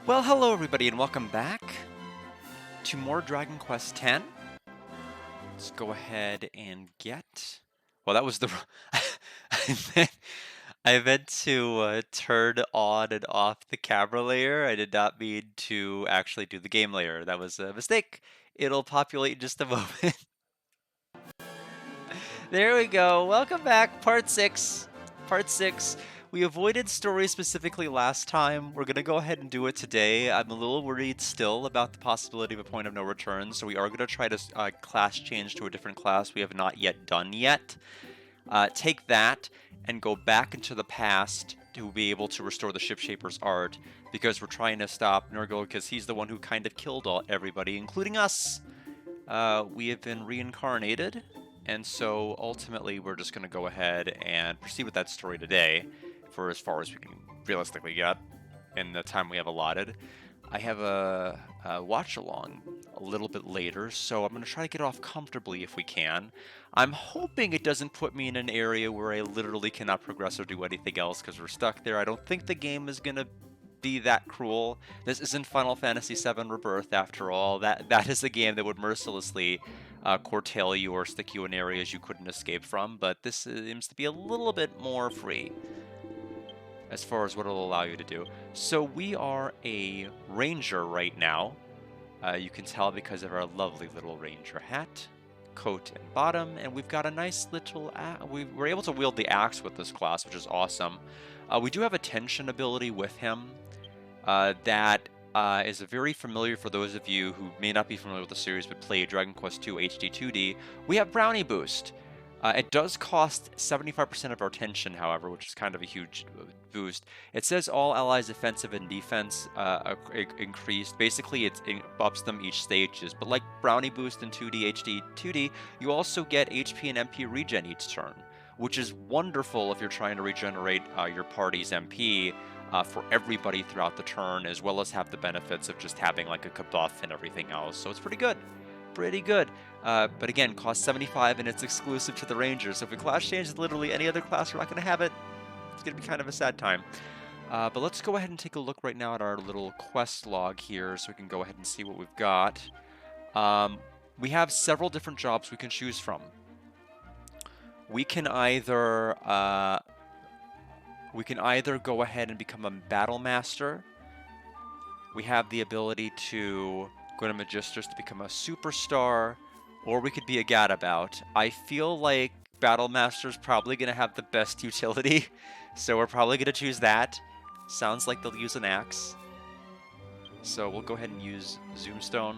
Well, hello everybody and welcome back to more Dragon Quest X. Let's go ahead and get... Well, that was the... I meant, I meant to turn on and off the camera layer. I did not mean to actually do the game layer. That was a mistake. It'll populate in just a moment. There we go. Welcome back. Part 6. Part 6. We avoided story specifically last time. We're going to go ahead and do it today. I'm a little worried still about the possibility of a point of no return, so we are going to try to class change to a different class we have not yet done yet. Take that and go back into the past to be able to restore the Shipshaper's art, because we're trying to stop Nurgle because he's the one who kind of killed everybody, including us. We have been reincarnated. And so ultimately, we're just going to go ahead and proceed with that story today for as far as we can realistically get in the time we have allotted. I have a watch along a little bit later, so I'm going to try to get off comfortably if we can. I'm hoping it doesn't put me in an area where I literally cannot progress or do anything else because we're stuck there. I don't think the game is going to be that cruel. This isn't Final Fantasy VII Rebirth after all. That is a game that would mercilessly curtail you or stick you in areas you couldn't escape from, but this seems to be a little bit more free as far as what it'll allow you to do. So we are a ranger right now. You can tell because of our lovely little ranger hat, coat, and bottom, and we've got a nice little... we're able to wield the axe with this class, which is awesome. We do have a tension ability with him that is very familiar for those of you who may not be familiar with the series but play Dragon Quest II HD 2D. We have Brownie Boost. It does cost 75% of our tension, however, which is kind of a huge boost. It says all allies' offensive and defense increased. Basically, it ups them each stages. But like Brownie Boost in 2D HD 2D, you also get HP and MP regen each turn, which is wonderful if you're trying to regenerate your party's MP. For everybody throughout the turn, as well as have the benefits of just having like a kabuff and everything else. So it's pretty good. Pretty good. But again, costs 75 and it's exclusive to the Rangers. So if we class change with literally any other class, we're not going to have it. It's going to be kind of a sad time. But let's go ahead and take a look right now at our little quest log here so we can go ahead and see what we've got. We have several different jobs we can choose from. We can either go ahead and become a battle master. We have the ability to go to Magisters to become a superstar, or we could be a gadabout. I feel like battle master is probably going to have the best utility, so we're probably going to choose that. Sounds like they'll use an axe. So we'll go ahead and use Zoomstone.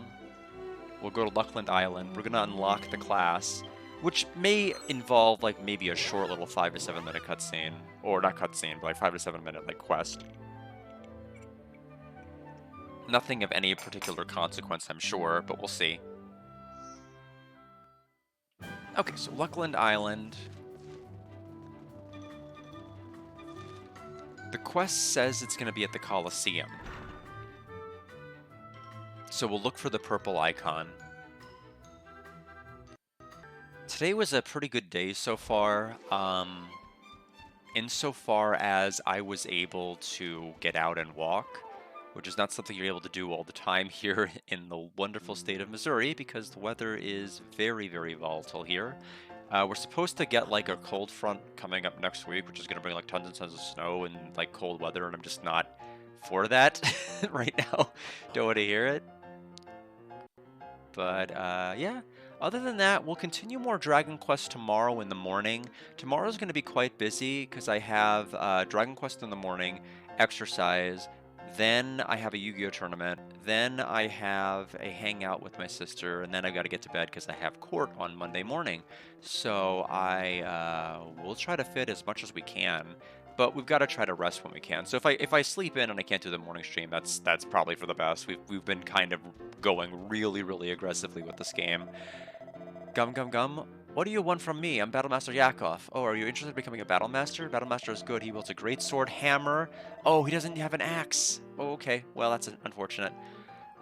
We'll go to Luckland Island. We're going to unlock the class, which may involve like maybe a short little 5 to 7 minute cutscene, or not cutscene, but like 5 to 7 minute like quest. Nothing of any particular consequence, I'm sure, but we'll see. Okay, so Luckland Island. The quest says it's going to be at the Colosseum. So we'll look for the purple icon. Today was a pretty good day so far, insofar as I was able to get out and walk, which is not something you're able to do all the time here in the wonderful state of Missouri because the weather is very, very volatile here. We're supposed to get like a cold front coming up next week, which is going to bring like tons and tons of snow and like cold weather, and I'm just not for that right now. Don't want to hear it. But yeah, other than that, we'll continue more Dragon Quest tomorrow in the morning. Tomorrow's going to be quite busy because I have Dragon Quest in the morning, exercise, then I have a Yu-Gi-Oh tournament, then I have a hangout with my sister, and then I've got to get to bed because I have court on Monday morning. So I will try to fit as much as we can, but we've got to try to rest when we can. So if I sleep in and I can't do the morning stream, that's probably for the best. We've been kind of going really, really aggressively with this game. Gum Gum Gum, what do you want from me? I'm Battlemaster Yakov. Oh, are you interested in becoming a Battlemaster? Battlemaster is good. He wields a great sword, hammer. Oh, he doesn't have an axe. Oh, okay. Well, that's unfortunate.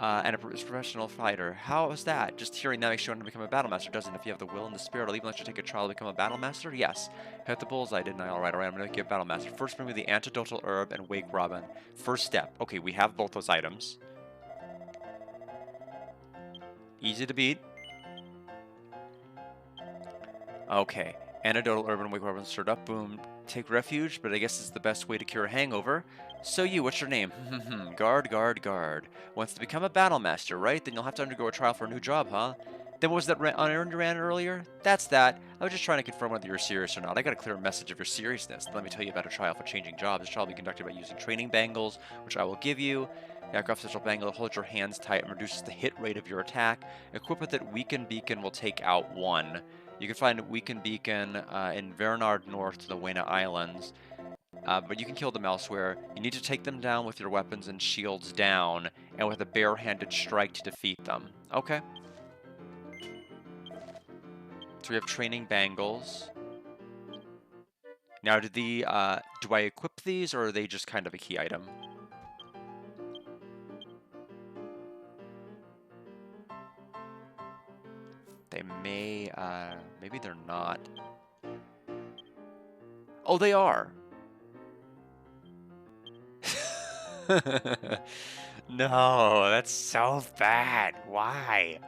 and a professional fighter. How is that? Just hearing that makes you want to become a battle master, doesn't it? If you have the will and the spirit, I'll even let you take a trial to become a battle master? Yes. Hit the bullseye, didn't I? Alright, I'm gonna make you a battle master. First bring me the antidotal herb and wake Robin. First step. Okay, we have both those items. Easy to beat. Okay. Antidotal herb and wake Robin stirred up. Boom. Take refuge, but I guess it's the best way to cure a hangover. So what's your name? Guard, guard, guard. Wants to become a battle master, right? Then you'll have to undergo a trial for a new job, huh? Then what was that errand you ran earlier? That's that. I was just trying to confirm whether you're serious or not. I got a clear message of your seriousness. Let me tell you about a trial for changing jobs. This trial will be conducted by using training bangles, which I will give you. The aircraft special bangle holds your hands tight and reduces the hit rate of your attack. Equip with it, Weaken Beacon will take out 1. You can find Weaken Beacon in Vernard North to the Wena Islands. But you can kill them elsewhere. You need to take them down with your weapons and shields down, and with a barehanded strike to defeat them. Okay. So we have training bangles. Now, do I equip these, or are they just kind of a key item? They may, maybe they're not. Oh, they are! No, that's so bad. Why?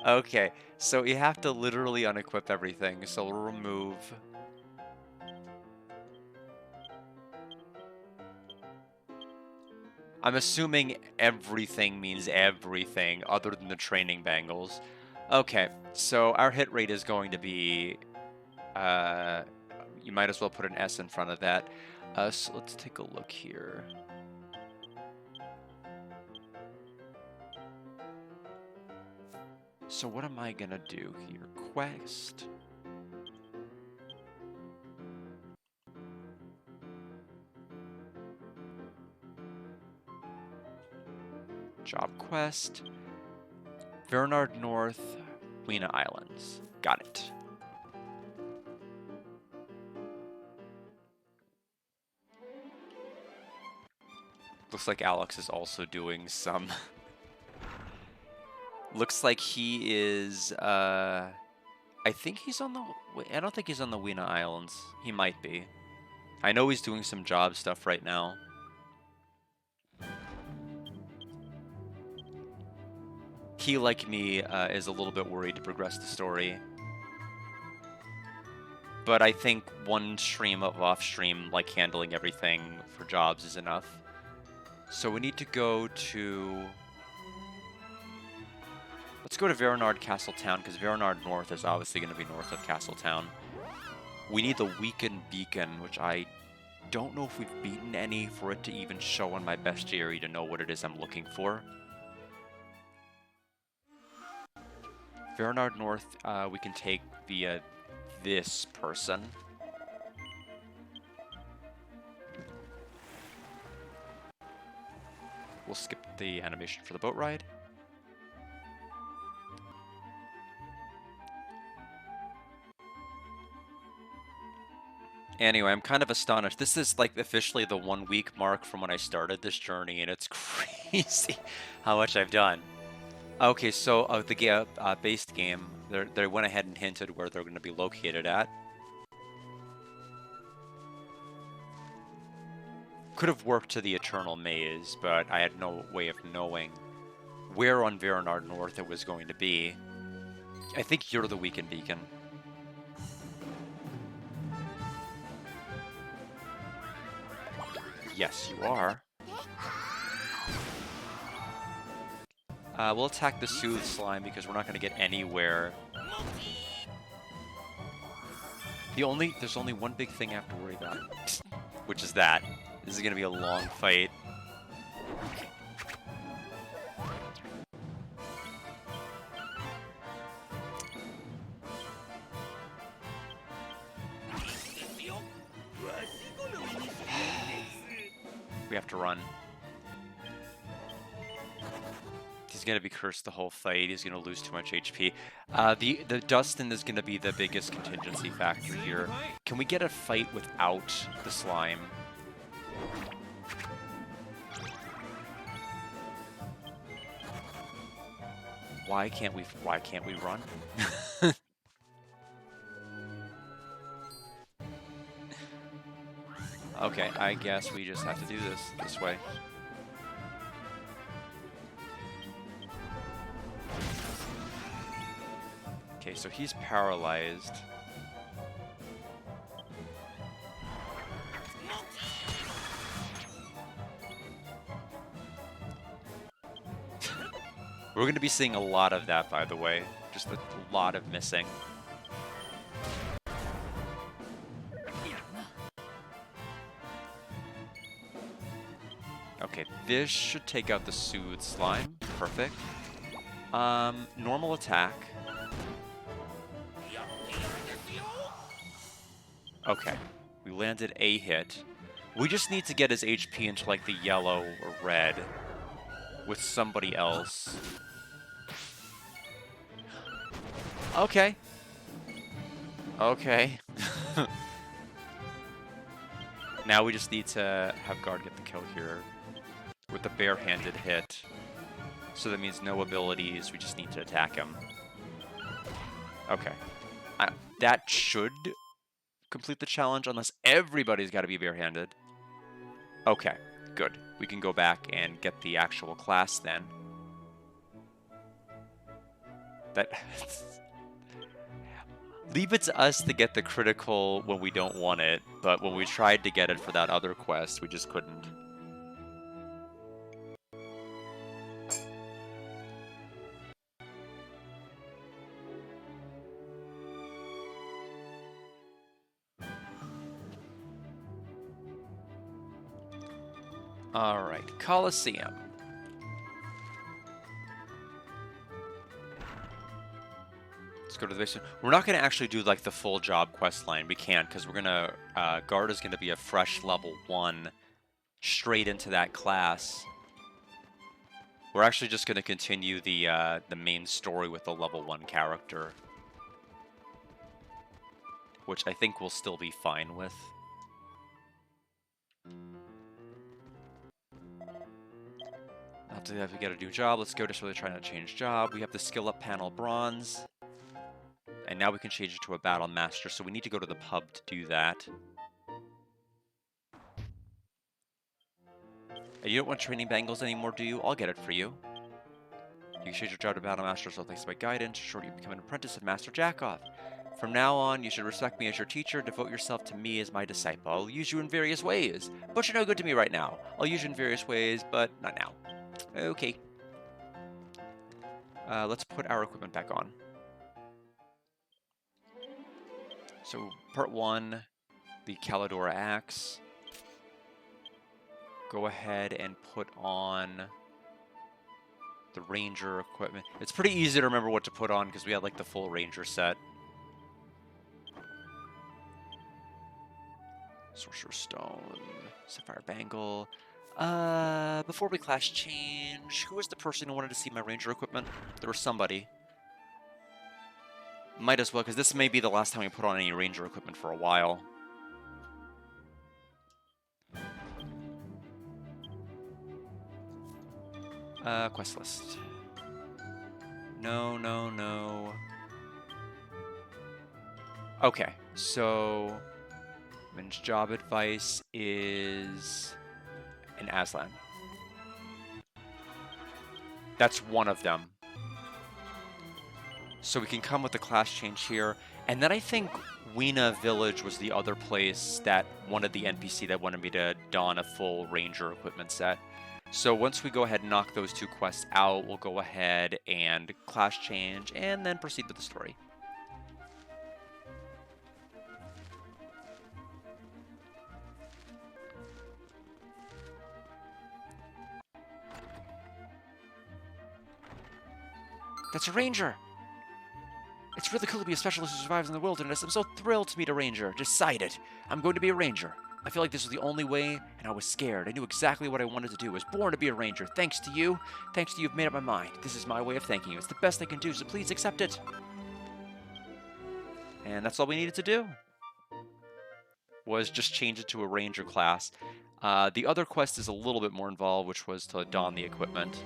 Okay, so you have to literally unequip everything, so we'll remove... I'm assuming everything means everything other than the training bangles. Okay, so our hit rate is going to be... you might as well put an S in front of that. So let's take a look here. So what am I gonna do here? Quest. Job quest. Vernard North, Wena Islands. Got it. Looks like Alex is also doing some... Looks like he is, I think he's on the... I don't think he's on the Wena Islands. He might be. I know he's doing some job stuff right now. He, like me, is a little bit worried to progress the story. But I think one stream of off-stream, like handling everything for jobs is enough. So we need to go to... Let's go to Vernard Castletown, because Vernard North is obviously going to be north of Castletown. We need the Weaken Beacon, which I don't know if we've beaten any for it to even show on my bestiary to know what it is I'm looking for. Vernard North, we can take via this person. We'll skip the animation for the boat ride. Anyway, I'm kind of astonished. This is like officially the 1 week mark from when I started this journey, and it's crazy how much I've done. Okay, so the base game, they went ahead and hinted where they're going to be located at. Could have worked to the Eternal Maze, but I had no way of knowing where on Vernard North it was going to be. I think you're the Weaken Beacon. Yes, you are. We'll attack the Soothe Slime because we're not going to get anywhere. There's only one big thing I have to worry about, which is that. This is going to be a long fight. We have to run. He's going to be cursed the whole fight. He's going to lose too much HP. The Dustin is going to be the biggest contingency factor here. Can we get a fight without the slime? Why can't we run? Okay, I guess we just have to do this way. Okay, so he's paralyzed. We're going to be seeing a lot of that, by the way. Just a lot of missing. Okay, this should take out the Soothe Slime. Perfect. Normal attack. Okay, we landed a hit. We just need to get his HP into like the yellow or red with somebody else. Okay. Okay. Now we just need to have Guard get the kill here with the barehanded hit. So that means no abilities, we just need to attack him. Okay. That should complete the challenge unless everybody's got to be barehanded. Okay, good. We can go back and get the actual class then. That... Leave it to us to get the critical when we don't want it, but when we tried to get it for that other quest, we just couldn't. Alright, Colosseum. Let's go to the basement. We're not going to actually do like the full job quest line. We can't because we're going to... Guard is going to be a fresh level 1 straight into that class. We're actually just going to continue the main story with the level 1 character. Which I think we'll still be fine with. After that, we get a new job. Let's go to really trying to change job. We have the skill up panel bronze. And now we can change it to a battle master. So we need to go to the pub to do that. And you don't want training bangles anymore, do you? I'll get it for you. You can change your job to battle master, so thanks to my guidance, shortly you become an apprentice of Master Jackoff. From now on, you should respect me as your teacher, devote yourself to me as my disciple. I'll use you in various ways, but you're no good to me right now. I'll use you in various ways, but not now. Okay. Let's put our equipment back on. So, part 1, the Calidora Axe. Go ahead and put on the Ranger equipment. It's pretty easy to remember what to put on because we had like the full Ranger set. Sorcerer's Stone, Sapphire Bangle. Before we class change, who was the person who wanted to see my Ranger equipment? There was somebody. Might as well, because this may be the last time we put on any Ranger equipment for a while. Quest list. No, no, no. Okay, so... Min's job advice is... in Aslan. That's one of them. So we can come with the class change here. And then I think Weena Village was the other place that wanted the NPC that wanted me to don a full Ranger equipment set. So once we go ahead and knock those 2 quests out, we'll go ahead and class change and then proceed with the story. That's a Ranger! It's really cool to be a specialist who survives in the wilderness. I'm so thrilled to meet a Ranger. Decided. I'm going to be a Ranger. I feel like this was the only way, and I was scared. I knew exactly what I wanted to do. I was born to be a Ranger. Thanks to you. Thanks to you, I've made up my mind. This is my way of thanking you. It's the best I can do, so please accept it. And that's all we needed to do. Was just change it to a Ranger class. The other quest is a little bit more involved, which was to don the equipment.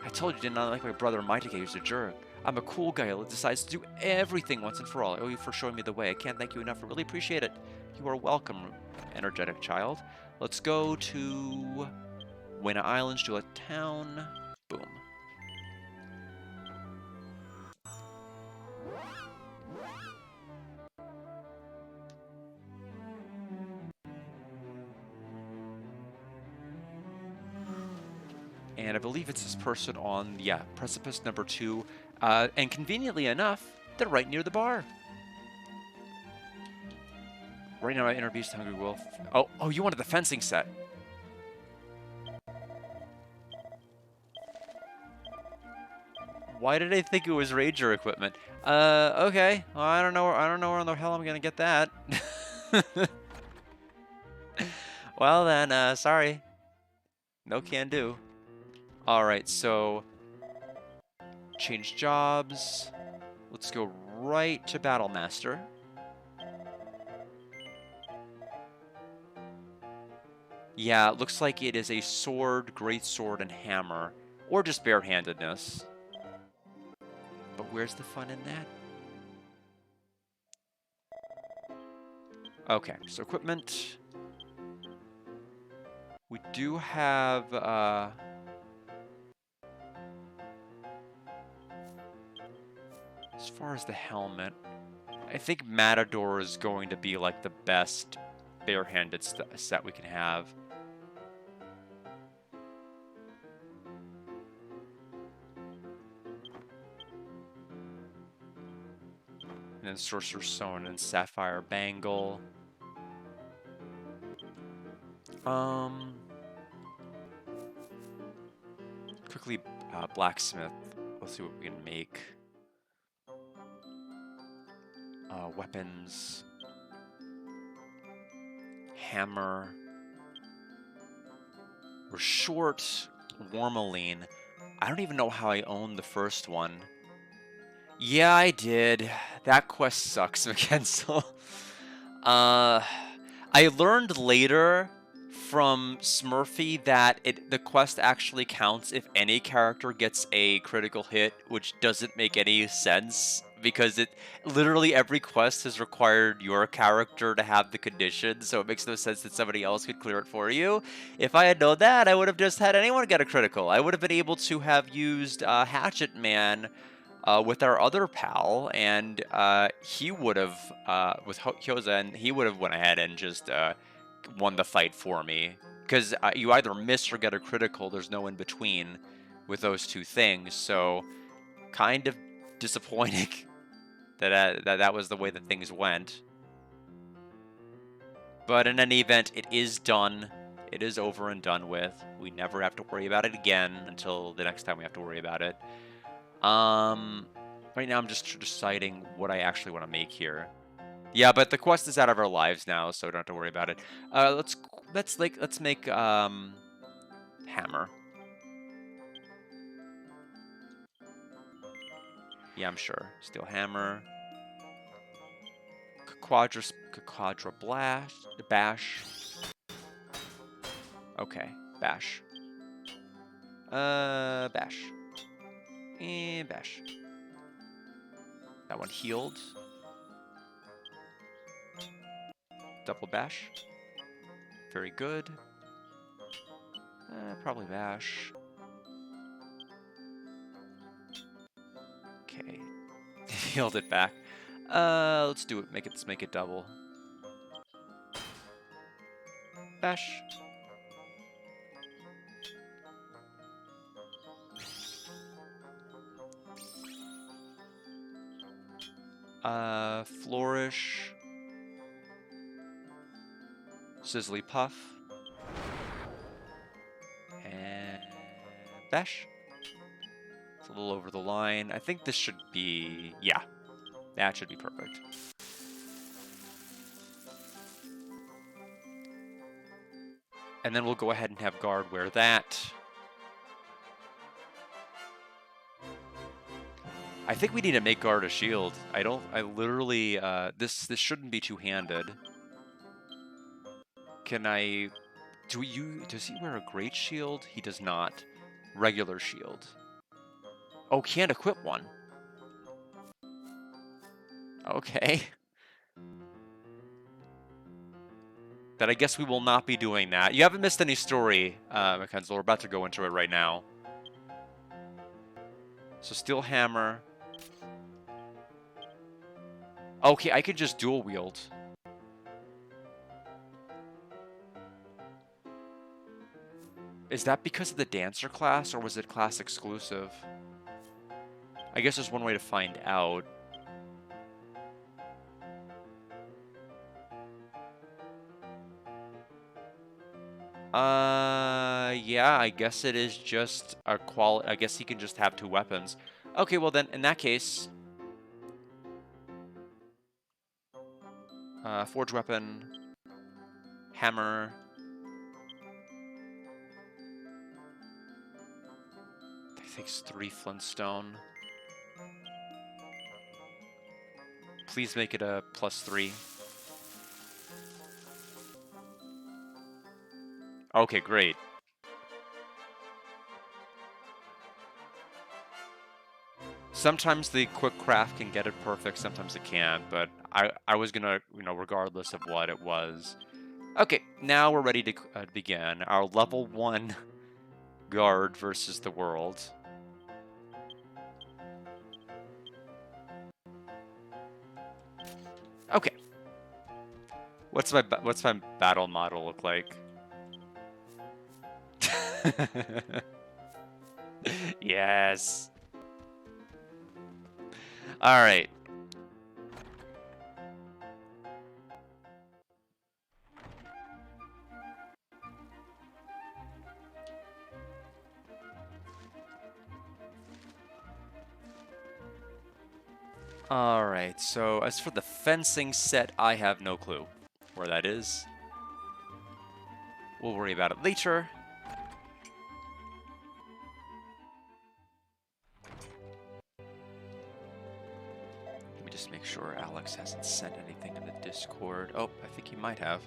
I told you did not like my brother Mitake, who's a jerk. I'm a cool guy who decides to do everything once and for all. I owe you for showing me the way. I can't thank you enough. I really appreciate it. You are welcome, energetic child. Let's go to Wena Islands, Jewett Town. Boom. And I believe it's this person on, yeah, precipice number 2. And conveniently enough, they're right near the bar. Right now I introduced Hungry Wolf. Oh, you wanted the fencing set. Why did I think it was Ranger equipment? Okay. Well, I don't know where in the hell I'm gonna get that. Well then, sorry. No can do. Alright, so change jobs. Let's go right to Battlemaster. Yeah, it looks like it is a sword, greatsword, and hammer. Or just barehandedness. But where's the fun in that? Okay, so equipment. We do have, as far as the helmet, I think Matador is going to be like the best barehanded set we can have. And then Sorcerer's Stone and Sapphire Bangle. Quickly, Blacksmith. Let's see what we can make. Weapons. Hammer. We're short Wormaline. I don't even know how I owned the first one. Yeah, I did. That quest sucks, McKenzel. I learned later from Smurfy that the quest actually counts if any character gets a critical hit, which doesn't make any sense because literally every quest has required your character to have the condition, so it makes no sense that somebody else could clear it for you. If I had known that, I would have just had anyone get a critical. I would have been able to have used Hatchet Man with our other pal, and he would have, with Hyoza, and he would have went ahead and just won the fight for me. Because you either miss or get a critical, there's no in between with those two things, so kind of disappointing that was the way that things went. But in any event, it is done. It is over and done with. We never have to worry about it again until the next time we have to worry about it. Right now I'm just deciding what I actually want to make here. Yeah, but the quest is out of our lives now, so we don't have to worry about it. Let's make hammer. Yeah, I'm sure. Steel hammer. Quadra bash. Okay, bash. Bash. And bash. That one healed. Double bash. Very good. Probably bash. Okay. Healed it back. Let's do it. Let's make it double. Bash. Flourish. Sizzly Puff. And bash. It's a little over the line. I think this should be, yeah, that should be perfect. And then we'll go ahead and have Guard wear that. I think we need to make Guard a shield. I literally, this shouldn't be two-handed. Does he wear a great shield? He does not. Regular shield. Oh, can't equip one. Okay. Then I guess we will not be doing that. You haven't missed any story, Mackenzie. We're about to go into it right now. So Steel Hammer. Okay, I could just dual wield. Is that because of the Dancer class, or was it class exclusive? I guess there's one way to find out. Yeah, I guess it is just a I guess he can just have 2 weapons. Okay, well then, in that case... Forge Weapon, Hammer... That takes 3 Flintstone. Please make it a +3. Okay, great. Sometimes the quick craft can get it perfect, sometimes it can't, but I was gonna, regardless of what it was. Okay, now we're ready to begin our level 1 guard versus the world. Okay. What's my battle model look like? Yes. All right. All right. So as for the fencing set, I have no clue where that is. We'll worry about it later. Let me just make sure Alex hasn't sent anything in the Discord. Oh, I think he might have.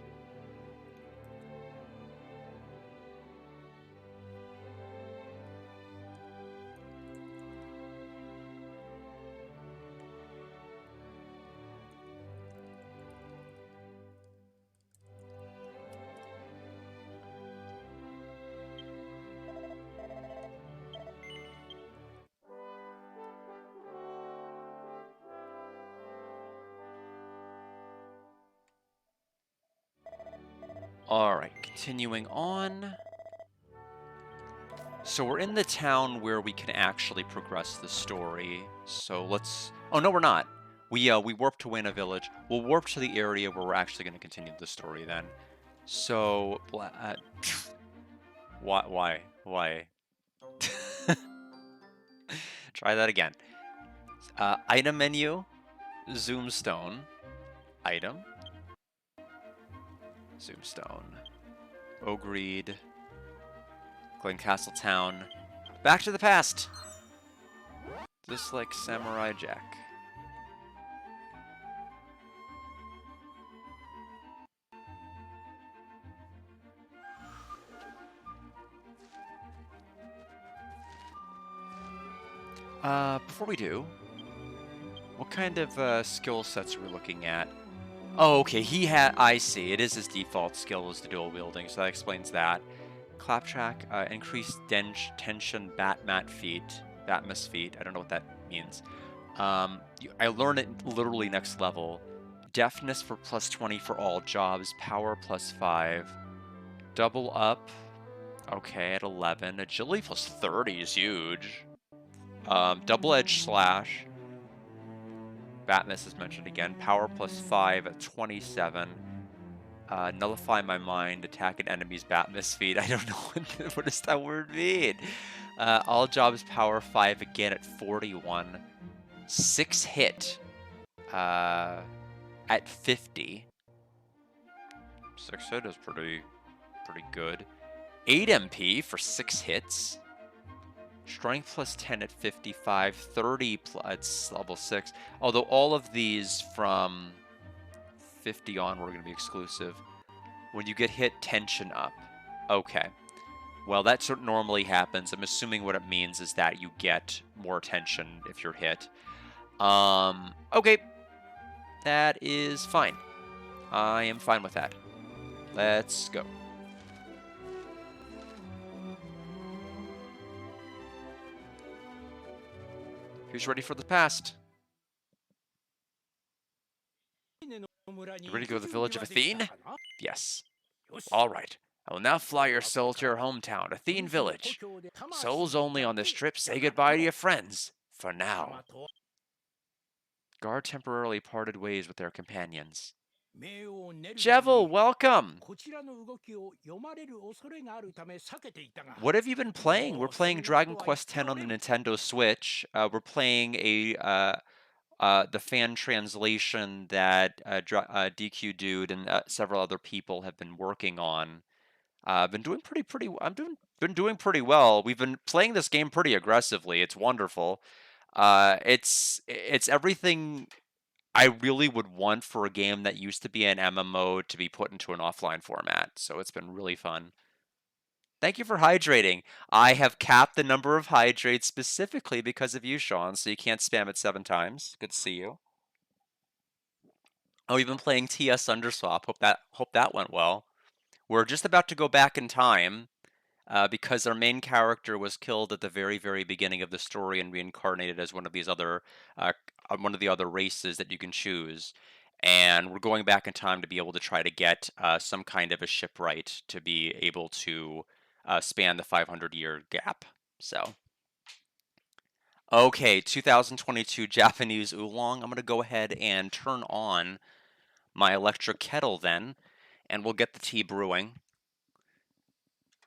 Alright, continuing on. So we're in the town where we can actually progress the story. So let's... Oh, no, we're not. We warp to Wayne Village. We'll warp to the area where we're actually going to continue the story then. So... Why? Try that again. Item menu. Zoomstone. Item. Zoomstone. Ogreed. Glencastle Town. Back to the past! Just like Samurai Jack. Before we do, what kind of skill sets are we looking at? Oh, okay, I see. It is his default skill is the dual wielding, so that explains that. Claptrap, increased tension Batmas feat. I don't know what that means. I learn it literally next level. Deafness for +20 for all jobs. Power +5. Double up. Okay, at 11. Agility +30 is huge. Double-edged slash. Batmas is mentioned again. Power +5 at 27. Nullify my mind. Attack an enemy's Batmas feat. I don't know what does that word mean. All jobs power 5 again at 41. 6 hit. At 50. 6 hit is pretty good. 8 MP for 6 hits. Strength +10 at 55, 30 at level 6. Although all of these from 50 on were going to be exclusive. When you get hit, tension up. Okay. Well, that sort of normally happens. I'm assuming what it means is that you get more attention if you're hit. Okay. That is fine. I am fine with that. Let's go. Who's ready for the past? You ready to go to the village of Athene? Yes. All right. I will now fly your soul to your hometown, Athene Village. Souls only on this trip. Say goodbye to your friends. For now. Gar temporarily parted ways with their companions. Jevil, welcome! What have you been playing? We're playing Dragon Quest X on the Nintendo Switch. We're playing the fan translation that DQ Dude and several other people have been working on. Been doing been doing pretty well. We've been playing this game pretty aggressively. It's wonderful. It's everything I really would want for a game that used to be an MMO to be put into an offline format. So it's been really fun. Thank you for hydrating. I have capped the number of hydrates specifically because of you, Sean, so you can't spam it 7 times. Good to see you. Oh, you've been playing TS Underswap. Hope that went well. We're just about to go back in time because our main character was killed at the very, very beginning of the story and reincarnated as one of these other one of the other races that you can choose. And we're going back in time to be able to try to get some kind of a shipwright to be able to span the 500-year gap. So, okay, 2022 Japanese oolong. I'm going to go ahead and turn on my electric kettle then, and we'll get the tea brewing.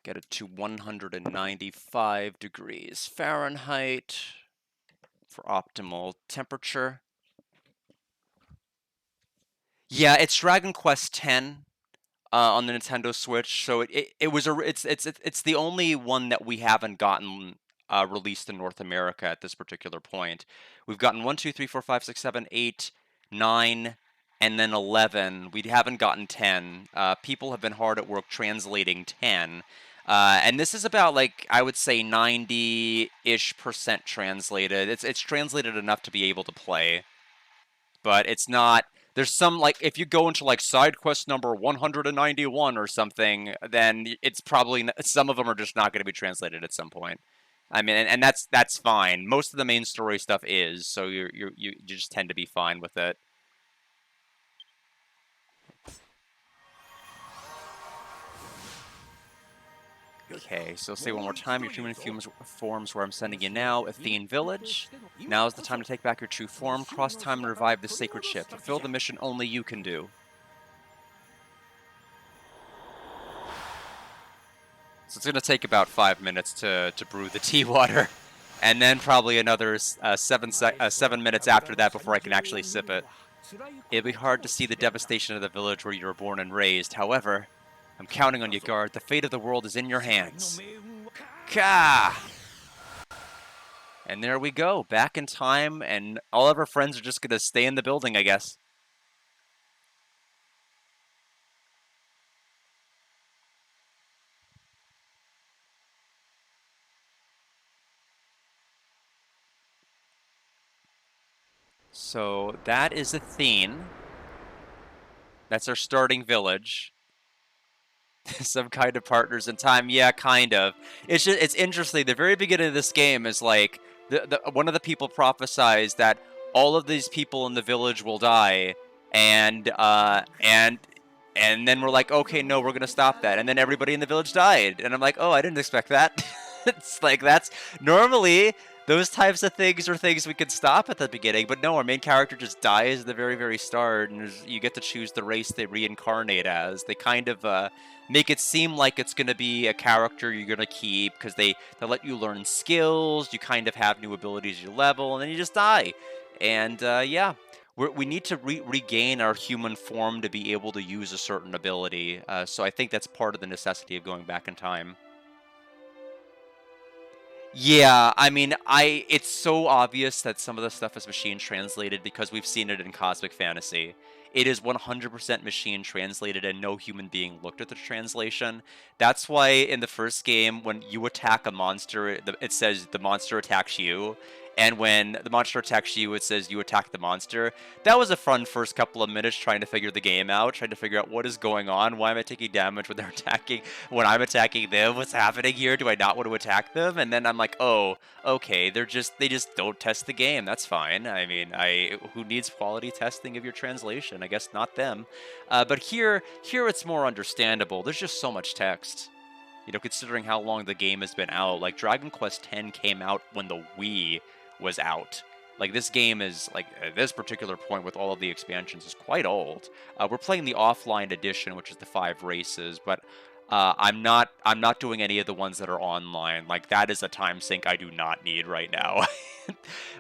Get it to 195 degrees Fahrenheit for optimal temperature. Yeah, it's Dragon Quest X on the Nintendo Switch, so it's the only one that we haven't gotten released in North America at this particular point. We've gotten 1, 2, 3, 4, 5, 6, 7, 8, 9, and then 11. We haven't gotten 10. People have been hard at work translating 10. And this is about, like, I would say 90-ish% translated. It's translated enough to be able to play, but it's not. There's some, like, if you go into, like, side quest number 191 or something, then it's probably, some of them are just not going to be translated at some point. I mean, and that's fine. Most of the main story stuff is, so you just tend to be fine with it. Okay, so say one more time, your human forms where I'm sending you now, Athene Village. Now is the time to take back your true form, cross time and revive the sacred ship. Fulfill the mission only you can do. So it's going to take about 5 minutes to brew the tea water, and then probably another 7 minutes after that before I can actually sip it. It'll be hard to see the devastation of the village where you were born and raised. However, I'm counting on you, Guard. The fate of the world is in your hands. Ka! And there we go, back in time, and all of our friends are just going to stay in the building, I guess. So that is Athene. That's our starting village. Some kind of partners in time. Yeah, kind of. It's interesting. The very beginning of this game is like one of the people prophesies that all of these people in the village will die, and then we're like, okay, no, we're gonna stop that, and then everybody in the village died, and I'm like, oh, I didn't expect that. It's like that's normally those types of things are things we could stop at the beginning, but no, our main character just dies at the very, very start, and you get to choose the race they reincarnate as. They kind of make it seem like it's going to be a character you're going to keep because they let you learn skills, you kind of have new abilities you level, and then you just die. And yeah, we need to regain our human form to be able to use a certain ability. So I think that's part of the necessity of going back in time. Yeah, I mean, it's so obvious that some of the stuff is machine translated because we've seen it in Cosmic Fantasy. It is 100% machine translated and no human being looked at the translation. That's why in the first game, when you attack a monster, it says the monster attacks you. And when the monster attacks you, it says you attack the monster. That was a fun first couple of minutes trying to figure the game out, trying to figure out what is going on, why am I taking damage when they're attacking, when I'm attacking them, what's happening here, do I not want to attack them? And then I'm like, oh, okay, they just don't test the game, that's fine. I mean, who needs quality testing of your translation? I guess not them. But here it's more understandable, there's just so much text. You know, considering how long the game has been out, like Dragon Quest X came out when the Wii was out. Like, this game is, like, at this particular point with all of the expansions, is quite old. We're playing the offline edition, which is the 5 races, but I'm not doing any of the ones that are online. Like, that is a time sink I do not need right now.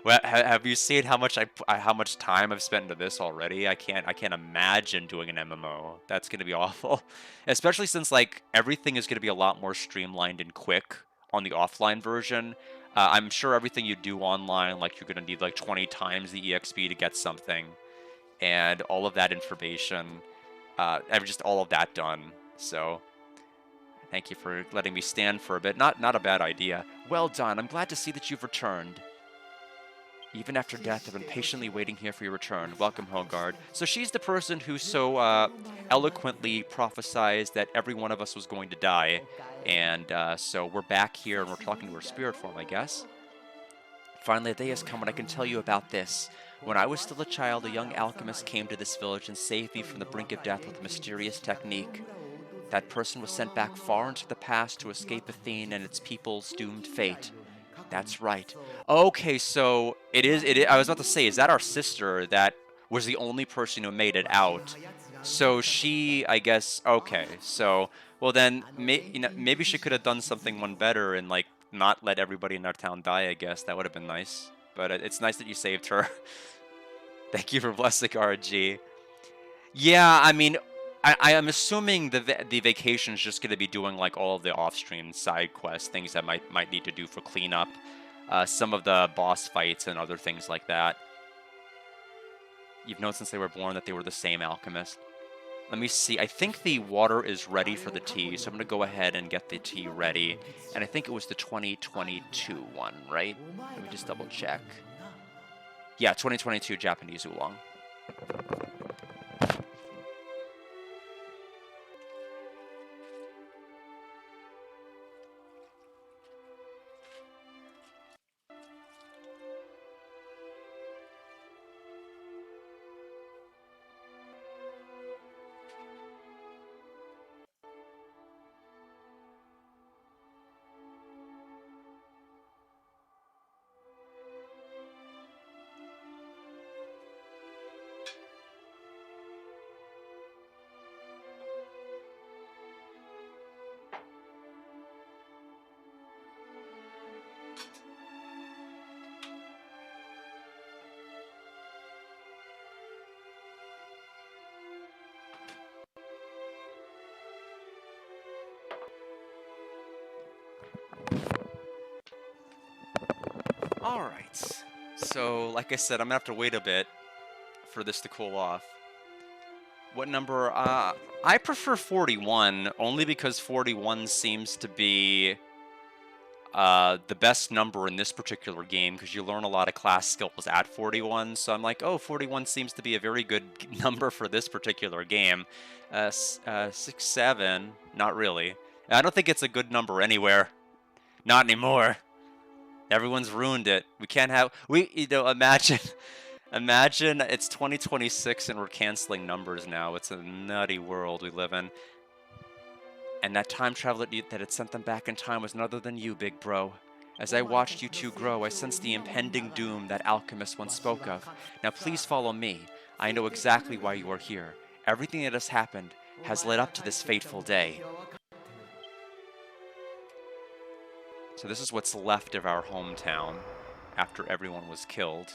Well, have you seen how much how much time I've spent into this already? I can't imagine doing an MMO. That's gonna be awful. Especially since, like, everything is gonna be a lot more streamlined and quick on the offline version. I'm sure everything you do online, like, you're gonna need like 20 times the EXP to get something, and all of that information, I've just all of that done. So thank you for letting me stand for a bit. Not a bad idea. Well done. I'm glad to see that you've returned. Even after death, I've been patiently waiting here for your return. Welcome, Hogard. So she's the person who so eloquently prophesized that every one of us was going to die. And so we're back here and we're talking to her spirit form, I guess. Finally, a day has come when I can tell you about this. When I was still a child, a young alchemist came to this village and saved me from the brink of death with a mysterious technique. That person was sent back far into the past to escape Athene and its people's doomed fate. That's right. Okay, so it is. I was about to say, is that our sister that was the only person who made it out? So she, I guess. Okay, so well then, maybe she could have done something one better and like not let everybody in our town die. I guess that would have been nice. But it's nice that you saved her. Thank you for blessing RG. Yeah, I mean, I am assuming the vacation is just going to be doing like all of the off-stream side quests, things that might need to do for cleanup, some of the boss fights and other things like that. You've known since they were born that they were the same alchemist. Let me see. I think the water is ready for the tea, so I'm going to go ahead and get the tea ready. And I think it was the 2022 one, right? Let me just double check. Yeah, 2022 Japanese oolong. Alright, so like I said, I'm gonna have to wait a bit for this to cool off. What number? I prefer 41, only because 41 seems to be the best number in this particular game, because you learn a lot of class skills at 41, so I'm like, oh, 41 seems to be a very good number for this particular game. 6, 7, not really. I don't think it's a good number anywhere. Not anymore. Everyone's ruined it. We can't have... imagine... Imagine it's 2026 and we're canceling numbers now. It's a nutty world we live in. And that time travel that had sent them back in time was none other than you, big bro. As I watched you two grow, I sensed the impending doom that alchemist once spoke of. Now please follow me. I know exactly why you are here. Everything that has happened has led up to this fateful day. So this is what's left of our hometown after everyone was killed.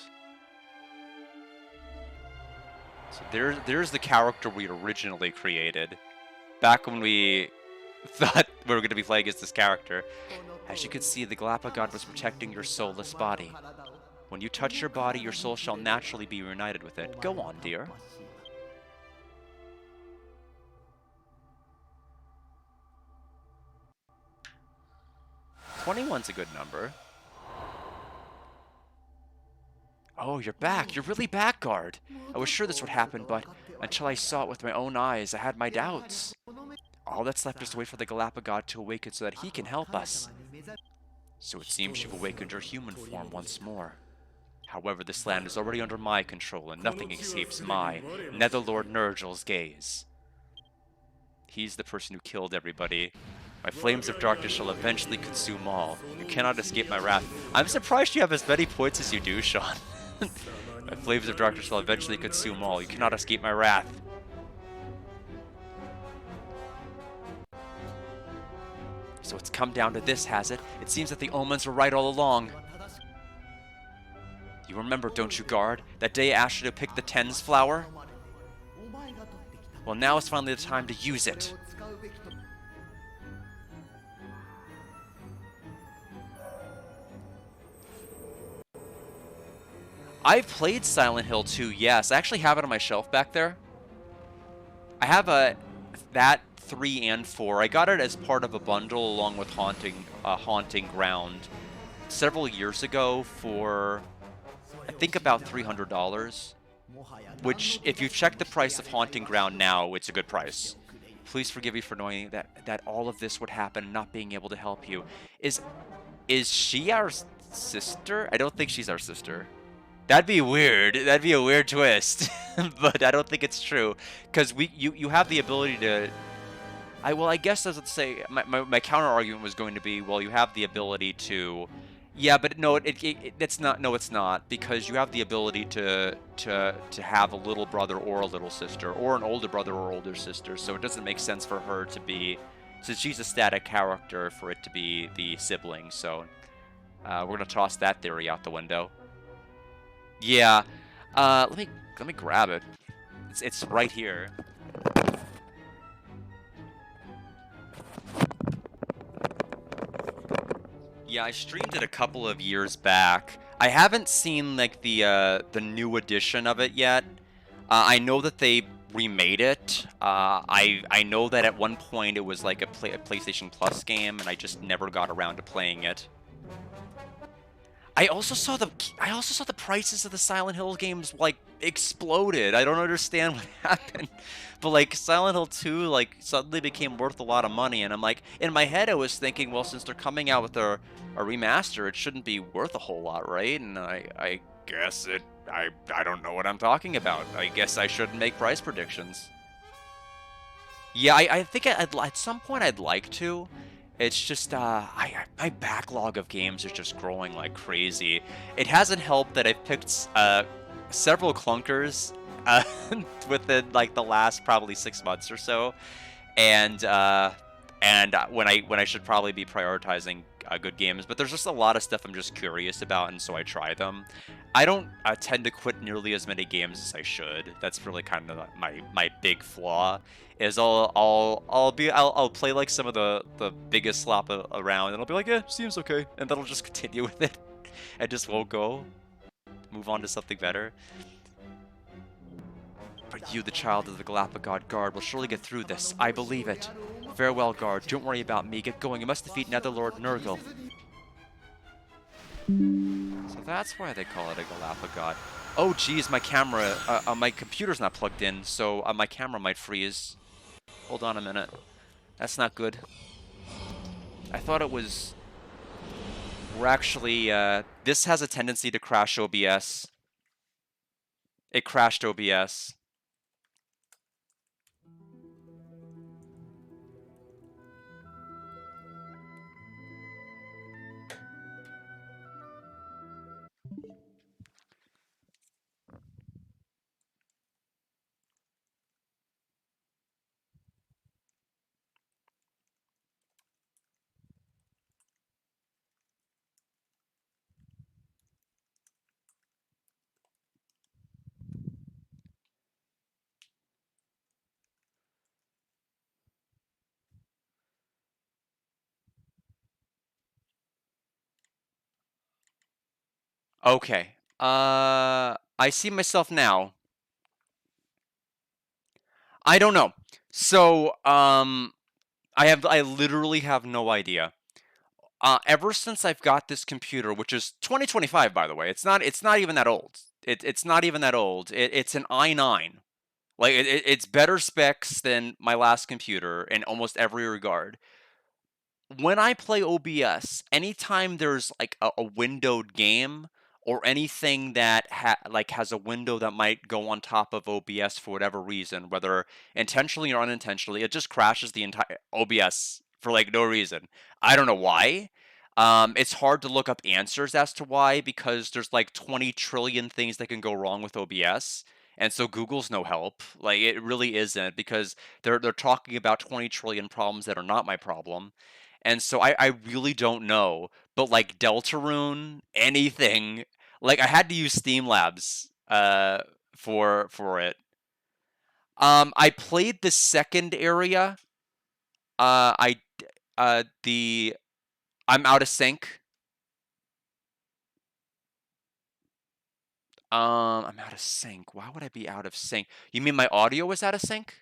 So there's the character we originally created. Back when we thought we were going to be playing as this character. As you could see, the Galapagod was protecting your soulless body. When you touch your body, your soul shall naturally be reunited with it. Go on, dear. 21's a good number. Oh, you're back. You're really back, Guard. I was sure this would happen, but until I saw it with my own eyes, I had my doubts. All that's left is to wait for the Galapagod to awaken so that he can help us. So it seems you've awakened your human form once more. However, this land is already under my control, and nothing escapes my Netherlord Nergal's gaze. He's the person who killed everybody. My flames of darkness shall eventually consume all. You cannot escape my wrath. I'm surprised you have as many points as you do, Sean. My flames of darkness shall eventually consume all. You cannot escape my wrath. So it's come down to this, has it? It seems that the omens were right all along. You remember, don't you, Guard? That day I asked you to pick the Tens flower? Well, now is finally the time to use it. I've played Silent Hill 2, yes. I actually have it on my shelf back there. I have that 3 and 4. I got it as part of a bundle along with Haunting Ground several years ago for, I think, about $300. Which, if you check the price of Haunting Ground now, it's a good price. Please forgive me for knowing that all of this would happen and not being able to help you. Is she our sister? I don't think she's our sister. That'd be weird. That'd be a weird twist. But I don't think it's true. Because you have the ability to... I guess, as let's say, my counter argument was going to be, well, you have the ability to... Yeah, but no, it's not. No, it's not, because you have the ability to have a little brother or a little sister, or an older brother or older sister. So it doesn't make sense for her to be, since she's a static character, for it to be the sibling. So we're gonna toss that theory out the window. Yeah, let me grab it. It's right here. Yeah, I streamed it a couple of years back. I haven't seen like the new edition of it yet. I know that they remade it. I know that at one point it was like a PlayStation Plus game, and I just never got around to playing it. I also saw the prices of the Silent Hill games like exploded. I don't understand what happened. But like Silent Hill 2 like suddenly became worth a lot of money, and I'm like, in my head I was thinking, well, since they're coming out with a remaster, it shouldn't be worth a whole lot, right? And I guess I don't know what I'm talking about. I guess I shouldn't make price predictions. Yeah, I think at some point I'd like to. It's just, my backlog of games is just growing like crazy. It hasn't helped that I've picked several clunkers within like the last probably 6 months or so, and when I should probably be prioritizing good games. But there's just a lot of stuff I'm just curious about, and so I try them. I don't tend to quit nearly as many games as I should. That's really kind of my big flaw. Is I'll play like some of the biggest slop around, and I'll be like, yeah, seems okay, and then I'll just continue with it. I just won't go. Move on to something better. But you, the child of the Galapagod Guard, will surely get through this. I believe it. Farewell, Guard. Don't worry about me. Get going. You must defeat Netherlord Nergal. So that's why they call it a Galapagod. Oh, geez, my camera, my computer's not plugged in, so my camera might freeze. Hold on a minute. That's not good. I thought it was... We're actually, this has a tendency to crash OBS. It crashed OBS. Okay. I see myself now. I don't know. So, I literally have no idea. Ever since I've got this computer, which is 2025, by the way, it's not even that old. It's not even that old. It's an i9. Like it's better specs than my last computer in almost every regard. When I play OBS, anytime there's like a windowed game or anything that like has a window that might go on top of OBS for whatever reason, whether intentionally or unintentionally, it just crashes the entire OBS for like no reason. I don't know why. It's hard to look up answers as to why because there's like 20 trillion things that can go wrong with OBS. And so Google's no help. Like it really isn't because they're talking about 20 trillion problems that are not my problem. And so I really don't know. But like Deltarune, anything, like I had to use Steam Labs for it. I played the second area. I the I'm out of sync. I'm out of sync. Why would I be out of sync? You mean my audio was out of sync?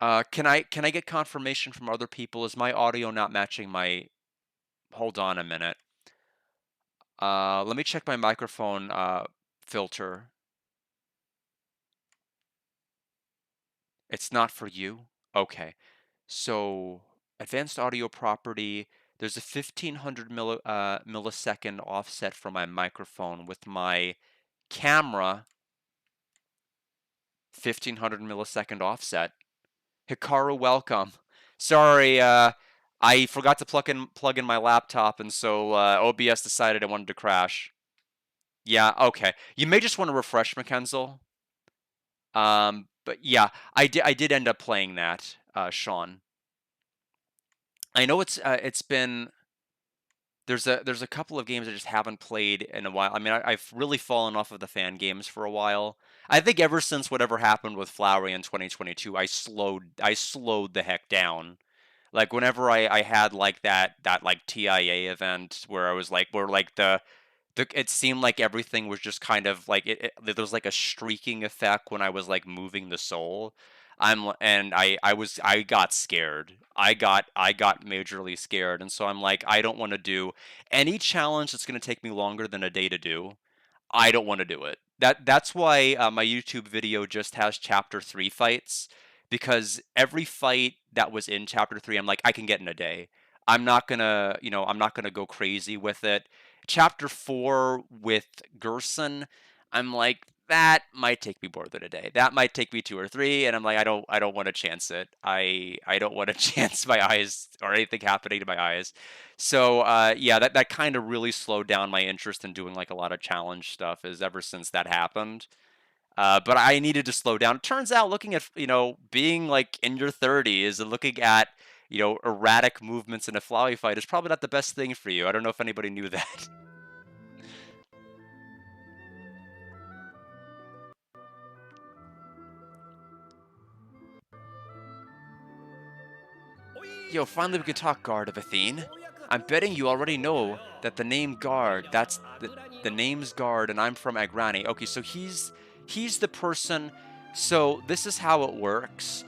Can I get confirmation from other people? Is my audio not matching my? Hold on a minute. Let me check my microphone filter. It's not for you? Okay. So, advanced audio property, there's a 1500 millisecond offset from my microphone with my camera, 1500 millisecond offset. Hikaru, welcome. Sorry, I forgot to plug in my laptop, and so OBS decided it wanted to crash. Yeah, okay. You may just want to refresh, Mackenzel. But yeah, I did end up playing that, Sean. I know it's been there's a couple of games I just haven't played in a while. I mean, I've really fallen off of the fan games for a while. I think ever since whatever happened with Flowery in 2022, I slowed the heck down. Like whenever I had like that like TIA event where I was like where like the it seemed like everything was just kind of like there was like a streaking effect when I was like moving the soul. And I got scared. I got majorly scared, and so I'm like I don't want to do any challenge that's going to take me longer than a day to do. I don't want to do it. That's why my YouTube video just has chapter 3 fights because every fight that was in chapter 3 I'm like I can get in a day. I'm not going to go crazy with it. Chapter 4 with Gerson, I'm like that might take me more than a day. That might take me 2 or 3 and I'm like I don't want to chance it. I don't want to chance my eyes or anything happening to my eyes. So yeah, that kind of really slowed down my interest in doing like a lot of challenge stuff is ever since that happened. But I needed to slow down. Turns out, looking at being like in your 30s and looking at erratic movements in a Flowey fight is probably not the best thing for you. I don't know if anybody knew that. Yo, finally we can talk, Guard of Athene. I'm betting you already know that the name Guard, that's the name's Guard, and I'm from Agrani. Okay, so he's the person. So this is how it works.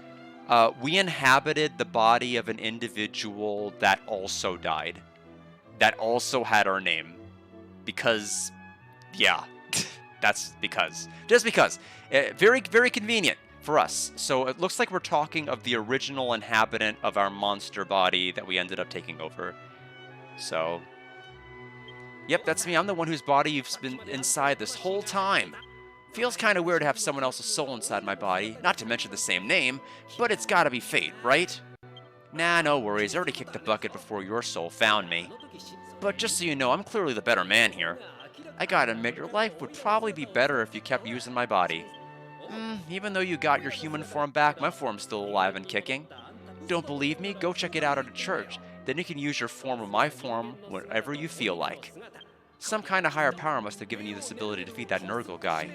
We inhabited the body of an individual that also died, that also had our name, because, yeah, that's because, just because. Very, very convenient for us. So it looks like we're talking of the original inhabitant of our monster body that we ended up taking over. So, yep, that's me. I'm the one whose body you've been inside this whole time. Feels kind of weird to have someone else's soul inside my body, not to mention the same name, but it's gotta be fate, right? Nah, no worries. I already kicked the bucket before your soul found me. But just so you know, I'm clearly the better man here. I gotta admit, your life would probably be better if you kept using my body. Even though you got your human form back, my form's still alive and kicking. Don't believe me? Go check it out at a church. Then you can use your form or my form whenever you feel like. Some kind of higher power must have given you this ability to defeat that Nurgle guy.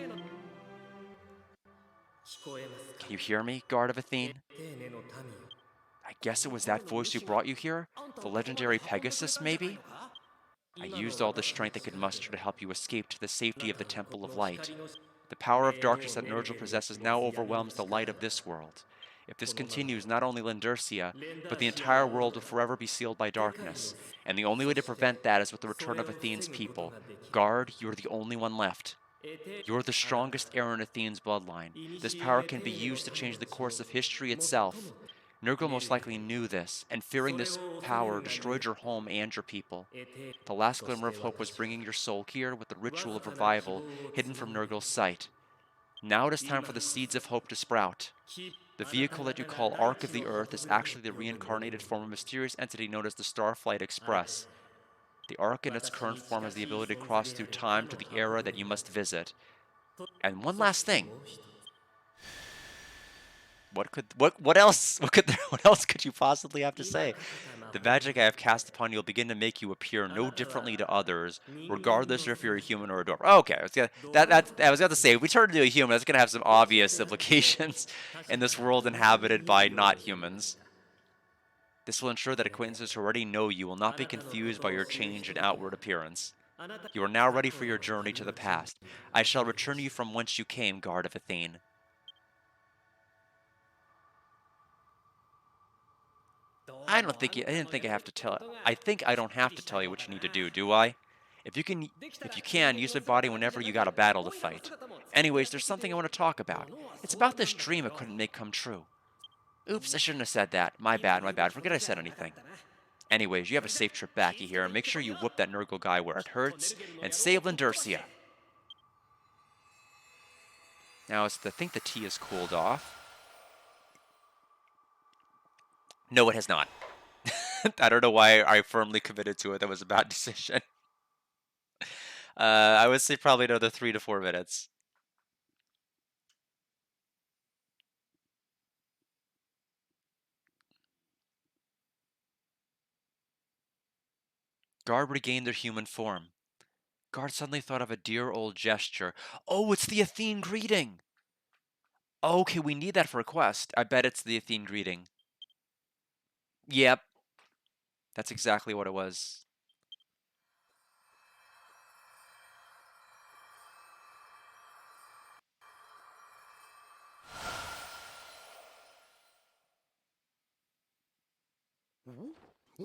Can you hear me, Guard of Athene? I guess it was that voice who brought you here? The legendary Pegasus, maybe? I used all the strength I could muster to help you escape to the safety of the Temple of Light. The power of darkness that Nergal possesses now overwhelms the light of this world. If this continues, not only Lendercia, but the entire world will forever be sealed by darkness. And the only way to prevent that is with the return of Athene's people. Guard, you are the only one left. You're the strongest heir in Athene's bloodline. This power can be used to change the course of history itself. Nergal most likely knew this, and fearing this power destroyed your home and your people. The last glimmer of hope was bringing your soul here with the ritual of revival hidden from Nergal's sight. Now it is time for the seeds of hope to sprout. The vehicle that you call Ark of the Earth is actually the reincarnated form of a mysterious entity known as the Starflight Express. The Ark in its current form has the ability to cross through time to the era that you must visit. And one last thing. What else what else could you possibly have to say? The magic I have cast upon you will begin to make you appear no differently to others, regardless if you're a human or a dwarf. Okay, I was gonna say if we turn into a human, that's gonna have some obvious implications in this world inhabited by not humans. This will ensure that acquaintances who already know you will not be confused by your change in outward appearance. You are now ready for your journey to the past. I shall return you from whence you came, guard of Athene. I didn't think I have to tell. I think I don't have to tell you what you need to do I? If you can, use my body whenever you got a battle to fight. Anyways, there's something I want to talk about. It's about this dream I couldn't make come true. Oops, I shouldn't have said that. My bad. Forget I said anything. Anyways, you have a safe trip back here, and make sure you whoop that Nurgle guy where it hurts, and save Lendercia. Now, I think the tea is cooled off. No, it has not. I don't know why I firmly committed to it. That was a bad decision. I would say probably another 3 to 4 minutes. Guard regained their human form. Guard suddenly thought of a dear old gesture. Oh, it's the Athene greeting! Okay, we need that for a quest. I bet it's the Athene greeting. Yep. That's exactly what it was.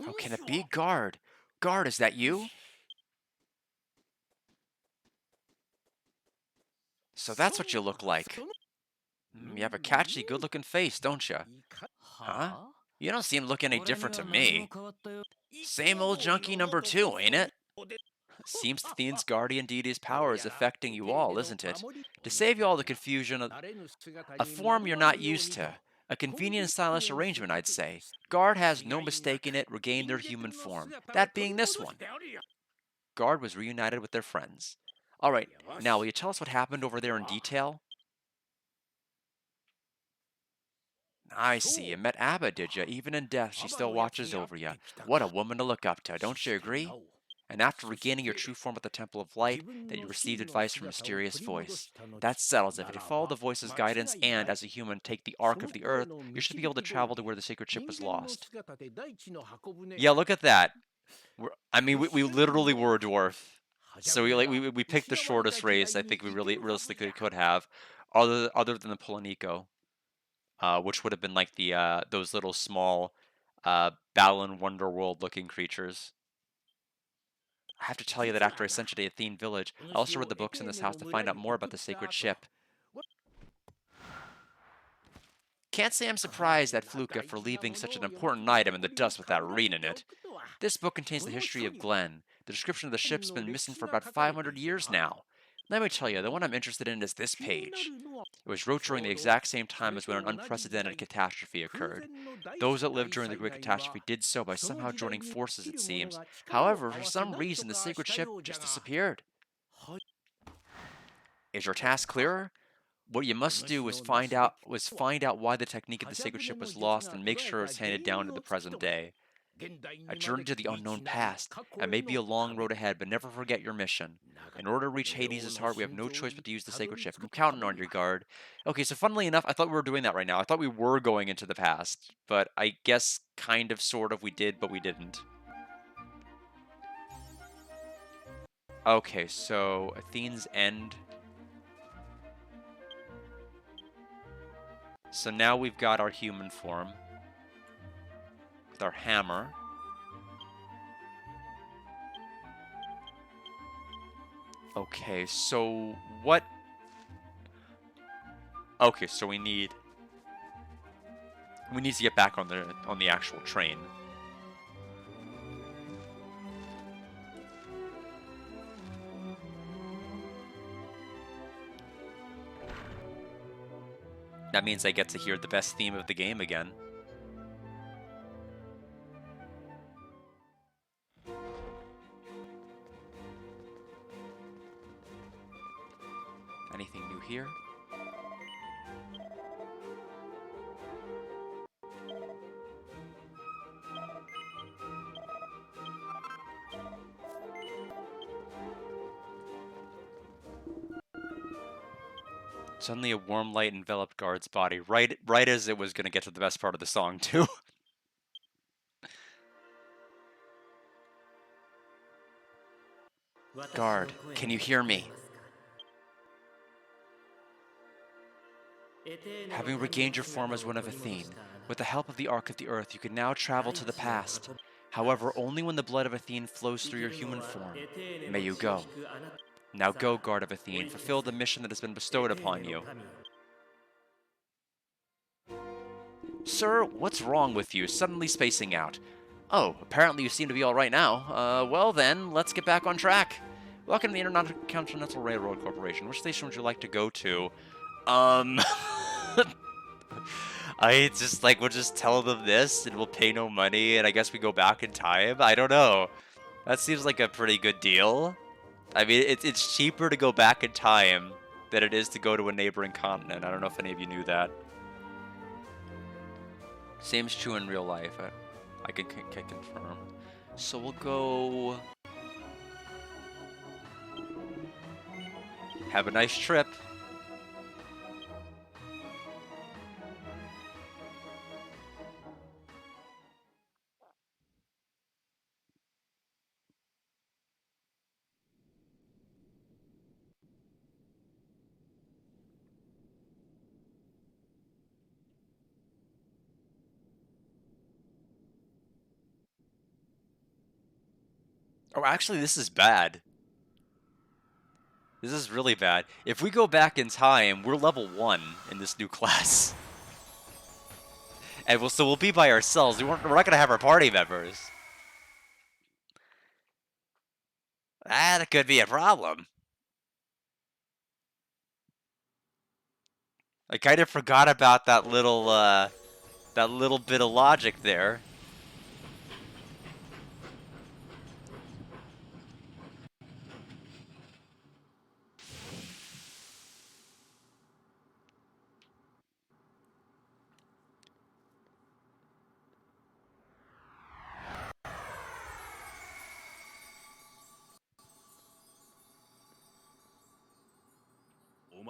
How can it be? Guard! Guard, is that you? So that's what you look like. You have a catchy, good-looking face, don't you? Huh? You don't seem to look any different to me. Same old junkie number 2, ain't it? Seems Athene's guardian deity's power is affecting you all, isn't it? To save you all the confusion, a form you're not used to. A convenient and stylish arrangement, I'd say. Guard has no mistaking it, regained their human form. That being this one. Guard was reunited with their friends. Alright, now will you tell us what happened over there in detail? I see, you met Abba, did you? Even in death, she still watches over you. What a woman to look up to, don't you agree? And after regaining your true form at the Temple of Light, that you received advice from a mysterious voice. That settles it. If you follow the voice's guidance and, as a human, take the Ark of the Earth, you should be able to travel to where the sacred ship was lost. Yeah, look at that. We literally were a dwarf. So we picked the shortest race I think we realistically could have, other than the Polonico, which would have been like the those little small Balan Wonderworld looking creatures. I have to tell you that after I sent you to Athene Village, I also read the books in this house to find out more about the sacred ship. Can't say I'm surprised at Fluka for leaving such an important item in the dust without reading it. This book contains the history of Glen. The description of the ship's been missing for about 500 years now. Let me tell you, the one I'm interested in is this page. It was wrote during the exact same time as when an unprecedented catastrophe occurred. Those that lived during the Great Catastrophe did so by somehow joining forces, it seems. However, for some reason, the sacred ship just disappeared. Is your task clearer? What you must do is find out why the technique of the sacred ship was lost and make sure it's handed down to the present day. A journey to the unknown past. It may be a long road ahead, but never forget your mission. In order to reach Hades' heart, we have no choice but to use the sacred ship. I'm counting on your guard. Okay, so funnily enough, I thought we were doing that right now. I thought we were going into the past, but I guess kind of, sort of, we did, but we didn't. Okay, so Athene's End. So now we've got our human form with our hammer. Okay, so what? Okay, so we need to get back on the actual train. That means I get to hear the best theme of the game again. Anything new here? Suddenly a warm light enveloped Guard's body, right as it was going to get to the best part of the song, too. Guard, can you hear me? Having regained your form as one of Athene, with the help of the Ark of the Earth, you can now travel to the past. However, only when the blood of Athene flows through your human form. May you go. Now go, Guard of Athene, fulfill the mission that has been bestowed upon you. Sir, what's wrong with you, suddenly spacing out? Oh, apparently you seem to be alright now. Well then, let's get back on track. Welcome to the Intercontinental Railroad Corporation. Which station would you like to go to? I just, like, we'll just tell them this, and we'll pay no money, and I guess we go back in time? I don't know. That seems like a pretty good deal. I mean, it's cheaper to go back in time than it is to go to a neighboring continent. I don't know if any of you knew that. Same's true in real life. I can confirm. So we'll go... Have a nice trip. Oh, actually, this is bad. This is really bad. If we go back in time, we're level 1 in this new class. And so we'll be by ourselves. We're not going to have our party members. That could be a problem. I kind of forgot about that little bit of logic there.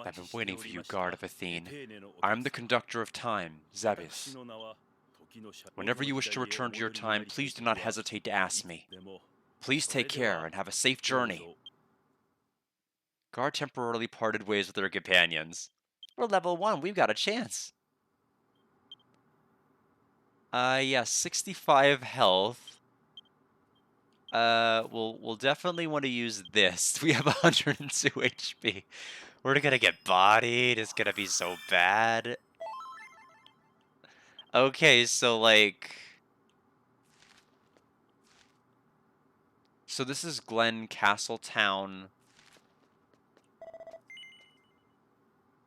I've been waiting for you, Guard of Athene. I'm the conductor of time, Zebes. Whenever you wish to return to your time, please do not hesitate to ask me. Please take care and have a safe journey. Guard temporarily parted ways with their companions. We're level 1, we've got a chance. Yeah, 65 health. We'll definitely want to use this. We have 102 HP. We're gonna get bodied. It's gonna be so bad. Okay, so like... So this is Glen Castletown.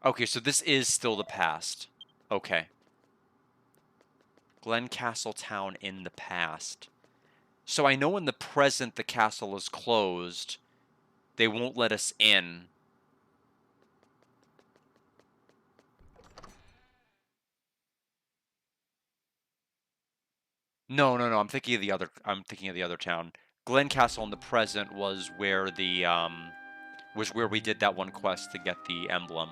Okay, so this is still the past. Okay. Glen Castletown in the past. So I know in the present the castle is closed. They won't let us in. No, no, no. I'm thinking of the other. I'm thinking of the other town. Glencastle in the present was where the was where we did that one quest to get the emblem.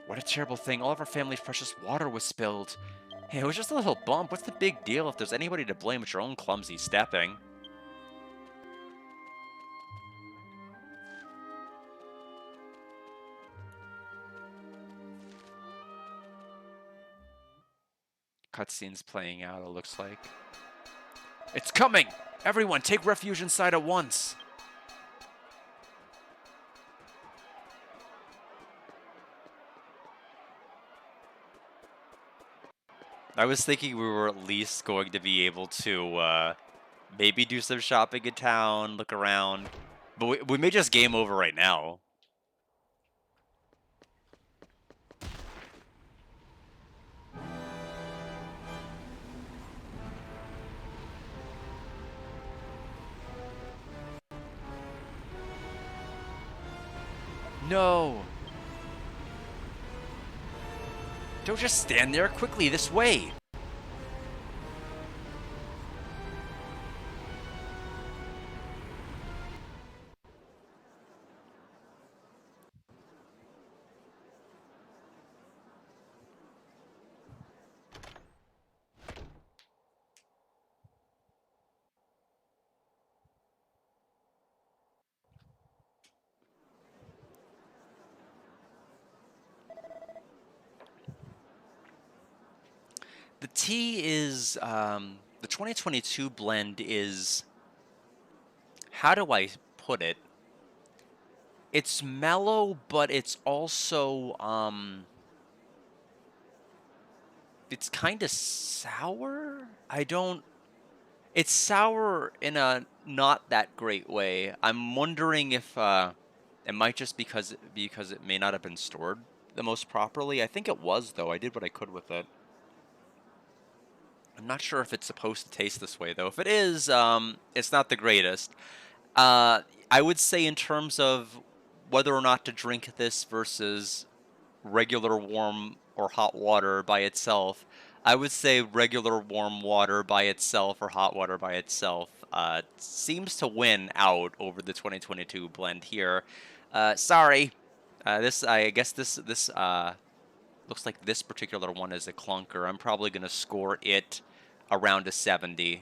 What a terrible thing! All of our family's precious water was spilled. Hey, it was just a little bump. What's the big deal? If there's anybody to blame, it's your own clumsy stepping. Cutscenes playing out, it looks like. It's coming! Everyone, take refuge inside at once! I was thinking we were at least going to be able to, maybe do some shopping in town, look around. But we may just game over right now. No! Don't just stand there. Quickly, this way! The tea is, the 2022 blend is, how do I put it? It's mellow, but it's also, it's kind of sour? It's sour in a not that great way. I'm wondering if, it might just because it may not have been stored the most properly. I think it was, though. I did what I could with it. I'm not sure if it's supposed to taste this way, though. If it is, it's not the greatest. I would say in terms of whether or not to drink this versus regular warm or hot water by itself, I would say regular warm water by itself or hot water by itself seems to win out over the 2022 blend here. Sorry. I guess this looks like this particular one is a clunker. I'm probably going to score it around a 70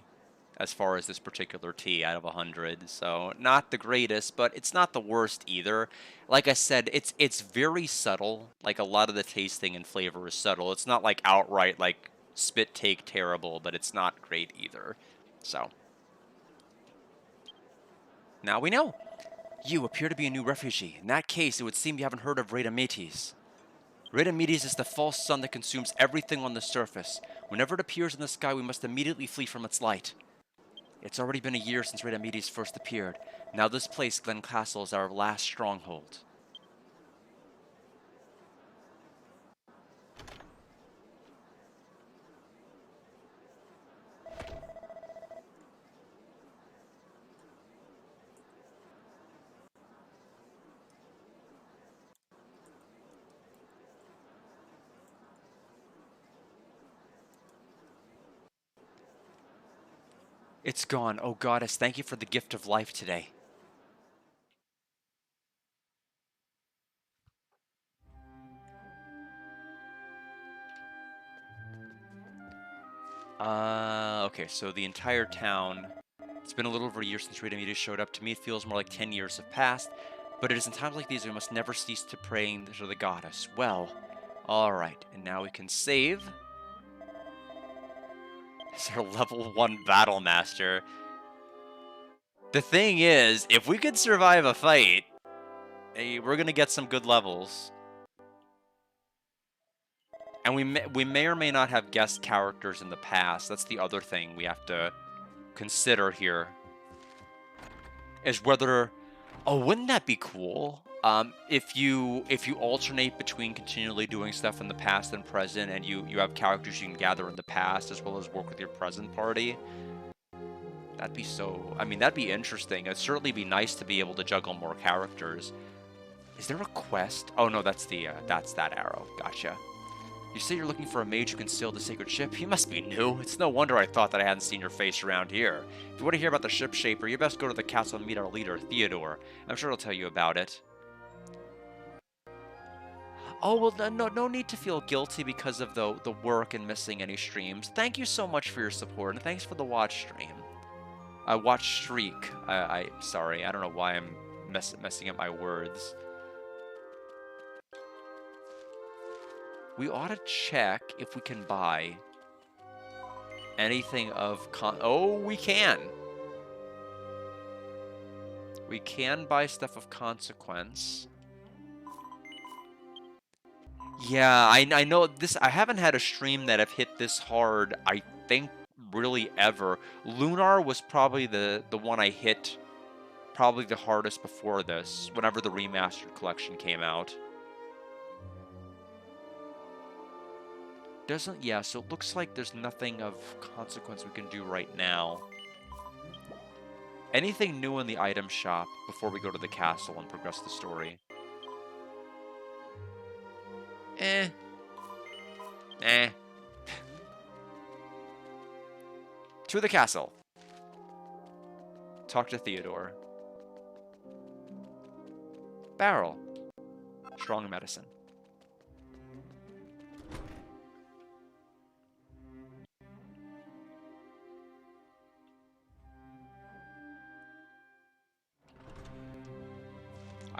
as far as this particular tea out of 100. So not the greatest, but it's not the worst either. Like I said, it's very subtle. Like a lot of the tasting and flavor is subtle. It's not like outright like spit take terrible, but it's not great either. So now we know. You appear to be a new refugee. In that case, it would seem you haven't heard of Reda Metis. Reda Metis is the false sun that consumes everything on the surface. Whenever it appears in the sky, we must immediately flee from its light. It's already been a year since Reda Metis first appeared. Now this place, Glencastle, is our last stronghold. It's gone. Oh, goddess, thank you for the gift of life today. Okay, so the entire town. It's been a little over a year since Reda Metis showed up. To me, it feels more like 10 years have passed. But it is in times like these we must never cease to praying to the goddess. Well, alright, and now we can save. It's our level 1 Battle Master. The thing is, if we could survive a fight, we're gonna get some good levels. And we may or may not have guest characters in the past. That's the other thing we have to consider here. Is whether... Oh, wouldn't that be cool? If you alternate between continually doing stuff in the past and present, and you have characters you can gather in the past as well as work with your present party. That'd be so... I mean, that'd be interesting. It'd certainly be nice to be able to juggle more characters. Is there a quest? Oh, no, that's that arrow. Gotcha. You say you're looking for a mage who can sail the sacred ship? You must be new. It's no wonder I thought that I hadn't seen your face around here. If you want to hear about the ship shaper, you best go to the castle and meet our leader, Theodore. I'm sure he'll tell you about it. Oh, well, no need to feel guilty because of the work and missing any streams. Thank you so much for your support, and thanks for the watch stream. Watch streak. Sorry, I don't know why I'm messing up my words. We ought to check if we can buy anything of oh, we can! We can buy stuff of consequence. Yeah, I know this. I haven't had a stream that have hit this hard, I think, really ever. Lunar was probably the one I hit probably the hardest before this, whenever the remastered collection came out. Yeah, so it looks like there's nothing of consequence we can do right now. Anything new in the item shop before we go to the castle and progress the story? Eh. To the castle. Talk to Theodore. Barrel. Strong medicine.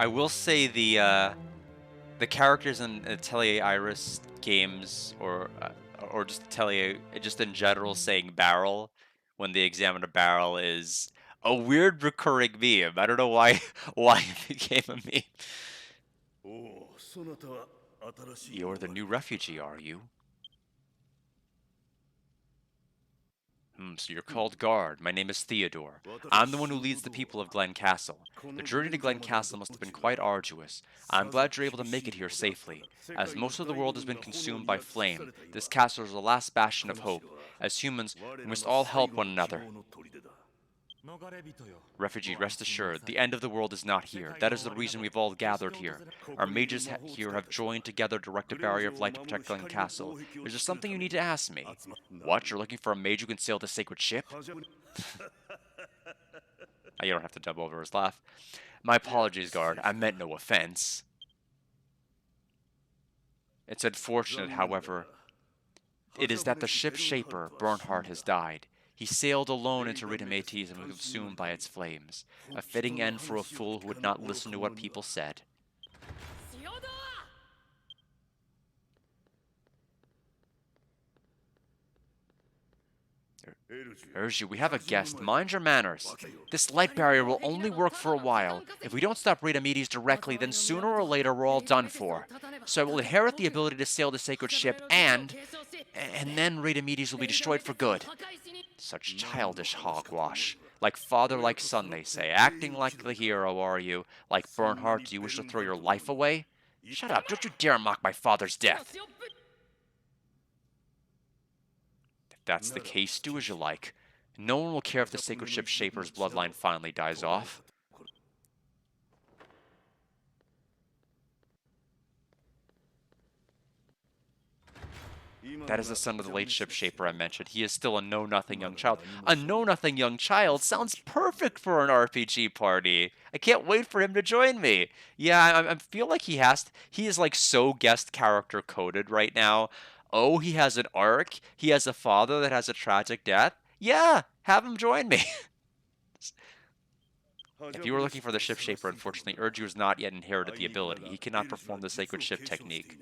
I will say the characters in Atelier Iris games, or just Atelier, just in general, saying barrel when they examine a barrel is a weird recurring meme. I don't know why it became a meme. You're the new refugee, are you? So you're called Guard. My name is Theodore. I'm the one who leads the people of Glen Castle. The journey to Glen Castle must have been quite arduous. I'm glad you're able to make it here safely. As most of the world has been consumed by flame, this castle is the last bastion of hope. As humans, we must all help one another. Refugee, rest assured, the end of the world is not here. That is the reason we've all gathered here. Our mages here have joined together to erect a barrier of light to protect Glen Castle. Is there something you need to ask me? What? You're looking for a mage who can sail the sacred ship? You don't have to dub over his laugh. My apologies, Guard. I meant no offense. It's unfortunate, however, it is that the ship's shaper, Bernhardt, has died. He sailed alone into Rhythm-Aedes and was consumed by its flames. A fitting end for a fool who would not listen to what people said. Urge you, we have a guest. Mind your manners. This light barrier will only work for a while. If we don't stop Rhythm-Aedes directly, then sooner or later we're all done for. So I will inherit the ability to sail the sacred ship, and then Rhythm-Aedes will be destroyed for good. Such childish hogwash. Like father, like son, they say. Acting like the hero, are you? Like Bernhardt, do you wish to throw your life away? Shut up, don't you dare mock my father's death. If that's the case, do as you like. No one will care if the sacred ship shaper's bloodline finally dies off. That is the son of the late ship shaper I mentioned. He is still a know-nothing young child. A know-nothing young child sounds perfect for an RPG party. I can't wait for him to join me. Yeah, I feel like he is like so guest character coded right now. Oh, he has an arc. He has a father that has a tragic death. Yeah, have him join me. If you were looking for the ship shaper, unfortunately, Urju has not yet inherited the ability. He cannot perform the sacred ship technique.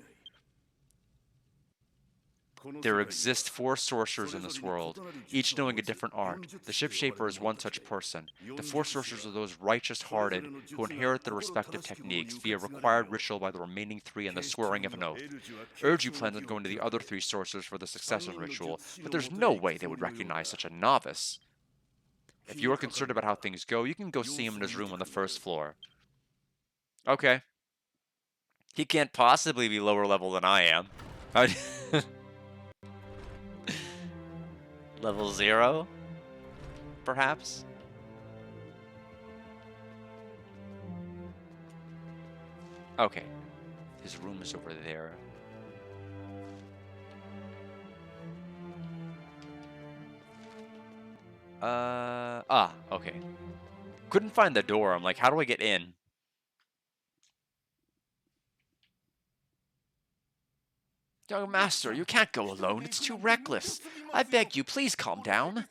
There exist 4 sorcerers in this world, each knowing a different art. The ship shaper is one such person. The 4 sorcerers are those righteous-hearted who inherit their respective techniques via required ritual by the remaining 3 and the swearing of an oath. Urju plans on going to the other 3 sorcerers for the successor ritual, but there's no way they would recognize such a novice. If you are concerned about how things go, you can go see him in his room on the 1st floor. Okay. He can't possibly be lower level than I am. Level 0? Perhaps? Okay. His room is over there. Okay. Couldn't find the door. I'm like, how do I get in? Young master, you can't go alone. It's too reckless. I beg you, please calm down.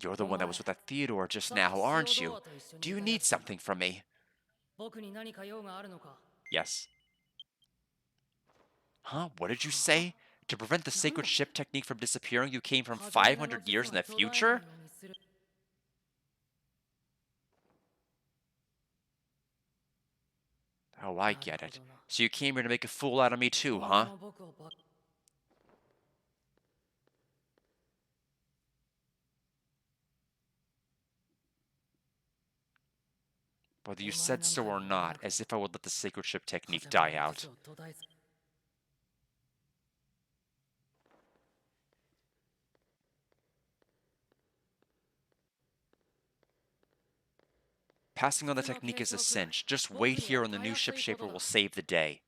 You're the one that was with that Theodore just now, aren't you? Do you need something from me? Yes. Huh? What did you say? To prevent the sacred ship technique from disappearing, you came from 500 years in the future? Oh, I get it. So you came here to make a fool out of me too, huh? Whether you said so or not, as if I would let the sacred ship technique die out. Passing on the technique is a cinch. Just wait here and the new ship shaper will save the day.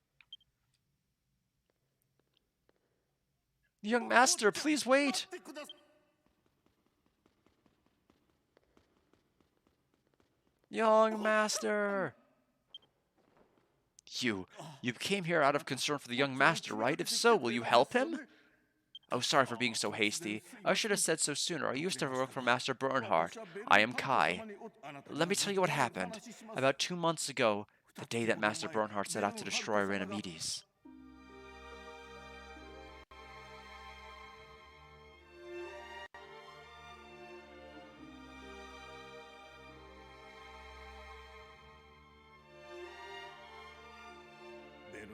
Young master, please wait! Young master! You came here out of concern for the young master, right? If so, will you help him? Oh, sorry for being so hasty. I should have said so sooner. I used to work for Master Bernhardt. I am Kai. Let me tell you what happened. About 2 months ago, the day that Master Bernhardt set out to destroy Renomedes.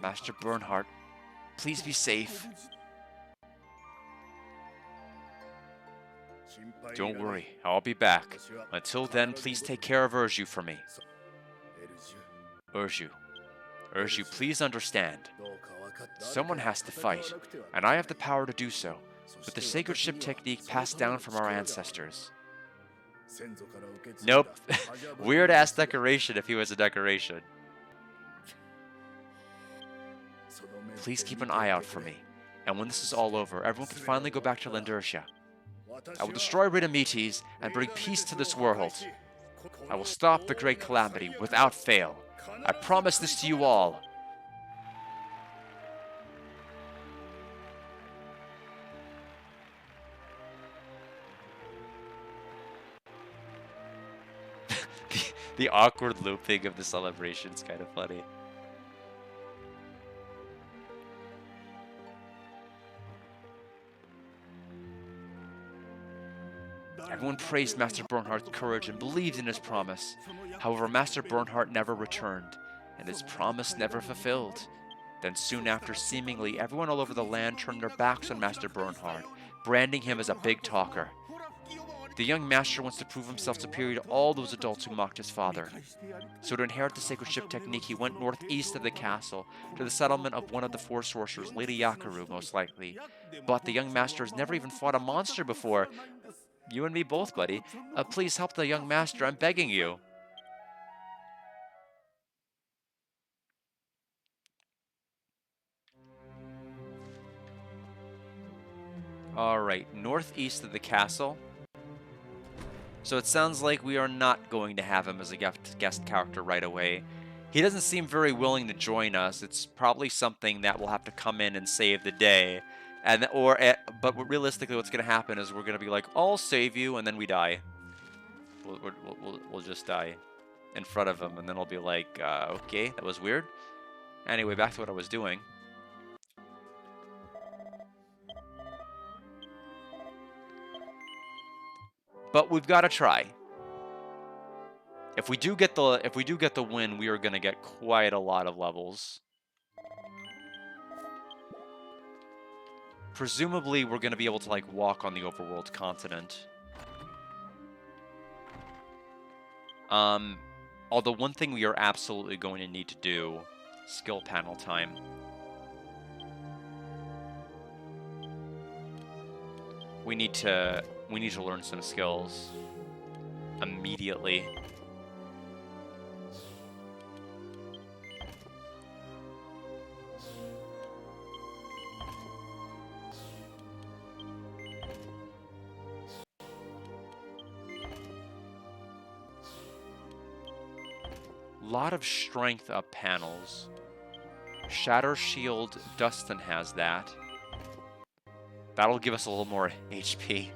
Master Bernhardt, please be safe. Don't worry, I'll be back. Until then, please take care of Urju for me. Urju. Urju, please understand. Someone has to fight, and I have the power to do so, with the sacred ship technique passed down from our ancestors. Nope. Weird-ass decoration if he was a decoration. Please keep an eye out for me, and when this is all over, everyone can finally go back to Lendercia. I will destroy Renomedes and bring peace to this world. I will stop the great calamity without fail. I promise this to you all. the awkward looping of the celebration is kind of funny. Everyone praised Master Bernhardt's courage and believed in his promise. However, Master Bernhardt never returned, and his promise never fulfilled. Then soon after, seemingly everyone all over the land turned their backs on Master Bernhardt, branding him as a big talker. The young master wants to prove himself superior to all those adults who mocked his father. So to inherit the sacred ship technique, he went northeast of the castle, to the settlement of one of the four sorcerers, Lady Yakaru, most likely. But the young master has never even fought a monster before. You and me both, buddy. Please help the young master, I'm begging you. Alright, northeast of the castle. So it sounds like we are not going to have him as a guest character right away. He doesn't seem very willing to join us. It's probably something that will have to come in and save the day. But realistically, what's going to happen is we're going to be like, I'll save you, and then we die. We'll just die in front of him, and then I'll be like, okay, that was weird. Anyway, back to what I was doing. But we've got to try. If we do get the win, we are going to get quite a lot of levels. Presumably, we're going to be able to like walk on the overworld continent. Although one thing we are absolutely going to need to do, skill panel time. We need to learn some skills immediately. lot of strength up panels. Shatter Shield, Dustin has that. That'll give us a little more HP.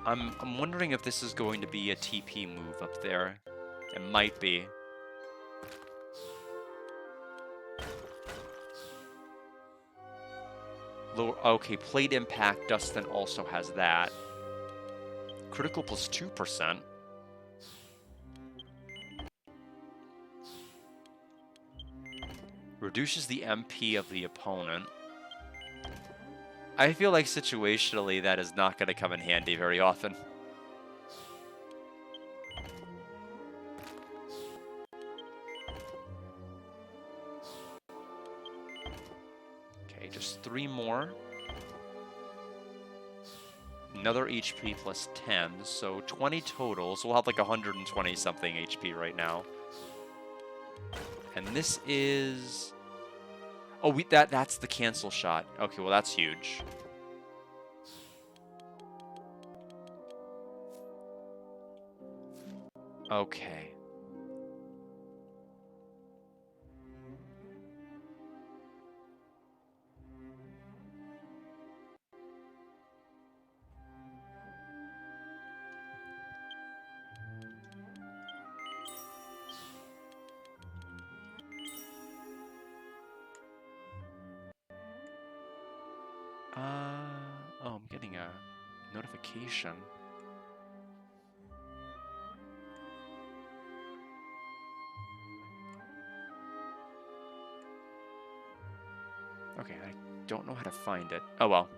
I'm wondering if this is going to be a TP move up there. It might be. Lower, okay, Plate Impact, Dustin also has that. Critical plus 2%. Reduces the MP of the opponent. I feel like situationally that is not going to come in handy very often. Okay, just 3 more. Another HP plus 10, so 20 total. So we'll have like 120 something HP right now. And this is... Oh, that's the cancel shot. Okay, well that's huge. Okay. Oh, I'm getting a notification. Okay, I don't know how to find it. Oh well.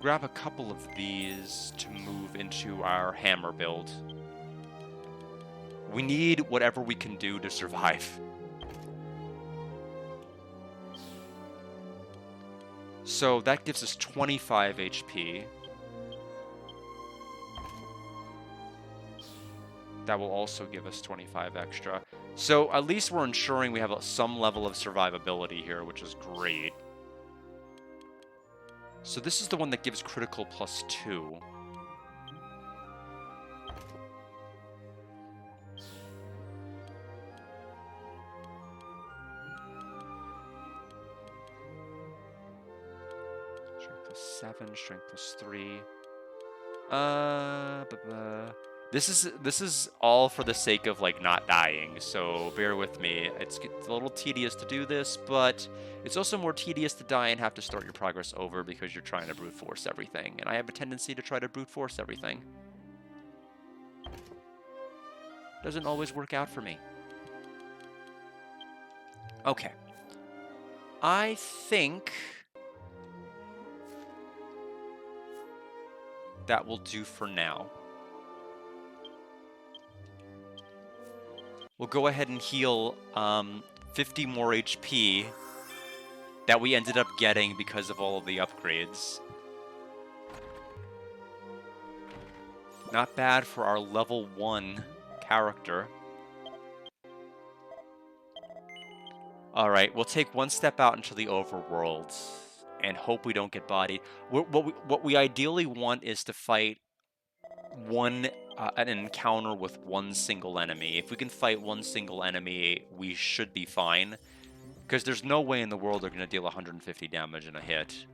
Grab a couple of these to move into our hammer build. We need whatever we can do to survive. So that gives us 25 HP. That will also give us 25 extra. So at least we're ensuring we have some level of survivability here, which is great. So this is the one that gives critical plus 2. Strength plus 7, strength plus 3. This is all for the sake of like not dying, so bear with me. It's a little tedious to do this, but it's also more tedious to die and have to start your progress over because you're trying to brute force everything, and I have a tendency to try to brute force everything. Doesn't always work out for me. Okay. I think that will do for now. We'll go ahead and heal 50 more HP that we ended up getting because of all of the upgrades. Not bad for our level 1 character. Alright, we'll take one step out into the overworld and hope we don't get bodied. What we ideally want is to fight an encounter with one single enemy. If we can fight one single enemy, we should be fine. Because there's no way in the world they're going to deal 150 damage in a hit.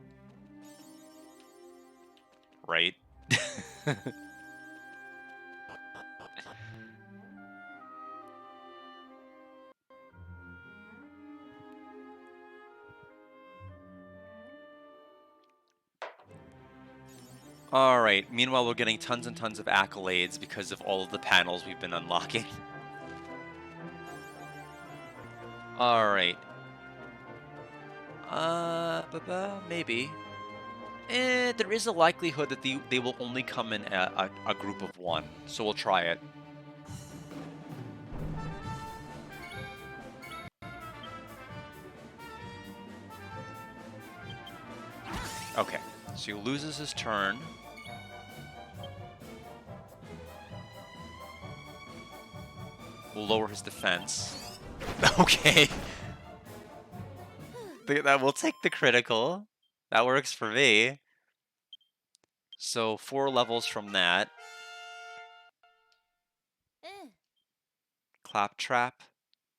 Right? Alright, meanwhile we're getting tons and tons of accolades because of all of the panels we've been unlocking. Alright. Maybe. There is a likelihood that they will only come in a group of 1, so we'll try it. Okay, so he loses his turn. We'll lower his defense. Okay. That will take the critical. That works for me. So 4 levels from that. Claptrap,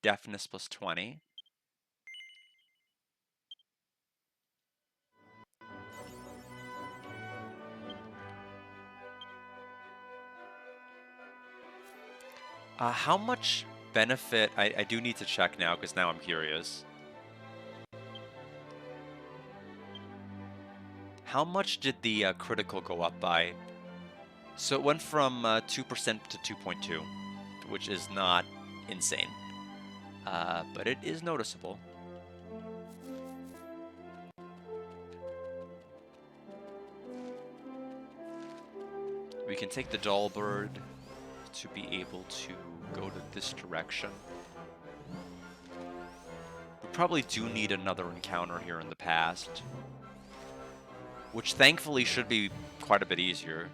deafness plus 20. How much benefit? I do need to check now because now I'm curious. How much did the critical go up by? So it went from 2% to 2.2, which is not insane, but it is noticeable. We can take the dull bird to be able to go to this direction. We probably do need another encounter here in the past, which thankfully should be quite a bit easier.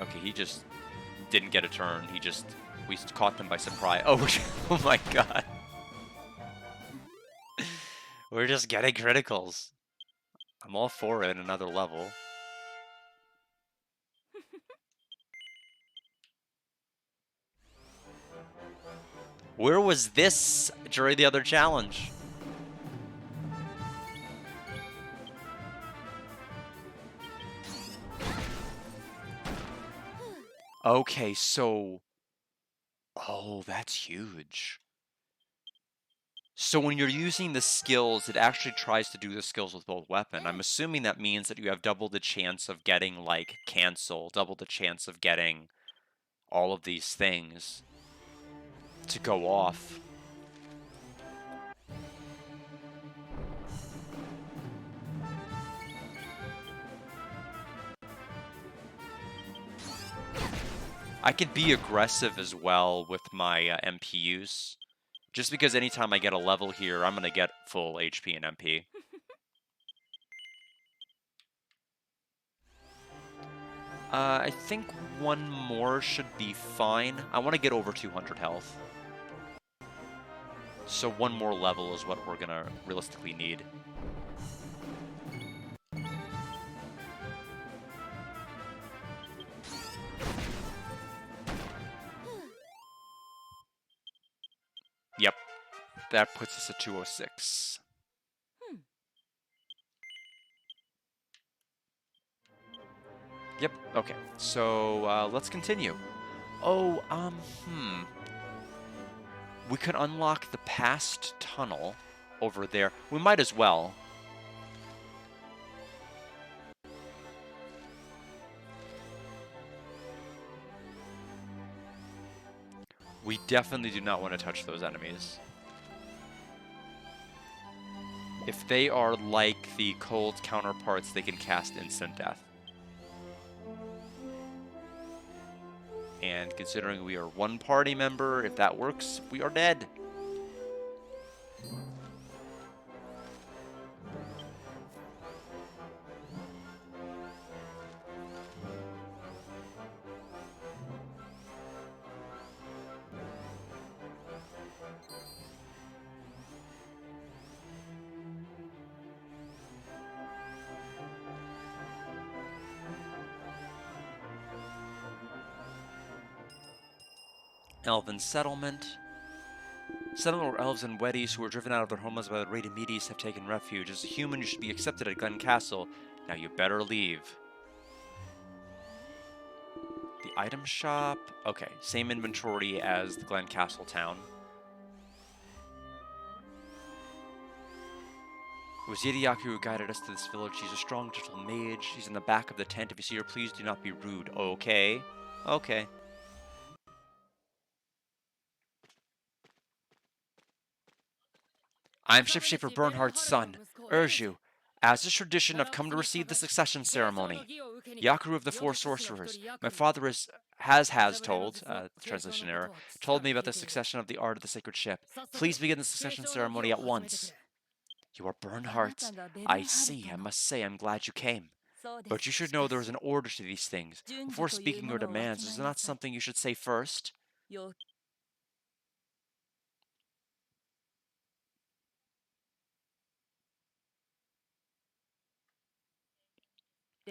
Okay, he just didn't get a turn. We caught them by surprise. Oh, oh my god. We're just getting criticals. I'm all for it at another level. Where was this during the other challenge? Okay, so... Oh, that's huge. So when you're using the skills, it actually tries to do the skills with both weapon. I'm assuming that means that you have double the chance of getting, like, cancel, double the chance of getting all of these things to go off. I could be aggressive as well with my MP use. Just because anytime I get a level here, I'm going to get full HP and MP. I think one more should be fine. I want to get over 200 health. So one more level is what we're going to realistically need. Yep. That puts us at 206. Yep, okay. So, let's continue. Oh, we could unlock the past tunnel over there. We might as well. We definitely do not want to touch those enemies. If they are like the cold counterparts, they can cast instant death. And considering we are one party member, if that works, we are dead. Elven settlement. Settlement where elves and weddies who were driven out of their homes by the raiding Medes have taken refuge. As a human, you should be accepted at Glen Castle. Now you better leave. The item shop. Okay, same inventory as the Glen Castle town. It was Yediaku who guided us to this village. She's a strong, gentle mage. She's in the back of the tent. If you see her, please do not be rude. Okay. Okay. I am Shipshaper Bernhardt's son, Urju. As is tradition, I've come to receive the succession ceremony. Yakuru of the Four Sorcerers. My father has told, translation error, told me about the succession of the art of the sacred ship. Please begin the succession ceremony at once. You are Bernhardt. I see. I must say I'm glad you came. But you should know there is an order to these things. Before speaking your demands, is it not something you should say first?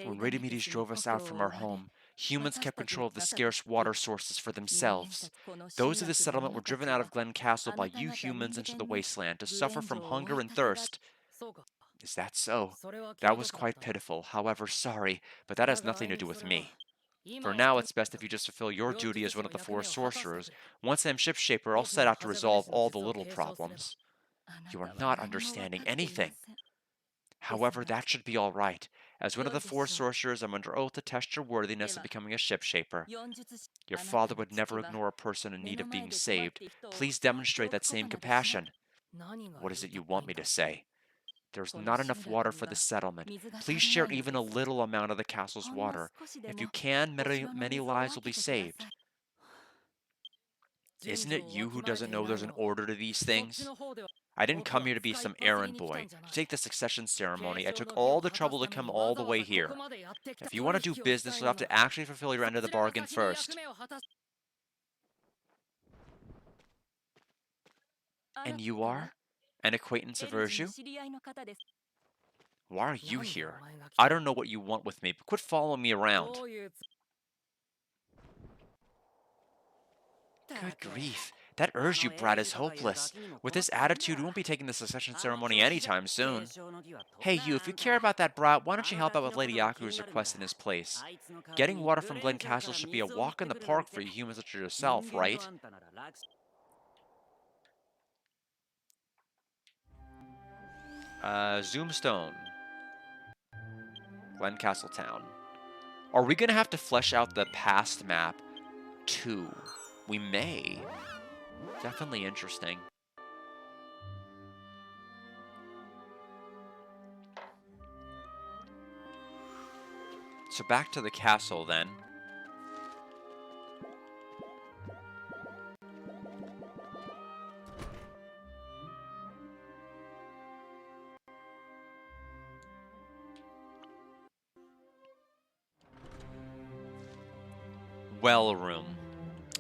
When Radimedes drove us out from our home, humans kept control of the scarce water sources for themselves. Those of the settlement were driven out of Glen Castle by you humans into the wasteland to suffer from hunger and thirst. Is that so? That was quite pitiful. However, sorry, but that has nothing to do with me. For now, it's best if you just fulfill your duty as one of the four sorcerers. Once I'm Shipshaper, I'll set out to resolve all the little problems. You are not understanding anything. However, that should be all right. As one of the four sorcerers, I'm under oath to test your worthiness of becoming a Shipshaper. Your father would never ignore a person in need of being saved. Please demonstrate that same compassion. What is it you want me to say? There's not enough water for the settlement. Please share even a little amount of the castle's water. If you can, many lives will be saved. Isn't it you who doesn't know there's an order to these things? I didn't come here to be some errand boy. To take the succession ceremony, I took all the trouble to come all the way here. If you want to do business, you'll have to actually fulfill your end of the bargain first. And you are? An acquaintance of Urshu? Why are you here? I don't know what you want with me, but quit following me around. Good grief. That Urshu brat is hopeless. With this attitude, we won't be taking the succession ceremony anytime soon. Hey, you, if you care about that brat, why don't you help out with Lady Yaku's request in his place? Getting water from Glen Castle should be a walk in the park for you humans such as yourself, right? Zoomstone. Glen Castle Town. Are we gonna have to flesh out the past map too? We may. Definitely interesting. So back to the castle then. Well room.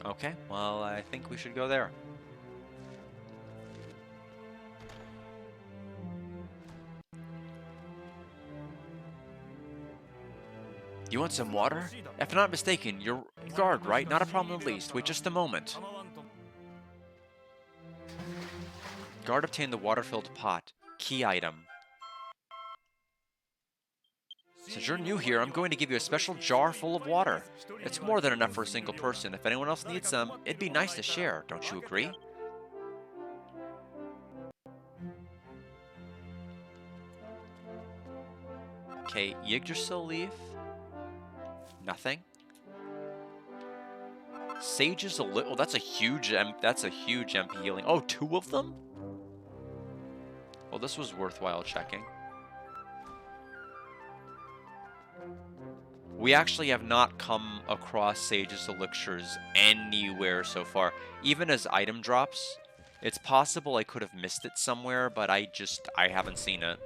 Okay, well, I think we should go there. You want some water? If I'm not mistaken, you're guard, right? Not a problem in the least. Wait just a moment. Guard obtained the water-filled pot. Key item. Since you're new here, I'm going to give you a special jar full of water. It's more than enough for a single person. If anyone else needs some, it'd be nice to share. Don't you agree? Okay, Yggdrasil leaf. Nothing. Sage's a little. Oh, that's a huge MP healing. Oh, 2 of them? Well, this was worthwhile checking. We actually have not come across Sage's elixirs anywhere so far. Even as item drops, it's possible I could have missed it somewhere, but I haven't seen it.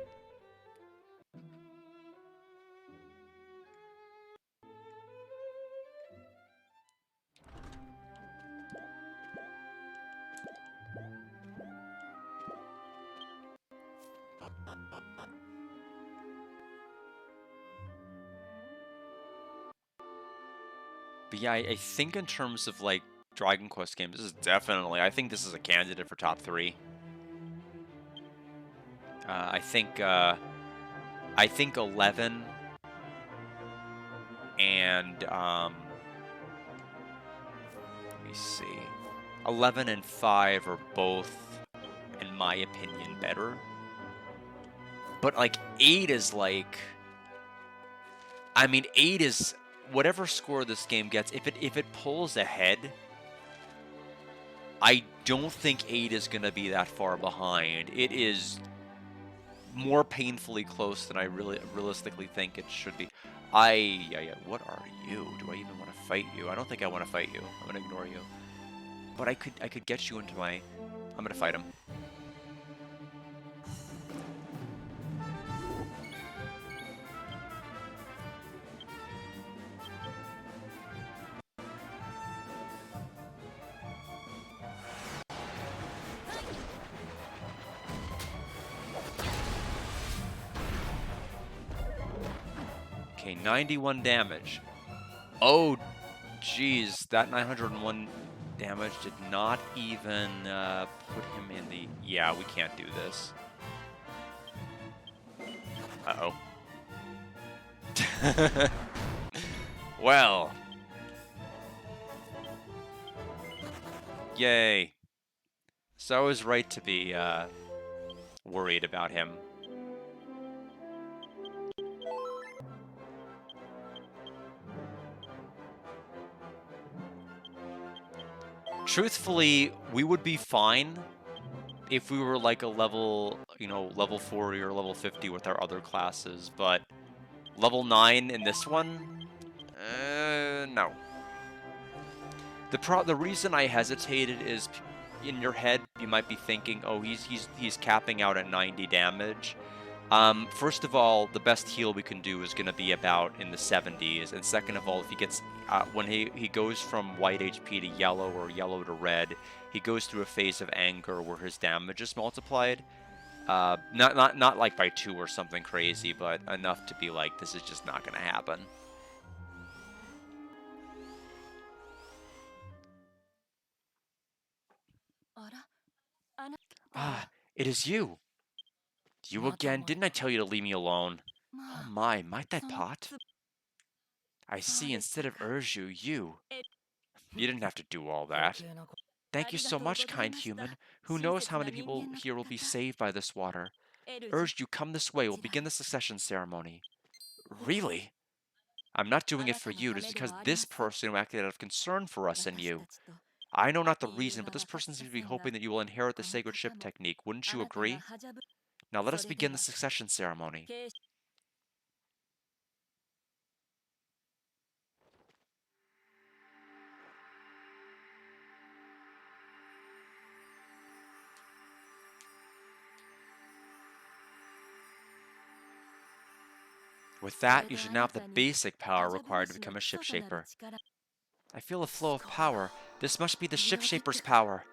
But yeah, I think in terms of, like, Dragon Quest games, this is definitely... I think this is a candidate for top 3. I think 11 and, let me see. 11 and 5 are both, in my opinion, better. But, like, 8 is, like... I mean, 8 is... Whatever score this game gets, if it pulls ahead, I don't think 8 is going to be that far behind. It is more painfully close than I realistically think it should be. Yeah, what are you? Do I even want to fight you? I don't think I want to fight you. I'm going to ignore you. But I could get you into my... I'm going to fight him. Okay, 91 damage. Oh, jeez, that 901 damage did not even put him in the... Yeah, we can't do this. Uh-oh. Well. Yay. So I was right to be worried about him. Truthfully, we would be fine if we were like a level, level 40 or level 50 with our other classes, but level 9 in this one? No. The reason I hesitated is in your head you might be thinking, oh, he's capping out at 90 damage. First of all, the best heal we can do is going to be about in the 70s, and second of all, if he gets when he goes from white HP to yellow or yellow to red, he goes through a phase of anger where his damage is multiplied. Not like by 2 or something crazy, but enough to be like, this is just not going to happen. Ah, it is you. You again? Didn't I tell you to leave me alone? Oh my, might that pot? I see, instead of Urju, you. You didn't have to do all that. Thank you so much, kind human. Who knows how many people here will be saved by this water? Urju, come this way. We'll begin the succession ceremony. Really? I'm not doing it for you. It is because this person who acted out of concern for us and you. I know not the reason, but this person seems to be hoping that you will inherit the sacred ship technique. Wouldn't you agree? Now let us begin the succession ceremony. With that, you should now have the basic power required to become a shipshaper. I feel a flow of power. This must be the shipshaper's power.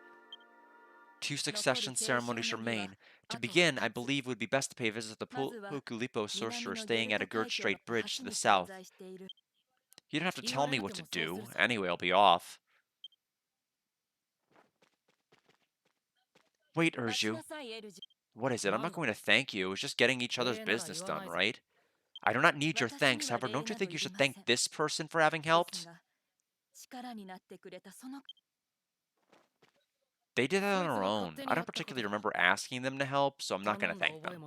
2 succession ceremonies remain. To begin, I believe it would be best to pay a visit to the Hokulipo sorcerer staying at a Girt Strait bridge to the south. You don't have to tell me what to do. Anyway, I'll be off. Wait, Urju. What is it? I'm not going to thank you. It's just getting each other's business done, right? I do not need your thanks. However, don't you think you should thank this person for having helped? They did that on their own. I don't particularly remember asking them to help, so I'm not going to thank them.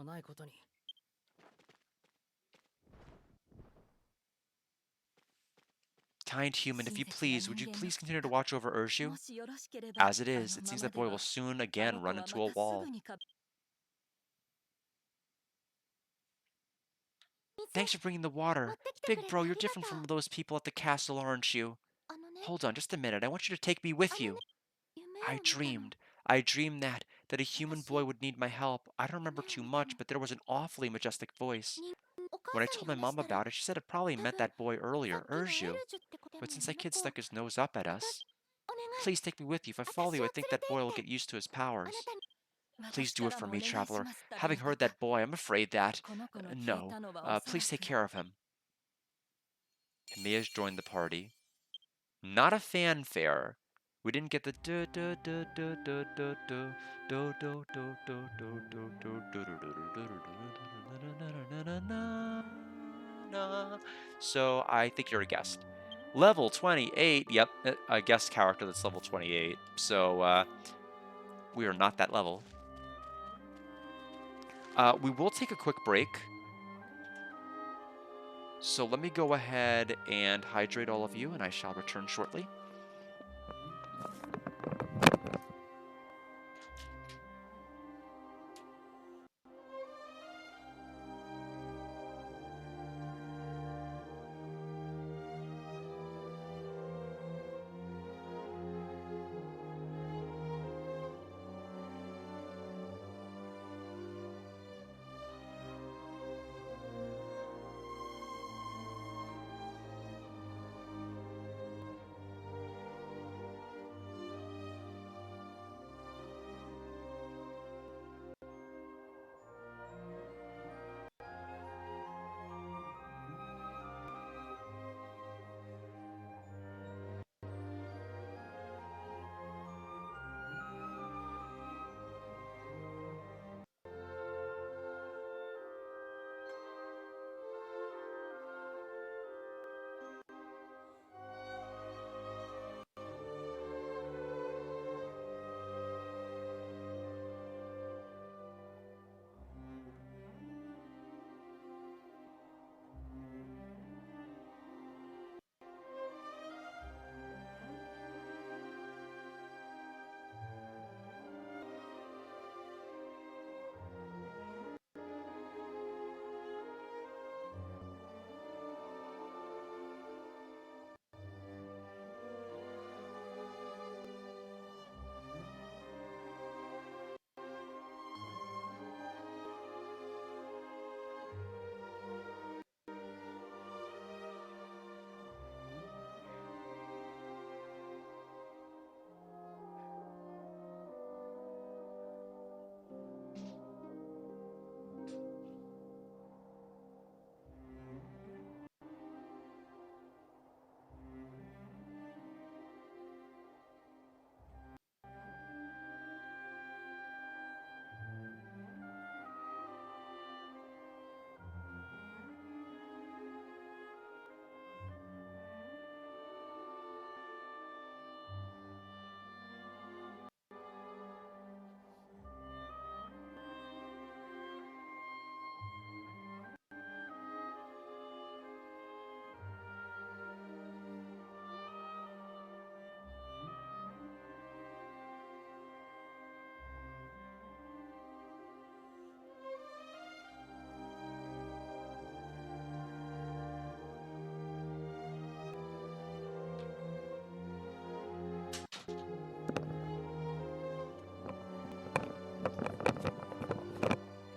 Kind human, if you please, would you please continue to watch over Urju? As it is, it seems that boy will soon again run into a wall. Thanks for bringing the water. Big bro, you're different from those people at the castle, aren't you? Hold on just a minute. I want you to take me with you. I dreamed. I dreamed that a human boy would need my help. I don't remember too much, but there was an awfully majestic voice. When I told my mom about it, she said it probably meant that boy earlier, Urju. But since that kid stuck his nose up at us, please take me with you. If I follow you, I think that boy will get used to his powers. Please do it for me, traveler. Having heard that boy, I'm afraid that... no. Please take care of him. Himiya's joined the party. Not a fanfare. We didn't get the do do do do do do do do do do do do do do. So I think you're a guest. Level 28. Yep, a guest character that's level 28. So we are not that level. We will take a quick break. So let me go ahead and hydrate all of you, and I shall return shortly.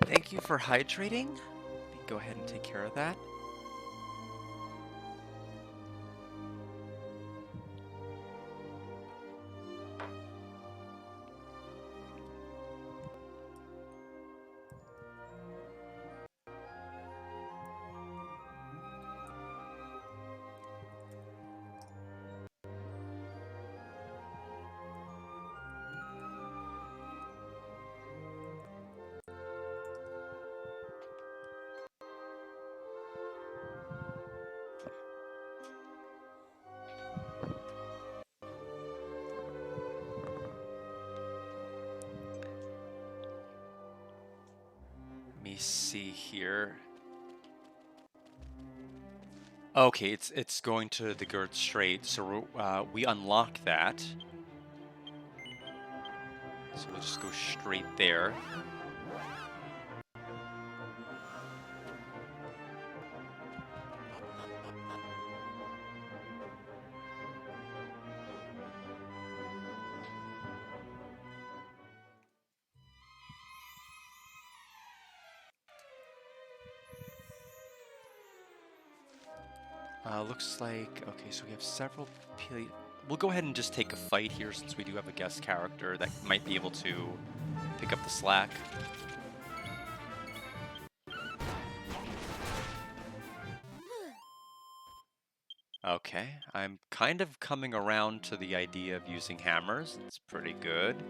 Thank you for hydrating. Let me go ahead and take care of that. Let me see here. Okay, it's going to the Gerd Strait, so we unlock that. So we'll just go straight there. Looks like, okay, so we have several. We'll go ahead and just take a fight here since we do have a guest character that might be able to pick up the slack. Okay, I'm kind of coming around to the idea of using hammers. It's pretty good.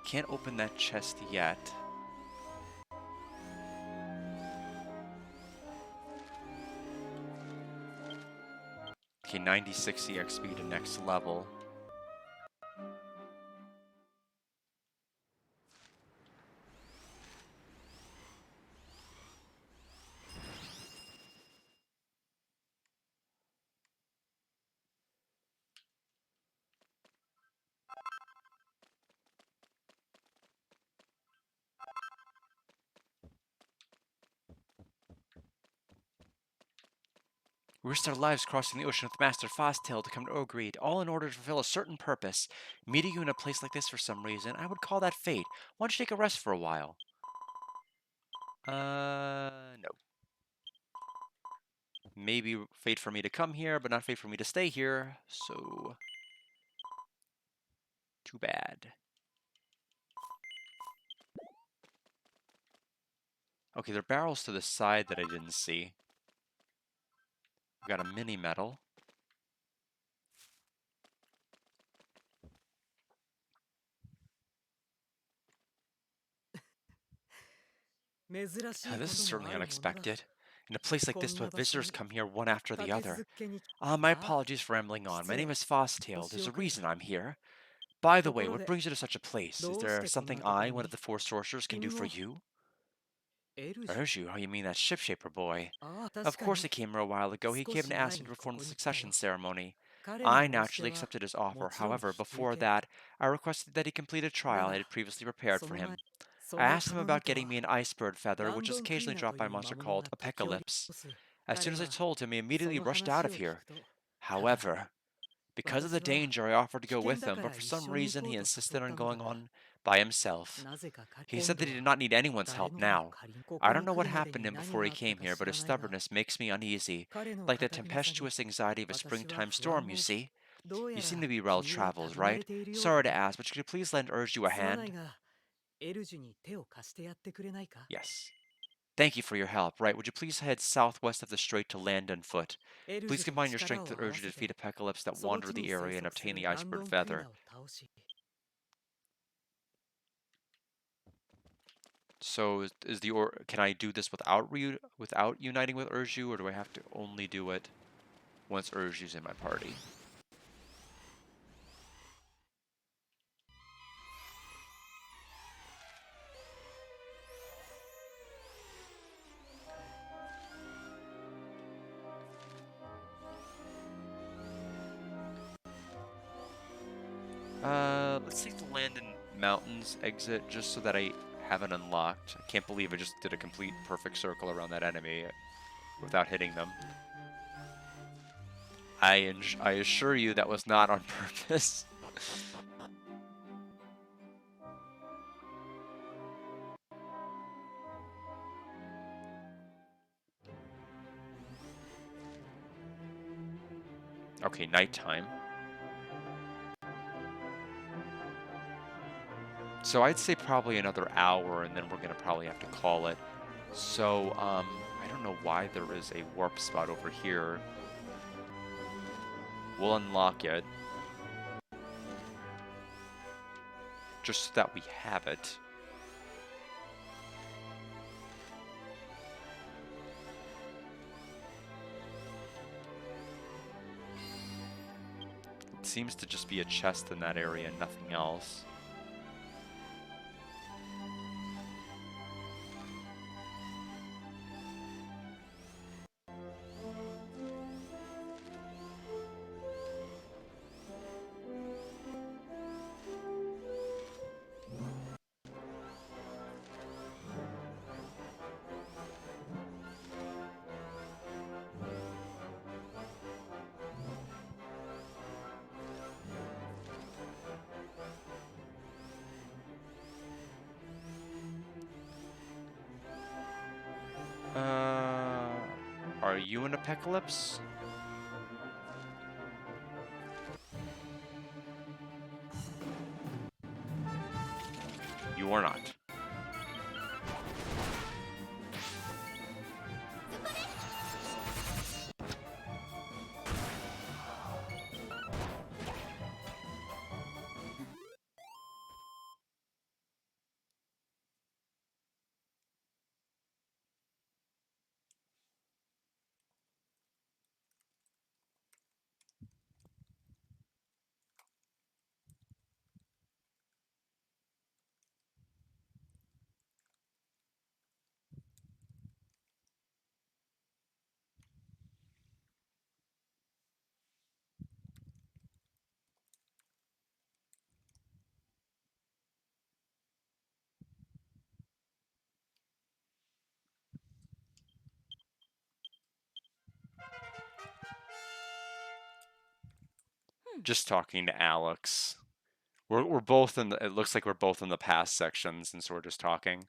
Can't open that chest yet. Okay, 96 EXP to next level. We risked our lives crossing the ocean with Master Fostail to come to Ogreed, all in order to fulfill a certain purpose. Meeting you in a place like this for some reason, I would call that fate. Why don't you take a rest for a while? No. Maybe fate for me to come here, but not fate for me to stay here, so... Too bad. Okay, there are barrels to the side that I didn't see. We've got a mini medal. This is certainly unexpected. In a place like this to have visitors come here one after the other. My apologies for rambling on. My name is Fosstail. There's a reason I'm here. By the way, what brings you to such a place? Is there something I, one of the four sorcerers, can do for you? Urju? Oh, you mean that ship-shaper boy? Of course he came here a while ago. He came and asked me to perform the succession ceremony. I naturally accepted his offer. However, before that, I requested that he complete a trial I had previously prepared for him. I asked him about getting me an ice bird feather, which is occasionally dropped by a monster called a Apocalypse. As soon as I told him, he immediately rushed out of here. However, because of the danger, I offered to go with him, but for some reason he insisted on going on by himself. He said that he did not need anyone's help now. I don't know what happened to him before he came here, but his stubbornness makes me uneasy, like the tempestuous anxiety of a springtime storm, you see. You seem to be well-traveled, right? Sorry to ask, but could you please lend Urge you a hand? Yes. Thank you for your help. Right, would you please head southwest of the strait to land on foot? エル Please ジュと combine your strength 力 with を合 Urge わ to せ defeat て Apocalypse that その wander 地 the に area 生 and 息す obtain る the ランド Icebird ンクリ Feather. ラを倒し So is the or can I do this without uniting with Urju, or do I have to only do it once Urju's in my party? Let's take the Land and Mountains exit just so that I have it unlocked. I can't believe I just did a complete perfect circle around that enemy without hitting them. I assure you that was not on purpose. Okay, nighttime. So I'd say probably another hour, and then we're gonna probably have to call it. So, I don't know why there is a warp spot over here. We'll unlock it. Just so that we have it. It seems to just be a chest in that area and nothing else. Are you an Apocalypse? You are not. Just talking to Alex. We're both in the. It looks like we're both in the past sections, and so we're just talking.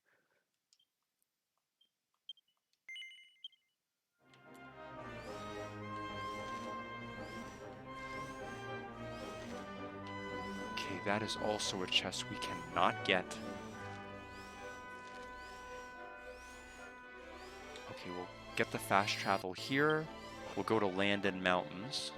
Okay, that is also a chest we cannot get. Okay, we'll get the fast travel here. We'll go to Land and Mountains.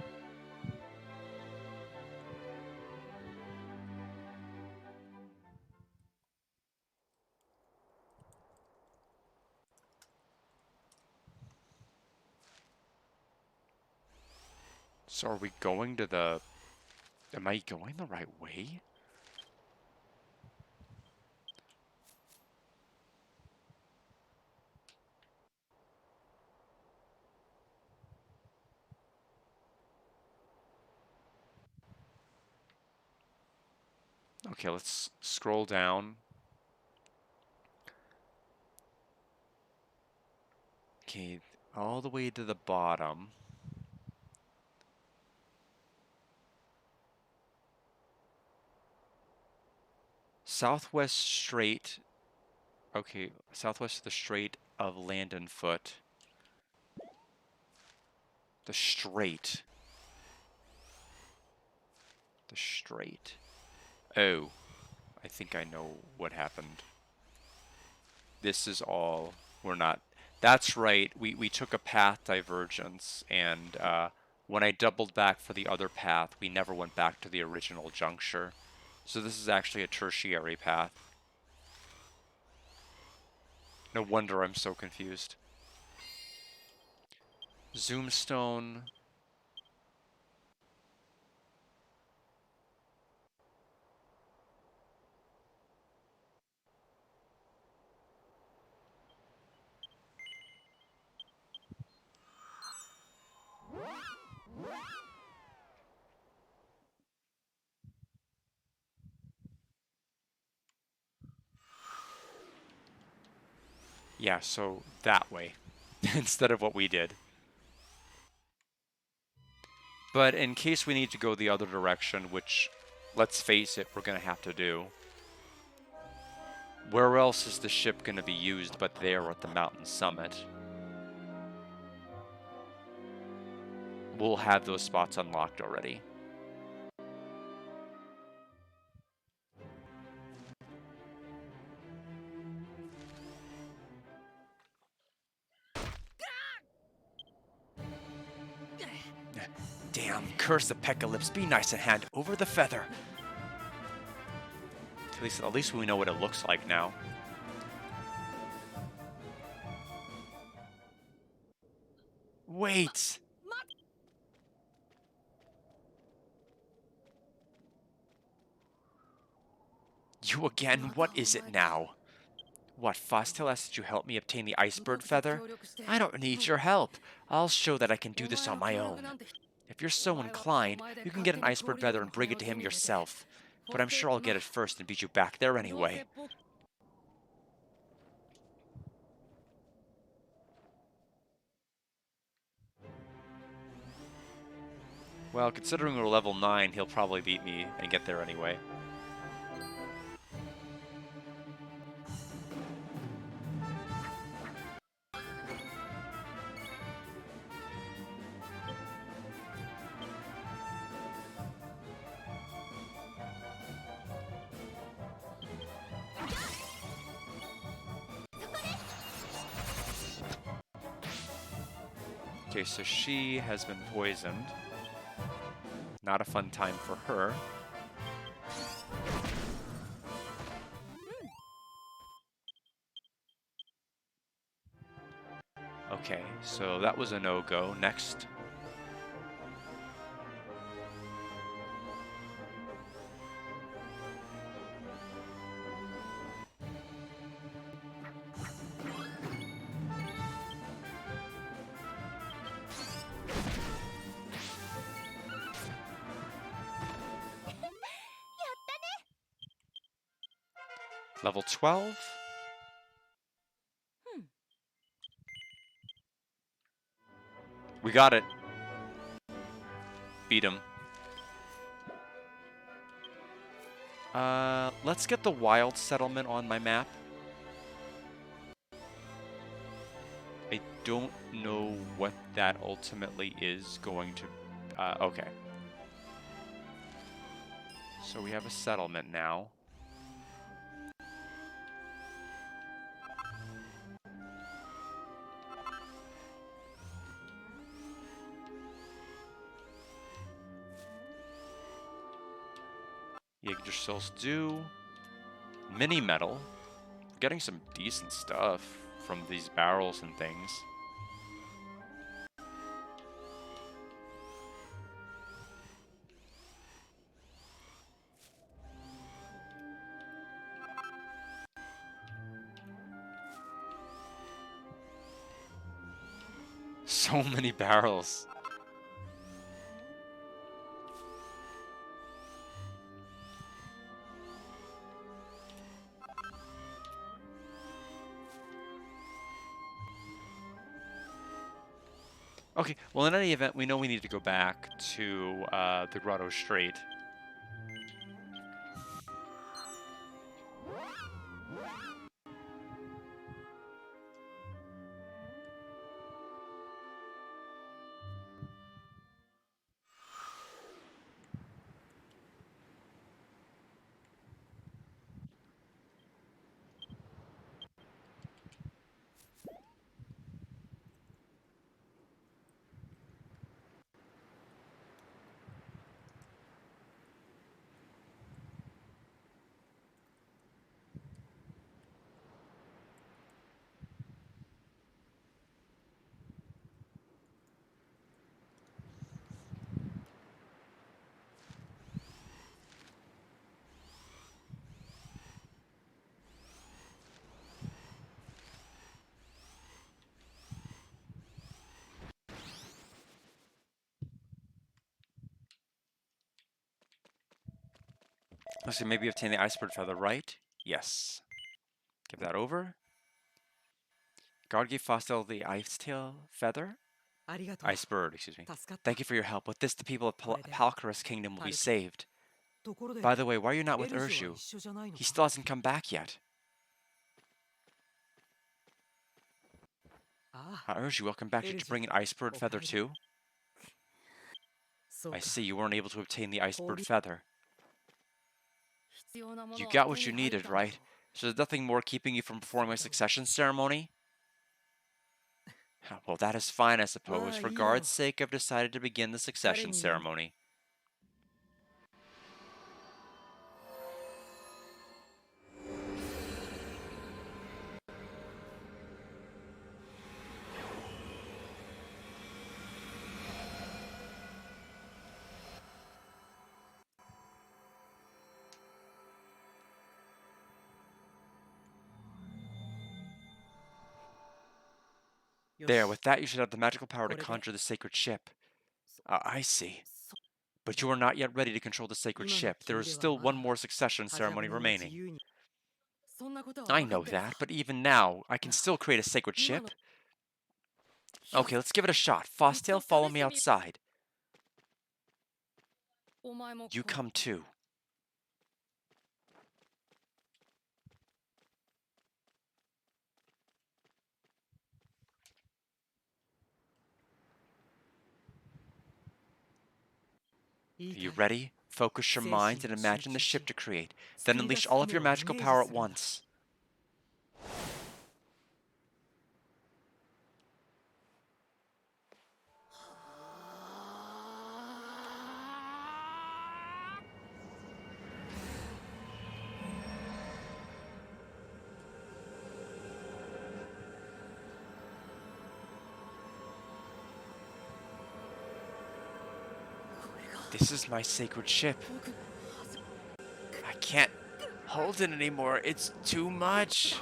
So are we going to the... Am I going the right way? Okay, let's scroll down. Okay, all the way to the bottom. Southwest Strait. Okay, southwest of the Strait of Land and Foot. The Strait. The Strait. Oh, I think I know what happened. This is all We're not. That's right. We took a path divergence, and when I doubled back for the other path, we never went back to the original juncture. So this is actually a tertiary path. No wonder I'm so confused. Zoomstone. Yeah, so that way, instead of what we did. But in case we need to go the other direction, which, let's face it, we're going to have to do, where else is the ship going to be used but there at the mountain summit? We'll have those spots unlocked already. Damn, curse the Peccalypse, be nice and hand over the feather. At least we know what it looks like now. Wait! You again? What is it now? What, Fostil asked you help me obtain the Icebird feather? I don't need your help. I'll show that I can do this on my own. If you're so inclined, you can get an Icebird feather and bring it to him yourself. But I'm sure I'll get it first and beat you back there anyway. Well, considering we're level 9, he'll probably beat me and get there anyway. Okay, so she has been poisoned. Not a fun time for her. Okay, so that was a no-go. Next. Level 12? We got it. Beat him. Let's get the wild settlement on my map. I don't know what that ultimately is going to... okay. So we have a settlement now. Yggdrasil's Dew. Mini metal. Getting some decent stuff from these barrels and things. So many barrels. Okay, well in any event, we know we need to go back to the Grotto Strait. Let's see, maybe obtain the Icebird Feather, right? Yes. Give that over. Guard gave Fossil the Icetail Feather? Icebird, excuse me. Thank you for your help. With this, the people of Palcarus Kingdom will be saved. By the way, why are you not with Urshu? He still hasn't come back yet. Urshu, welcome back. Did you bring an Icebird Feather too? I see, you weren't able to obtain the Icebird Feather. You got what you needed, right? So there's nothing more keeping you from performing my succession ceremony? Well, that is fine, I suppose. For Guard's sake, I've decided to begin the succession ceremony. There, with that you should have the magical power to conjure the sacred ship. I see. But you are not yet ready to control the sacred ship. There is still one more succession ceremony remaining. I know that, but even now, I can still create a sacred ship. Okay, let's give it a shot. Fostail, follow me outside. You come too. Are you ready? Focus your minds and imagine the ship to create. Then unleash all of your magical power at once. This is my sacred ship. I can't hold it anymore. It's too much.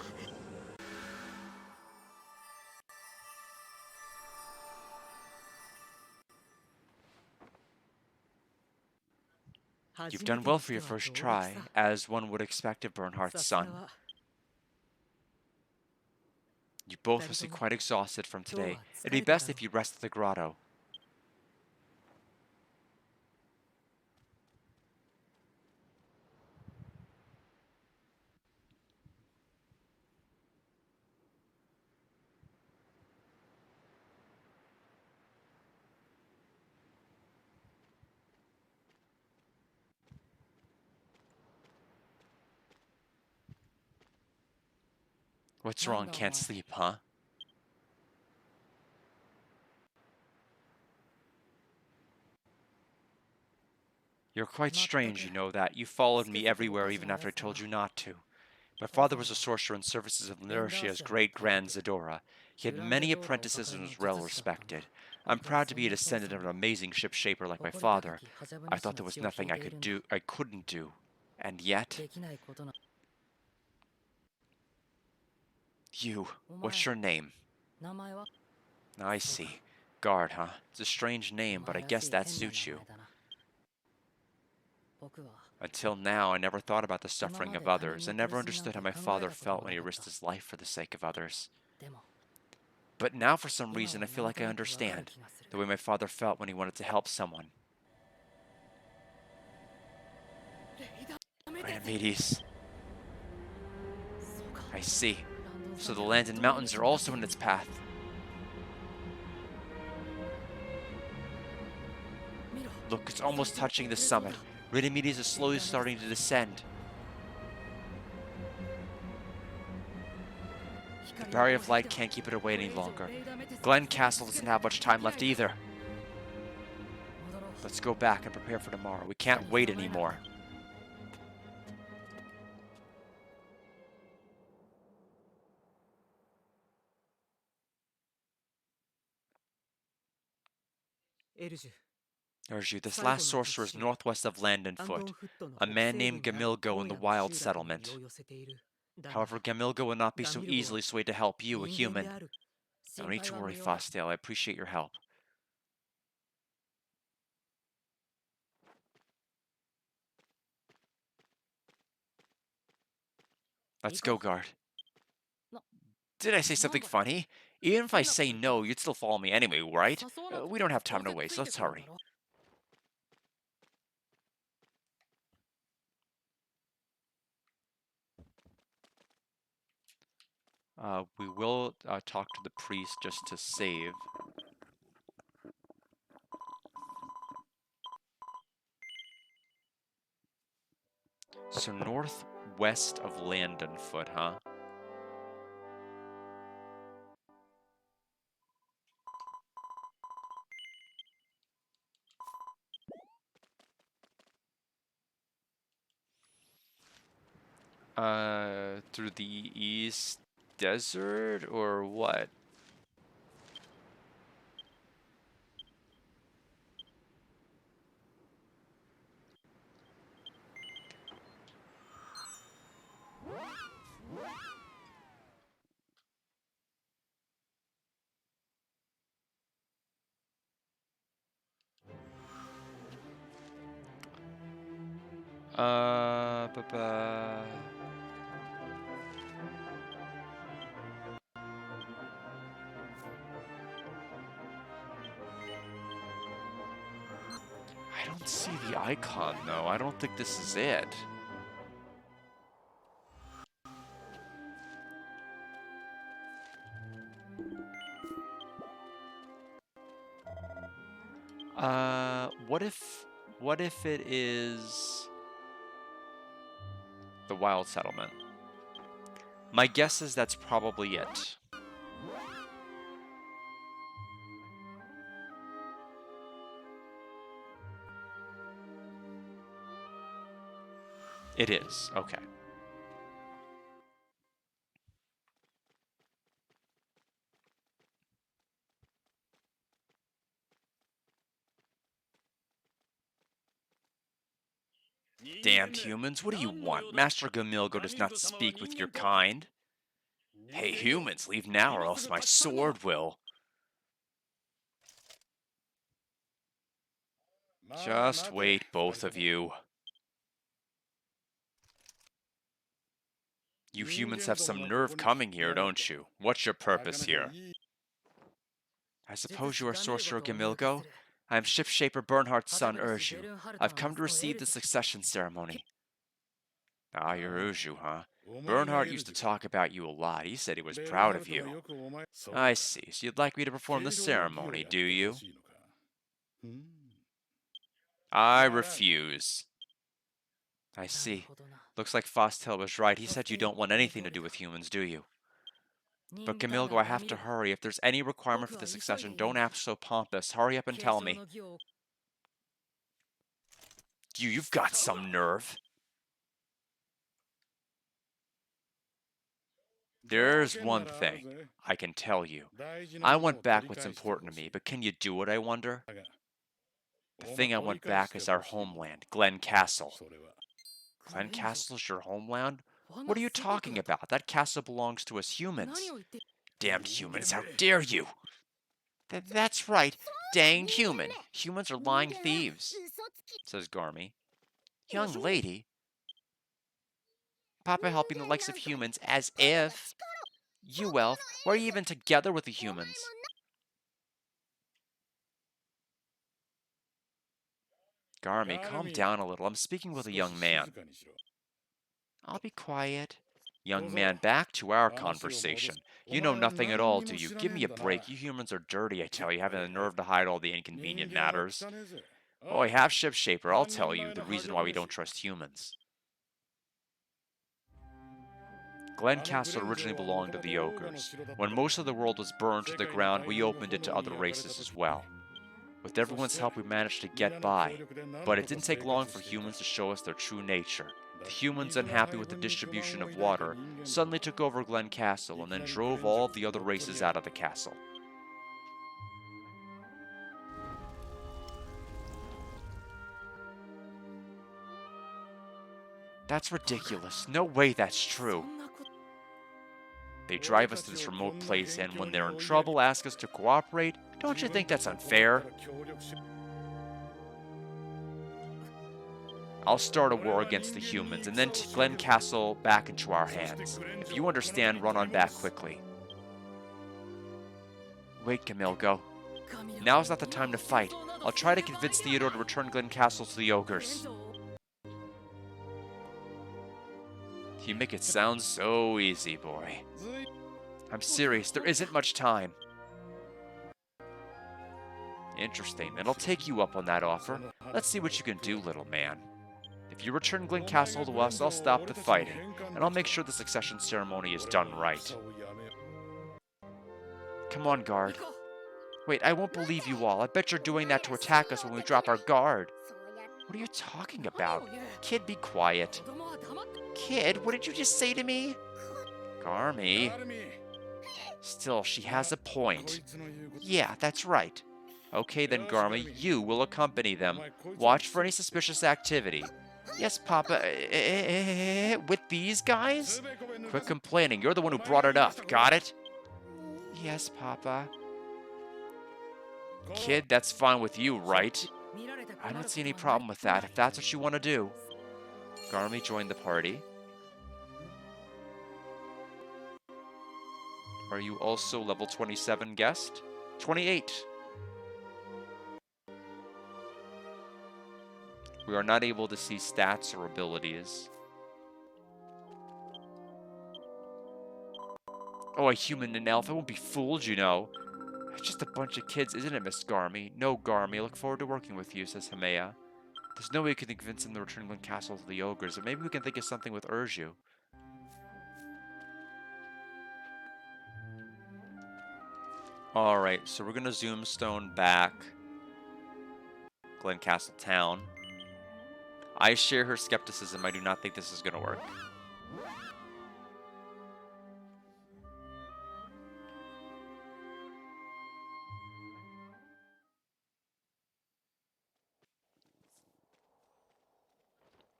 You've done well for your first try, as one would expect of Bernhardt's son. You both must be quite exhausted from today. It'd be best if you rest at the grotto. What's wrong? Can't sleep, huh? You're quite strange, you know that. You followed me everywhere even after I told you not to. My father was a sorcerer in services of Nershia's great-grand Zadora. He had many apprentices and was well respected. I'm proud to be a descendant of an amazing ship-shaper like my father. I thought there was nothing I couldn't do. And yet... You, what's your name? I see. Guard, huh? It's a strange name, but I guess that suits you. Until now, I never thought about the suffering of others. I never understood how my father felt when he risked his life for the sake of others. But now, for some reason, I feel like I understand the way my father felt when he wanted to help someone. Rhinomedes. I see. So the land and mountains are also in its path. Look, it's almost touching the summit. Rhinomedes is slowly starting to descend. The barrier of light can't keep it away any longer. Glen Castle doesn't have much time left either. Let's go back and prepare for tomorrow. We can't wait anymore. Urshu, this last sorcerer is northwest of Land and Foot, a man named Gamilgo in the Wild Settlement. However, Gamilgo will not be so easily swayed to help you, a human. No need to worry, Fostail. I appreciate your help. Let's go, guard. Did I say something funny? Even if I say no, you'd still follow me anyway, right? We don't have time to waste. Let's hurry. We will talk to the priest just to save. So northwest of Landenfoot, huh? Through the East Desert or what? Ba-ba. I don't see the icon, though. I don't think this is it. What if it is the Wild Settlement? My guess is that's probably it. It is, okay. Damned humans, what do you want? Master Gamilgo does not speak with your kind. Hey humans, leave now or else my sword will. Just wait, both of you. You humans have some nerve coming here, don't you? What's your purpose here? I suppose you are Sorcerer Gamilgo? I am Ship-Shaper Bernhardt's son, Urju. I've come to receive the succession ceremony. Ah, you're Urju, huh? Bernhardt used to talk about you a lot. He said he was proud of you. I see. So you'd like me to perform the ceremony, do you? I refuse. I see. Looks like Fostel was right. He said you don't want anything to do with humans, do you? But Gamilgo, I have to hurry. If there's any requirement for the succession, don't act so pompous. Hurry up and tell me. You've got some nerve. There's one thing I can tell you. I want back what's important to me, but can you do it, I wonder? The thing I want back is our homeland, Glen Castle. Glen Castle's your homeland? What are you talking about? That castle belongs to us humans. Damned humans, how dare you! That's right, danged human. Humans are lying thieves, says Garmy. Young lady? Papa helping the likes of humans as if... You elf, why are you even together with the humans? Garmy, calm down a little. I'm speaking with a young man. I'll be quiet. Young man, back to our conversation. You know nothing at all, do you? Give me a break. You humans are dirty, I tell you, having the nerve to hide all the inconvenient matters. Oh, I have Ship-Shaper. I'll tell you the reason why we don't trust humans. Glen Castle originally belonged to the ogres. When most of the world was burned to the ground, we opened it to other races as well. With everyone's help, we managed to get by. But it didn't take long for humans to show us their true nature. The humans, unhappy with the distribution of water, suddenly took over Glen Castle and then drove all of the other races out of the castle. That's ridiculous. No way that's true. They drive us to this remote place and when they're in trouble ask us to cooperate? Don't you think that's unfair? I'll start a war against the humans, and then take Glen Castle back into our hands. If you understand, run on back quickly. Wait, Gamilgo. Now's not the time to fight. I'll try to convince Theodore to return Glen Castle to the ogres. You make it sound so easy, boy. I'm serious, there isn't much time. Interesting, then I'll take you up on that offer. Let's see what you can do, little man. If you return Glen Castle to us, I'll stop the fighting, and I'll make sure the succession ceremony is done right. Come on, guard. Wait, I won't believe you all. I bet you're doing that to attack us when we drop our guard. What are you talking about? Kid, be quiet. Kid, what did you just say to me? Garmy. Still, she has a point. Yeah, that's right. Okay then, Garmy, you will accompany them. Watch for any suspicious activity. Yes, Papa. With these guys? Quit complaining. You're the one who brought it up. Got it? Yes, Papa. Kid, that's fine with you, right? I don't see any problem with that, if that's what you want to do. Garmy joined the party. Are you also level 27 guest? 28. We are not able to see stats or abilities. Oh, a human and elf. I won't be fooled, you know. It's just a bunch of kids, isn't it, Miss Garmy? No, Garmy. I look forward to working with you, says Hamea. There's no way we can convince them to return Glen Castle to the ogres, but maybe we can think of something with Urju. Alright, so we're going to zoomstone back Glen Castle Town. I share her skepticism. I do not think this is going to work.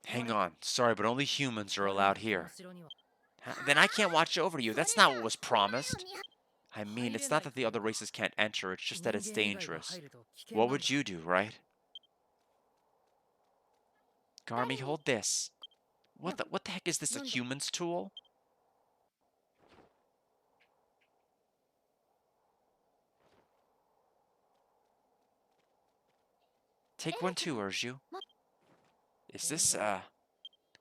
Hang on. Sorry, but only humans are allowed here. Then I can't watch over you. That's not what was promised. I mean, it's not that the other races can't enter, it's just that it's dangerous. What would you do, right? Garmy, hold this. What the heck is this, a human's tool? Take one too, Urju. Is this,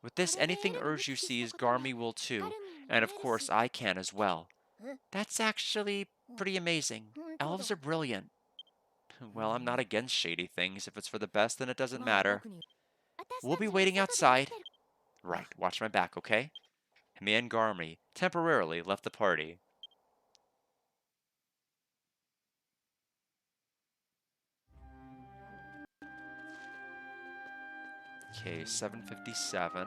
With this, anything Urju sees, Garmy will too. And of course, I can as well. That's actually pretty amazing. Elves are brilliant. Well, I'm not against shady things. If it's for the best, then it doesn't matter. We'll be waiting outside. Right, watch my back, okay? Me and Garmy temporarily left the party. Okay, 7:57.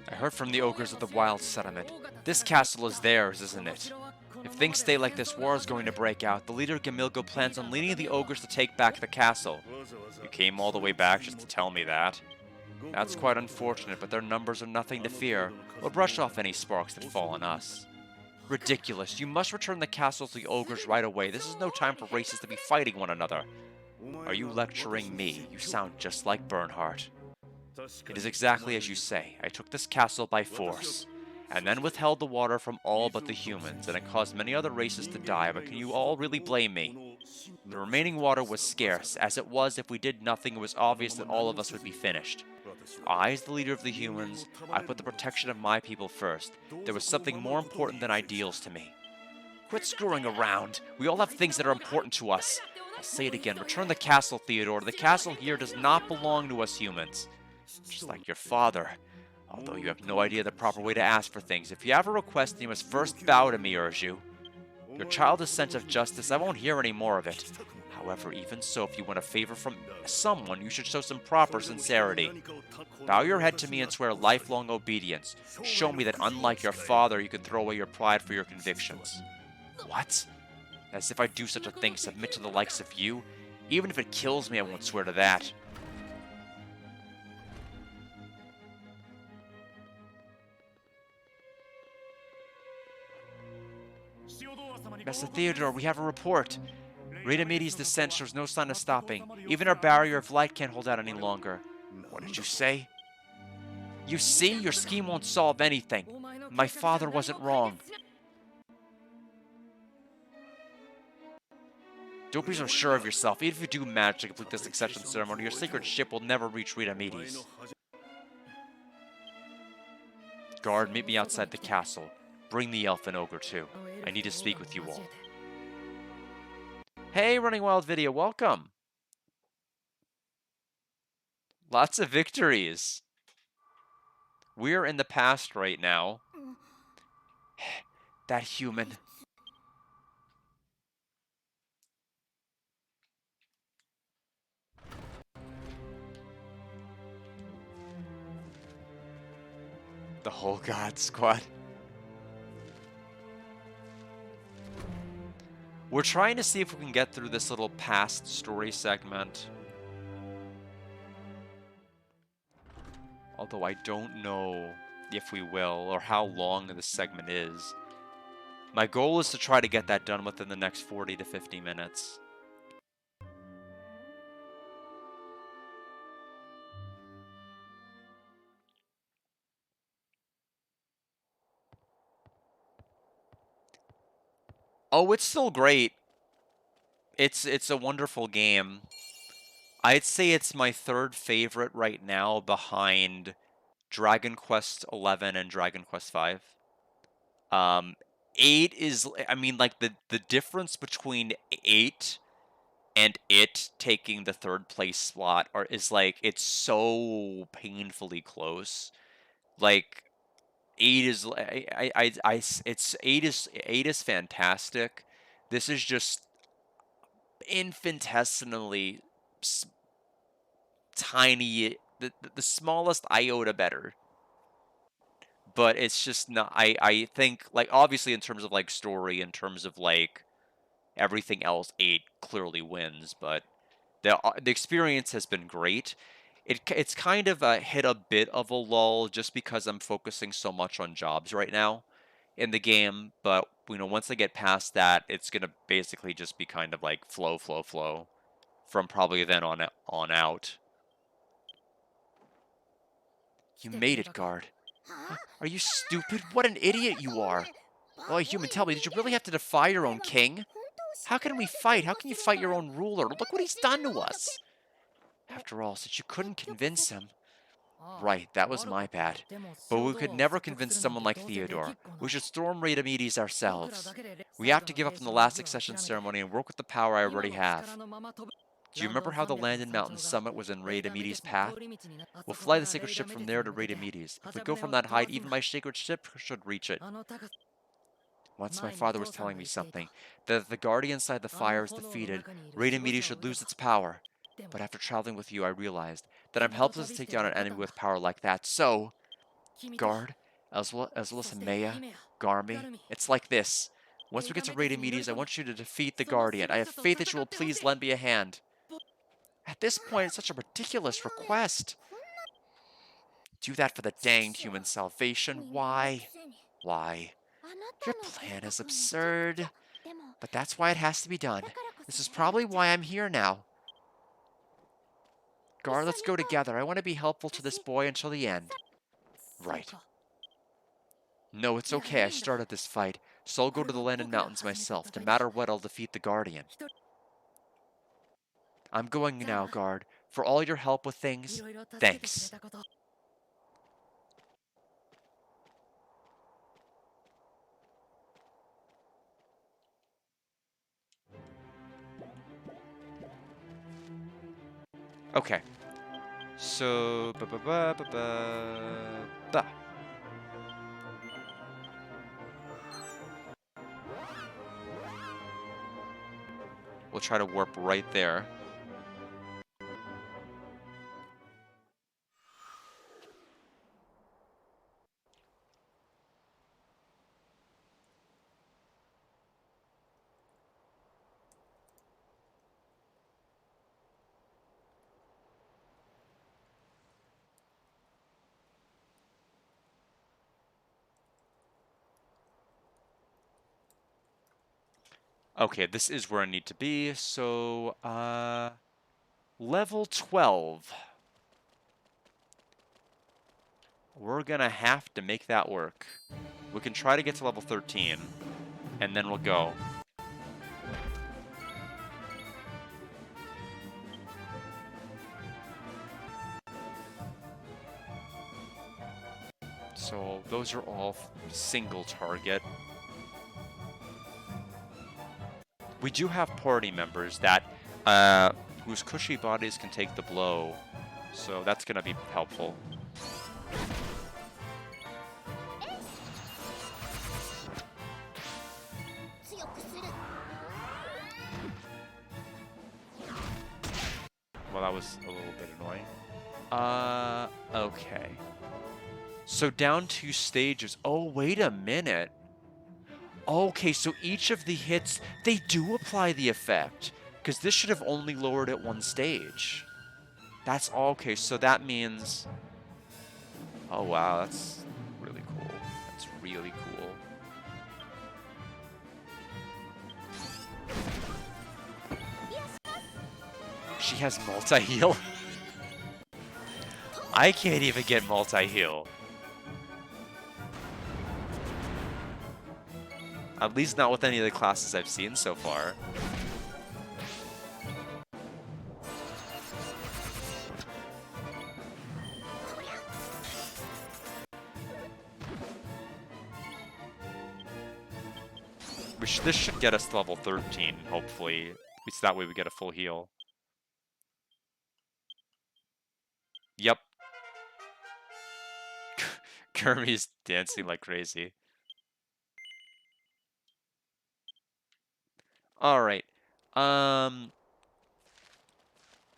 I heard from the ogres of the Wild Settlement. This castle is theirs, isn't it? If things stay like this, war is going to break out. The leader Gamilgo plans on leading the ogres to take back the castle. You came all the way back just to tell me that. That's quite unfortunate, but their numbers are nothing to fear. We'll brush off any sparks that fall on us. Ridiculous. You must return the castle to the ogres right away. This is no time for races to be fighting one another. Are you lecturing me? You sound just like Bernhardt. It is exactly as you say. I took this castle by force, and then withheld the water from all but the humans, and it caused many other races to die, but can you all really blame me? The remaining water was scarce. As it was, if we did nothing, it was obvious that all of us would be finished. I, as the leader of the humans, I put the protection of my people first. There was something more important than ideals to me. Quit screwing around. We all have things that are important to us. I'll say it again. Return the castle, Theodore. The castle here does not belong to us humans. Just like your father. Although you have no idea the proper way to ask for things. If you have a request, you must first bow to me, Urju. Your childish sense of justice, I won't hear any more of it. However, even so, if you want a favor from someone, you should show some proper sincerity. Bow your head to me and swear lifelong obedience. Show me that unlike your father, you can throw away your pride for your convictions. What? As if I'd do such a thing, submit to the likes of you? Even if it kills me, I won't swear to that. Master Theodore, we have a report. Radamedes' descent shows no sign of stopping. Even our barrier of light can't hold out any longer. What did you say? You see, your scheme won't solve anything. My father wasn't wrong. Don't be so sure of yourself. Even if you do manage to complete the succession ceremony, your sacred ship will never reach Radamedes. Guard, meet me outside the castle. Bring the elf and ogre too. I need to speak with you all. Hey, Running Wild Video, welcome! Lots of victories. We're in the past right now. That human. The whole God Squad. We're trying to see if we can get through this little past story segment. Although I don't know if we will, or how long this segment is. My goal is to try to get that done within the next 40 to 50 minutes. Oh, it's still great. It's a wonderful game. I'd say it's my third favorite right now behind Dragon Quest XI and Dragon Quest V. 8 is, I mean, like, the difference between 8 and it taking the third place slot is like, it's so painfully close. Like, 8 is, it's 8 is fantastic. This is just infinitesimally tiny, the smallest iota better. But it's just not, I think, like, obviously in terms of, like, story, in terms of, like, everything else, 8 clearly wins, but the experience has been great. It's kind of hit a bit of a lull just because I'm focusing so much on jobs right now in the game, but, you know, once I get past that, it's gonna basically just be kind of like flow from probably then on out. You made it, Guard. Are you stupid? What an idiot you are! Oh, human, tell me, did you really have to defy your own king? How can we fight? How can you fight your own ruler? Look what he's done to us! After all, since you couldn't convince him... Right, that was my bad. But we could never convince someone like Theodore. We should storm Radamedes ourselves. We have to give up on the last succession ceremony and work with the power I already have. Do you remember how the Landed Mountain summit was in Radamedes' path? We'll fly the sacred ship from there to Radamedes. If we go from that height, even my sacred ship should reach it. Once my father was telling me something, that if the guardian inside the fire is defeated, Radamedes should lose its power. But after traveling with you, I realized that I'm helpless to take down an enemy with power like that. So, Guard, as well as Maya, Garmy, it's like this. Once we get to Radamedes, I want you to defeat the Guardian. I have faith that you will please lend me a hand. At this point, it's such a ridiculous request. Do that for the danged human salvation. Why? Why? Your plan is absurd. But that's why it has to be done. This is probably why I'm here now. Guard, let's go together. I want to be helpful to this boy until the end. Right. No, it's okay. I started this fight, so I'll go to the Landed Mountains myself. No matter what, I'll defeat the Guardian. I'm going now, Guard. For all your help with things, thanks. Okay. So, ba. We'll try to warp right there. Okay, this is where I need to be. So, level 12. We're gonna have to make that work. We can try to get to level 13, and then we'll go. So those are all single target. We do have party members that whose cushy bodies can take the blow, so that's gonna be helpful. Well, that was a little bit annoying. Okay. So down 2 stages. Oh, wait a minute. Okay, so each of the hits, they do apply the effect. Because this should have only lowered it 1 stage. That's okay, so that means... Oh, wow, that's really cool. That's really cool. She has multi-heal? I can't even get multi-heal. At least not with any of the classes I've seen so far. This should get us to level 13, hopefully. At least that way we get a full heal. Yep. Kermie's dancing like crazy. Alright.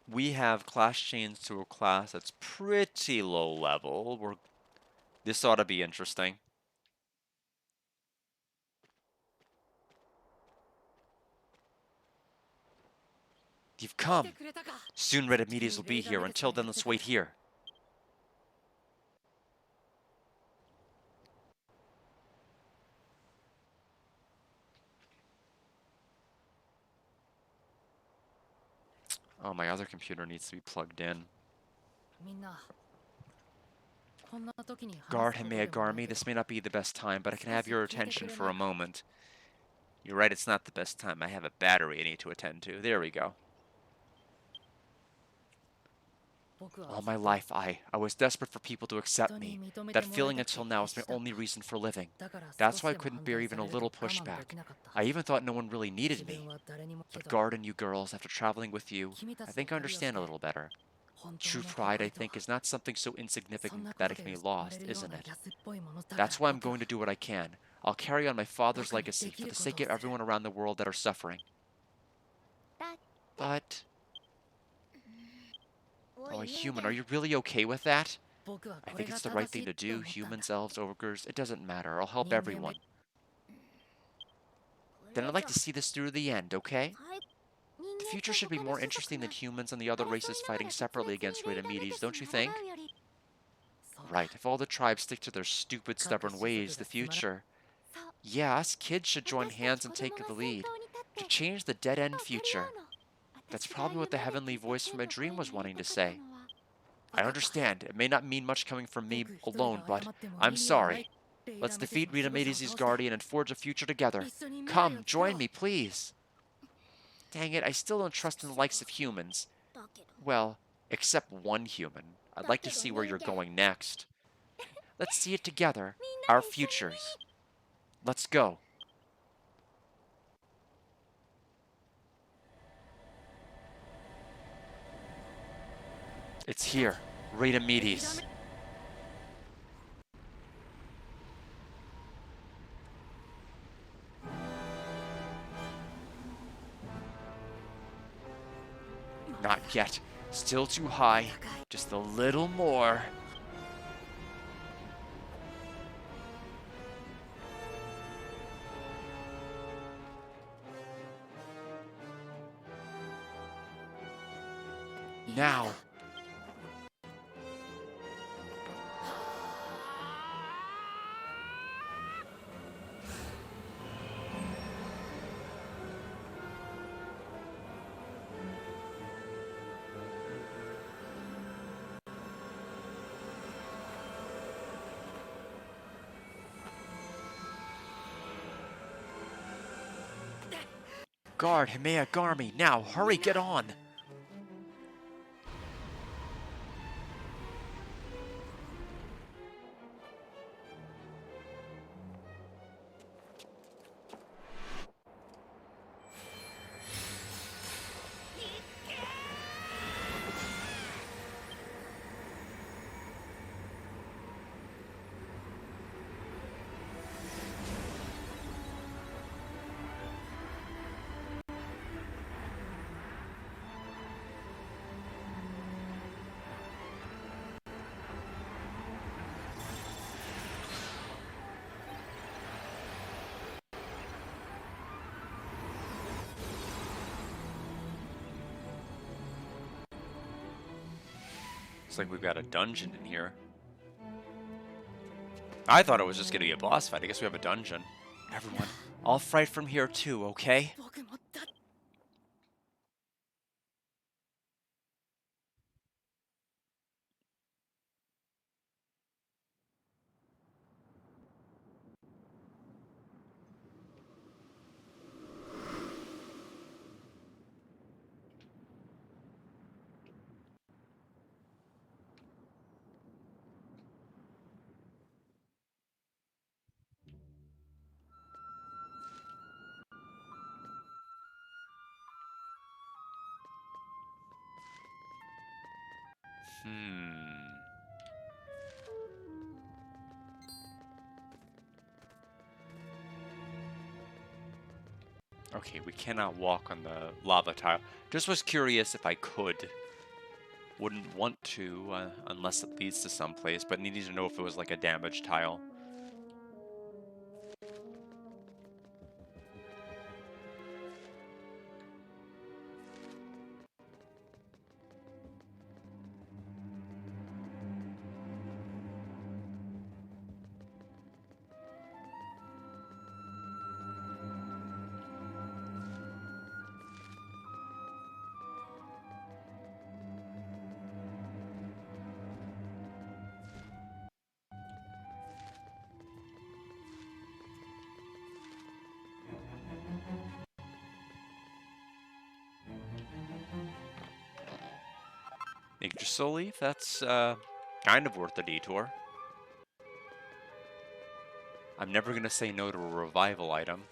We have class chains to a class that's pretty low level. This ought to be interesting. You've come. Soon Red Meteors will be here. Until then, let's wait here. Oh, my other computer needs to be plugged in. Guard Himea Garmi, this may not be the best time, but I can have your attention for a moment. You're right, it's not the best time. I have a battery I need to attend to. There we go. All my life, I was desperate for people to accept me. That feeling until now is my only reason for living. That's why I couldn't bear even a little pushback. I even thought no one really needed me. But Guard and you girls, after traveling with you, I think I understand a little better. True pride, I think, is not something so insignificant that it can be lost, isn't it? That's why I'm going to do what I can. I'll carry on my father's legacy for the sake of everyone around the world that are suffering. But... Oh, a human, are you really okay with that? I think it's the right thing to do. Humans, elves, ogres, it doesn't matter. I'll help everyone. Then I'd like to see this through to the end, okay? The future should be more interesting than humans and the other races fighting separately against Rhytomedes, don't you think? Right, if all the tribes stick to their stupid, stubborn ways, the future... Yeah, us kids should join hands and take the lead. To change the dead-end future. That's probably what the heavenly voice from my dream was wanting to say. I understand, it may not mean much coming from me alone, but I'm sorry. Let's defeat Rhytomedes' guardian and forge a future together. Come, join me, please. Dang it, I still don't trust in the likes of humans. Well, except one human. I'd like to see where you're going next. Let's see it together. Our futures. Let's go. It's here. Rhytomedes. Not yet. Still too high. Just a little more. Now. Guard, Himea Garmy, now, hurry, get on! Looks like we've got a dungeon in here. I thought it was just gonna be a boss fight. I guess we have a dungeon. Everyone, I'll fight from here too, okay? Okay, we cannot walk on the lava tile. Just was curious if I could. Wouldn't want to, unless it leads to someplace, but needed to know if it was like a damaged tile. Yggdrasil leaf, that's kind of worth a detour. I'm never going to say no to a revival item.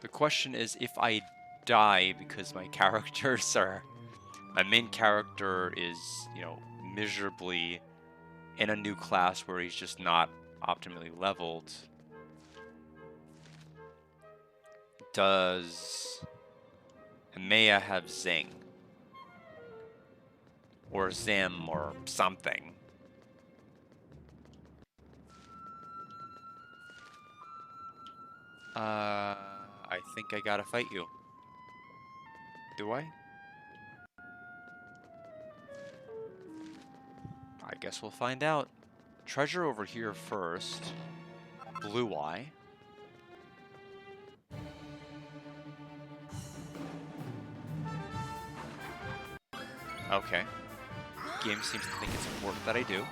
The question is if I die because my characters are... My main character is, you know, miserably in a new class where he's just not optimally leveled. Does Himea have Zing? Or Zim or something? I think I gotta fight you. Do I? I guess we'll find out. Treasure over here first. Blue Eye. Okay. Game seems to think it's important that I do.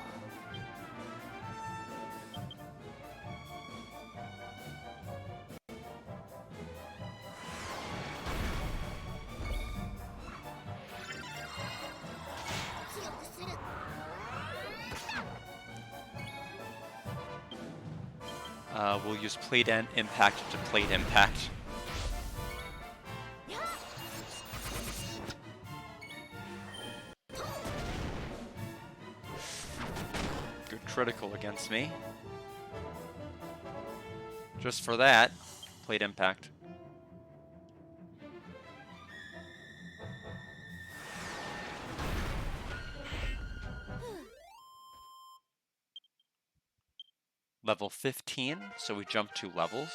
We'll use Plate Impact to Plate Impact. Good critical against me. Just for that, Plate Impact. level 15, so we jump 2 levels.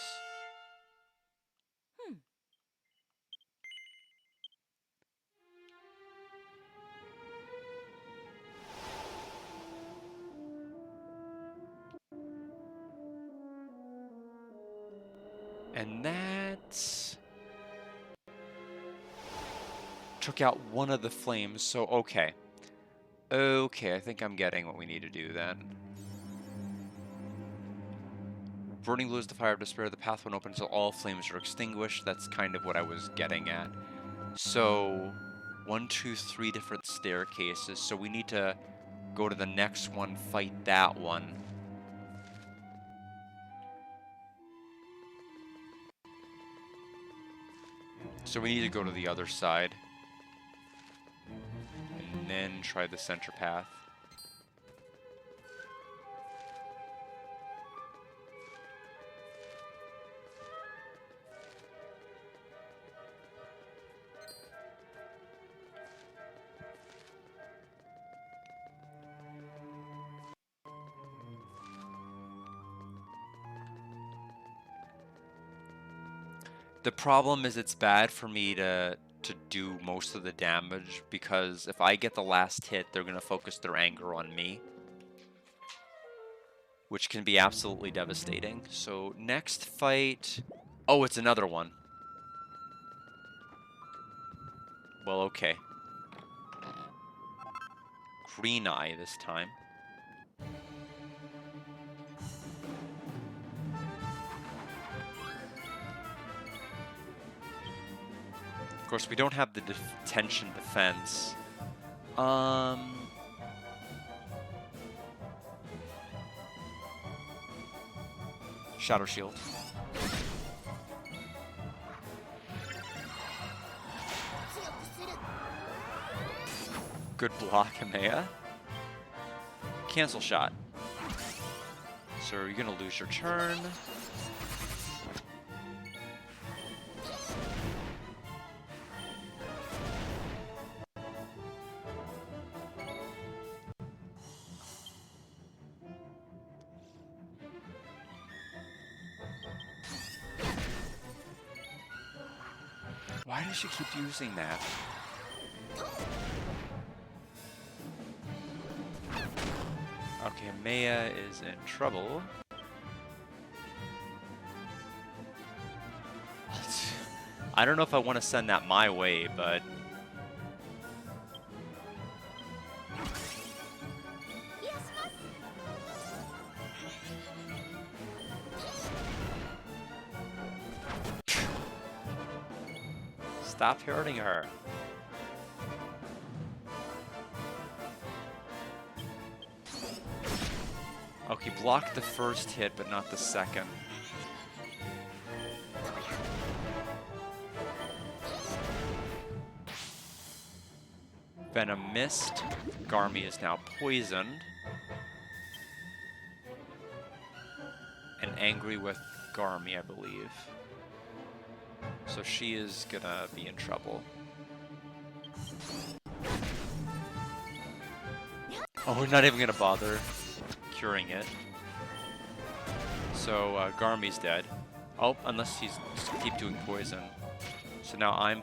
And that took out one of the flames, so okay. Okay, I think I'm getting what we need to do then. Burning blue is the fire of despair. The path won't open until all flames are extinguished. That's kind of what I was getting at. So, 1, 2, 3 different staircases. So we need to go to the next one, fight that one. So we need to go to the other side. And then try the center path. The problem is it's bad for me to do most of the damage, because if I get the last hit, they're going to focus their anger on me, which can be absolutely devastating. So next fight... Oh, it's another one. Well, okay. Green Eye this time. Of course, we don't have the tension defense. Shadow Shield. Good block, Amaya. Cancel shot. So you're gonna lose your turn. Why does she keep using that? Okay, Maya is in trouble. I don't know if I want to send that my way, but... Stop hurting her. Okay, block the first hit, but not the second. Venom missed. Garmy is now poisoned. And angry with Garmy, I believe. So she is gonna be in trouble. Oh, we're not even gonna bother curing it. So Garmy's dead. Oh, unless he's just keep doing poison. So now I'm...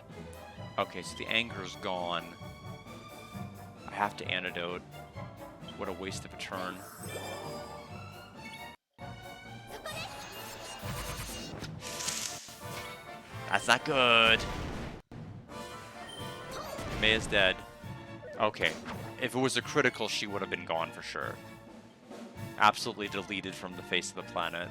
Okay, so the anger's gone. I have to antidote. What a waste of a turn. That's not good. Maya's dead. Okay. If it was a critical, she would have been gone for sure. Absolutely deleted from the face of the planet.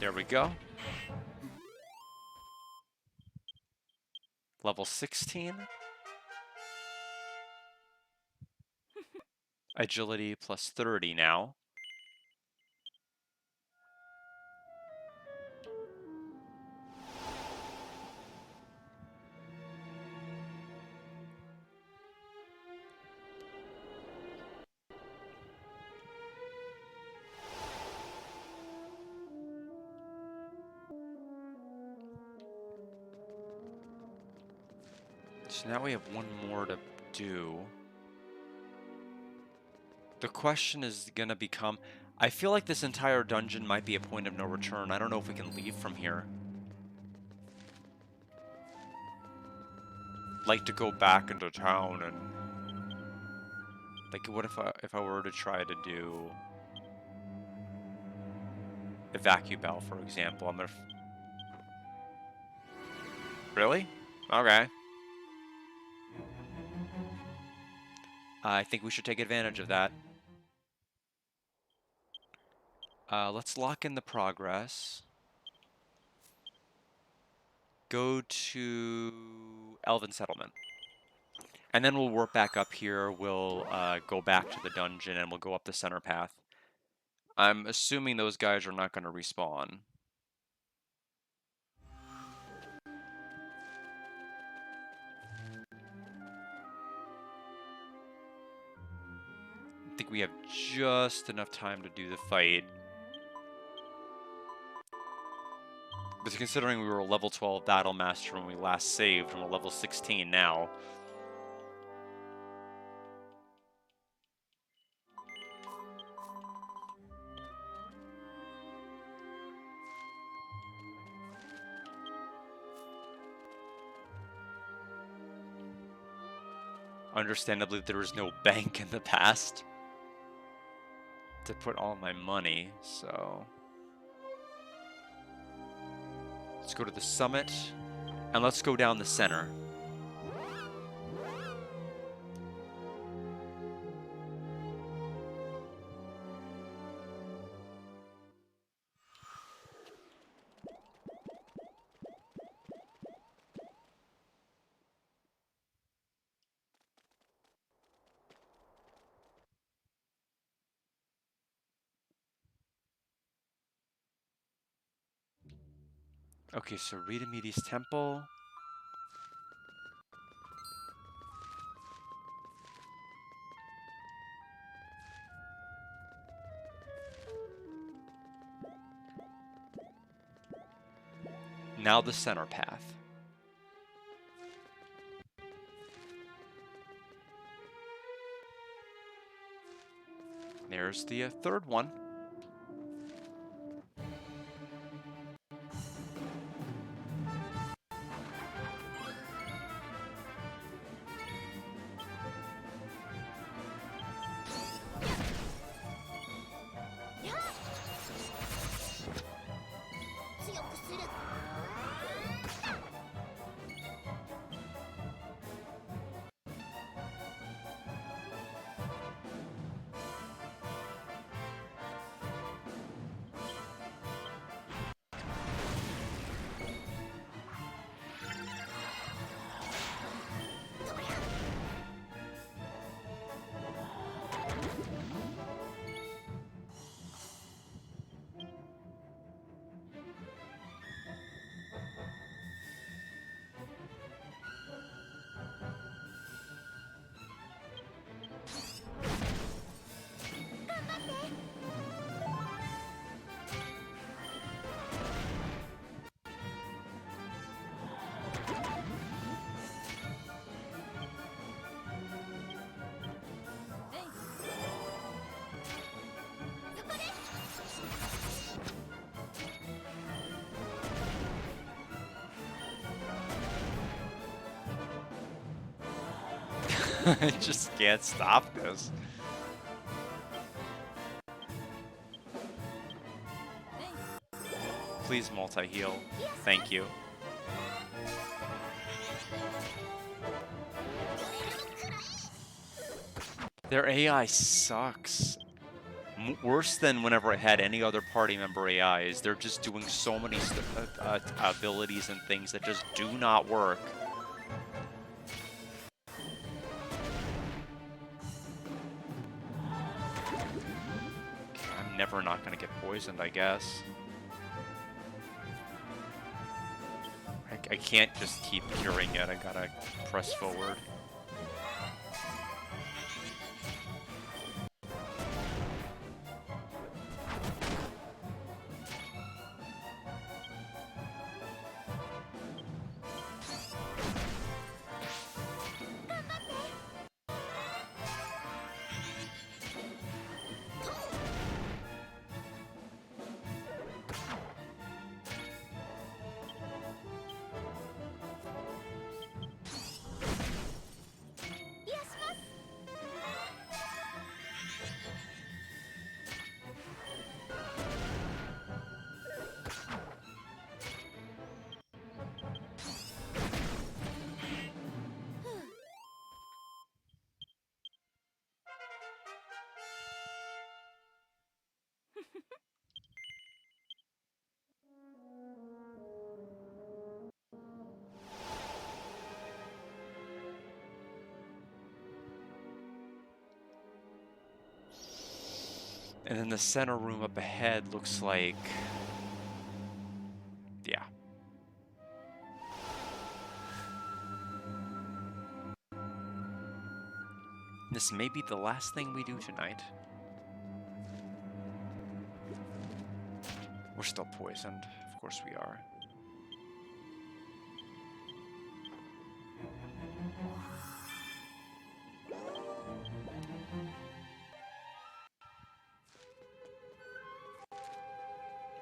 There we go. Level 16. Agility plus 30 now. So now we have one more to do. The question is gonna become, I feel like this entire dungeon might be a point of no return. I don't know if we can leave from here. Like to go back into town and like, what if I were to try to do Evacuate, for example? I'm gonna really? Okay. I think we should take advantage of that. Let's lock in the progress. Go to Elven Settlement. And then we'll warp back up here. We'll go back to the dungeon and we'll go up the center path. I'm assuming those guys are not going to respawn. I think we have just enough time to do the fight. But considering we were a level 12 Battle Master when we last saved, and we're level 16 now. Understandably, there was no bank in the past to put all my money, so... Let's go to the summit, and let's go down the center. Okay, so Rita Temple. Now the center path. There's the third one. I just can't stop this. Please multi-heal. Thank you. Their AI sucks. Worse than whenever I had any other party member AIs. They're just doing so many abilities and things that just do not work. I'm never not gonna get poisoned, I guess. I can't just keep curing it. I gotta press forward. And then the center room up ahead looks like... yeah. This may be the last thing we do tonight. We're still poisoned. Of course we are.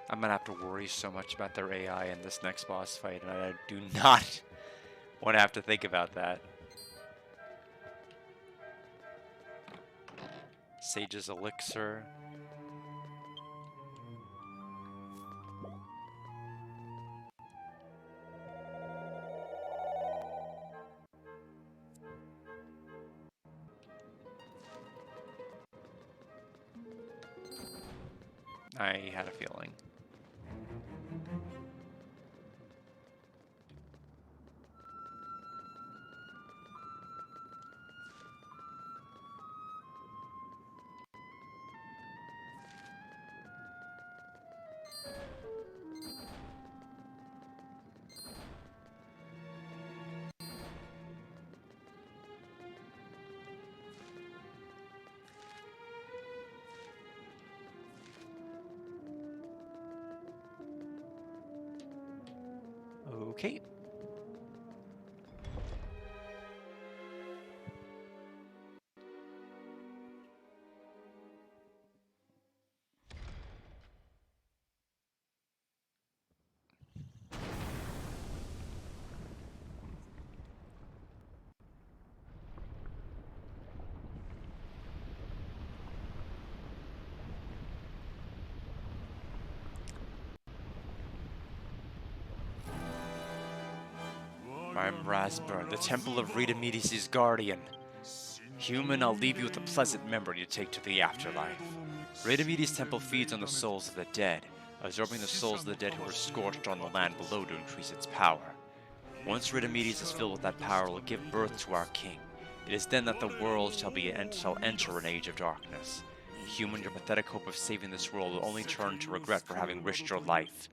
I'm gonna have to worry so much about their AI in this next boss fight, and I do not want to have to think about that. Sage's Elixir. I had a feeling. Okay. I'm Rasburn, the Temple of Rita Medicis' guardian. Human, I'll leave you with a pleasant memory to take to the afterlife. Rita Medicis' temple feeds on the souls of the dead, absorbing the souls of the dead who were scorched on the land below to increase its power. Once Rita Medicis is filled with that power, it will give birth to our king. It is then that the world shall enter an age of darkness. Human, your pathetic hope of saving this world will only turn to regret for having risked your life.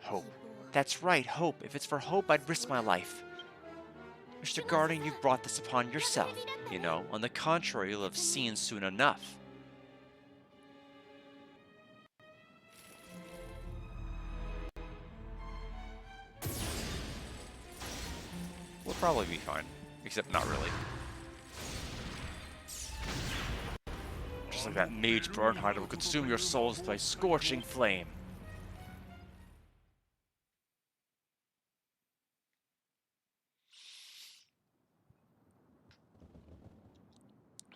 Hope. That's right, hope. If it's for hope, I'd risk my life. Mr. Guardian, you've brought this upon yourself. You know, on the contrary, you'll have seen soon enough. We'll probably be fine. Except not really. Just like that mage Bernhard will consume your souls with a scorching flame.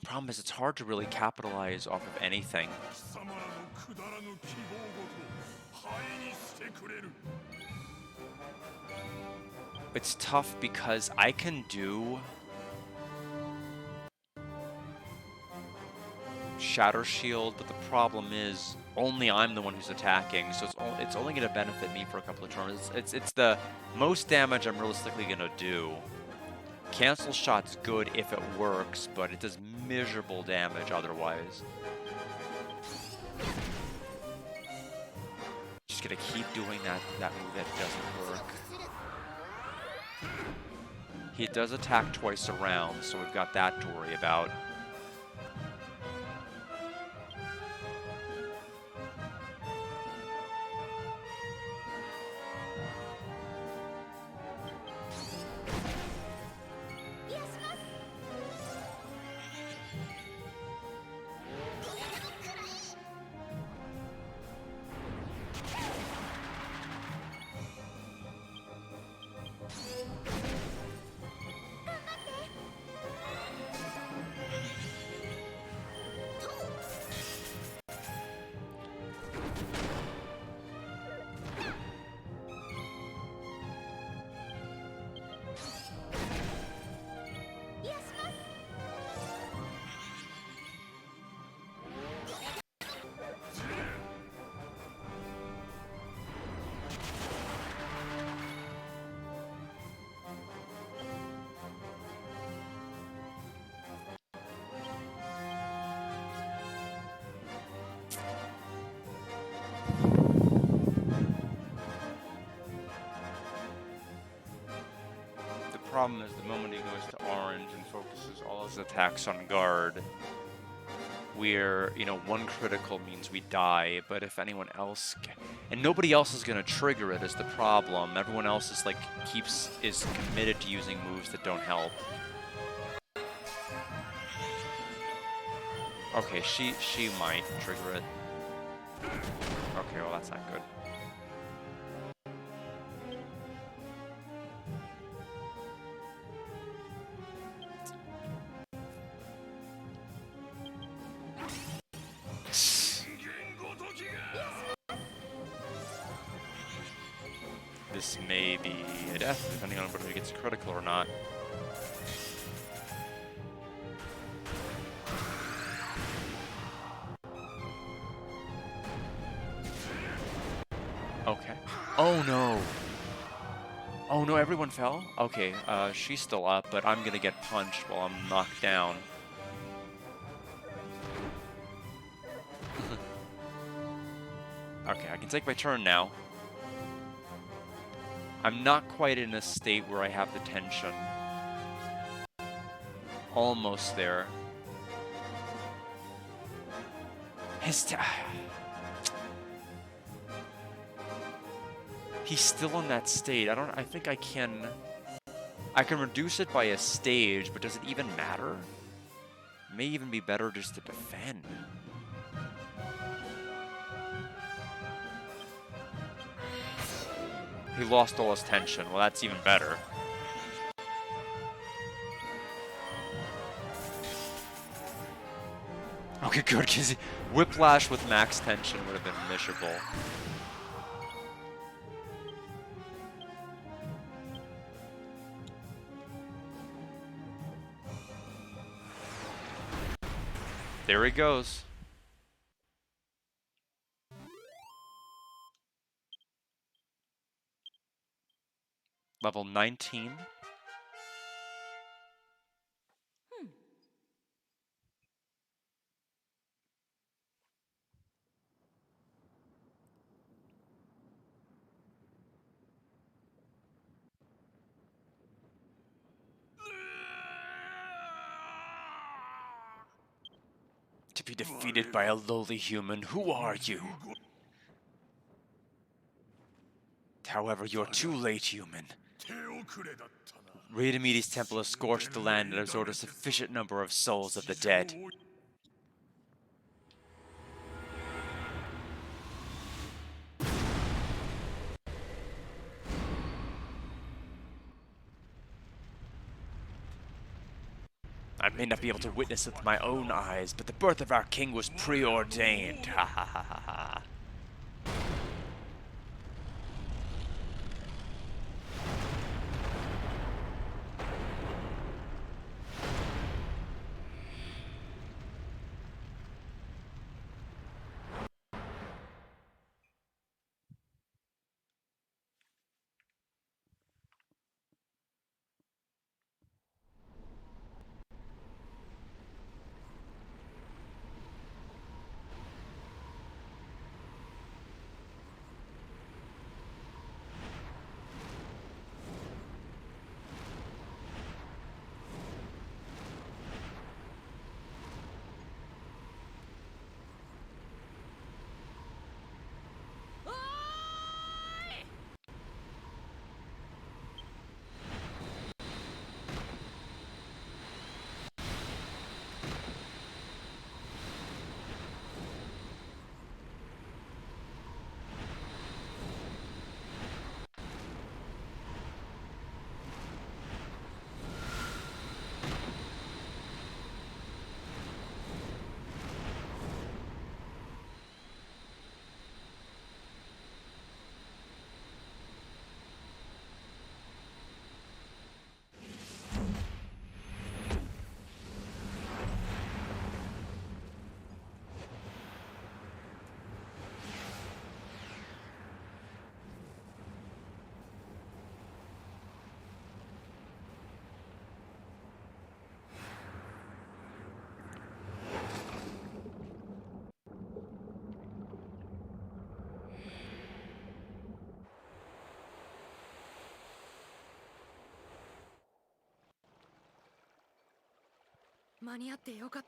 Problem is, it's hard to really capitalize off of anything. It's tough because I can do Shatter Shield, but the problem is only I'm the one who's attacking, so it's only going to benefit me for a couple of turns. It's the most damage I'm realistically going to do. Cancel Shot's good if it works, but it does miserable damage otherwise. Just gonna keep doing that move that doesn't work. He does attack twice around, so we've got that to worry about. problem is the moment he goes to orange and focuses all his attacks on guard, where, you know, one critical means we die, but if anyone else... And nobody else is going to trigger it is the problem. Everyone else is, like, is committed to using moves that don't help. Okay, she might trigger it. Okay, well, that's not good. This may be a death, depending on whether he gets critical or not. Okay. Oh no! Oh no, everyone fell? Okay, she's still up, but I'm gonna get punched while I'm knocked down. Okay, I can take my turn now. I'm not quite in a state where I have the tension. Almost there. He's still in that state. I think I can reduce it by a stage, but does it even matter? It may even be better just to defend. He lost all his tension. Well, that's even better. Okay, good, because Whiplash with max tension would have been miserable. There he goes. Level 19. To be defeated by a lowly human, who are you? However, you're too late, human. Radamedes' temple has scorched the land and absorbed a sufficient number of souls of the dead. I may not be able to witness it with my own eyes, but the birth of our king was preordained. Ha ha ha ha ha.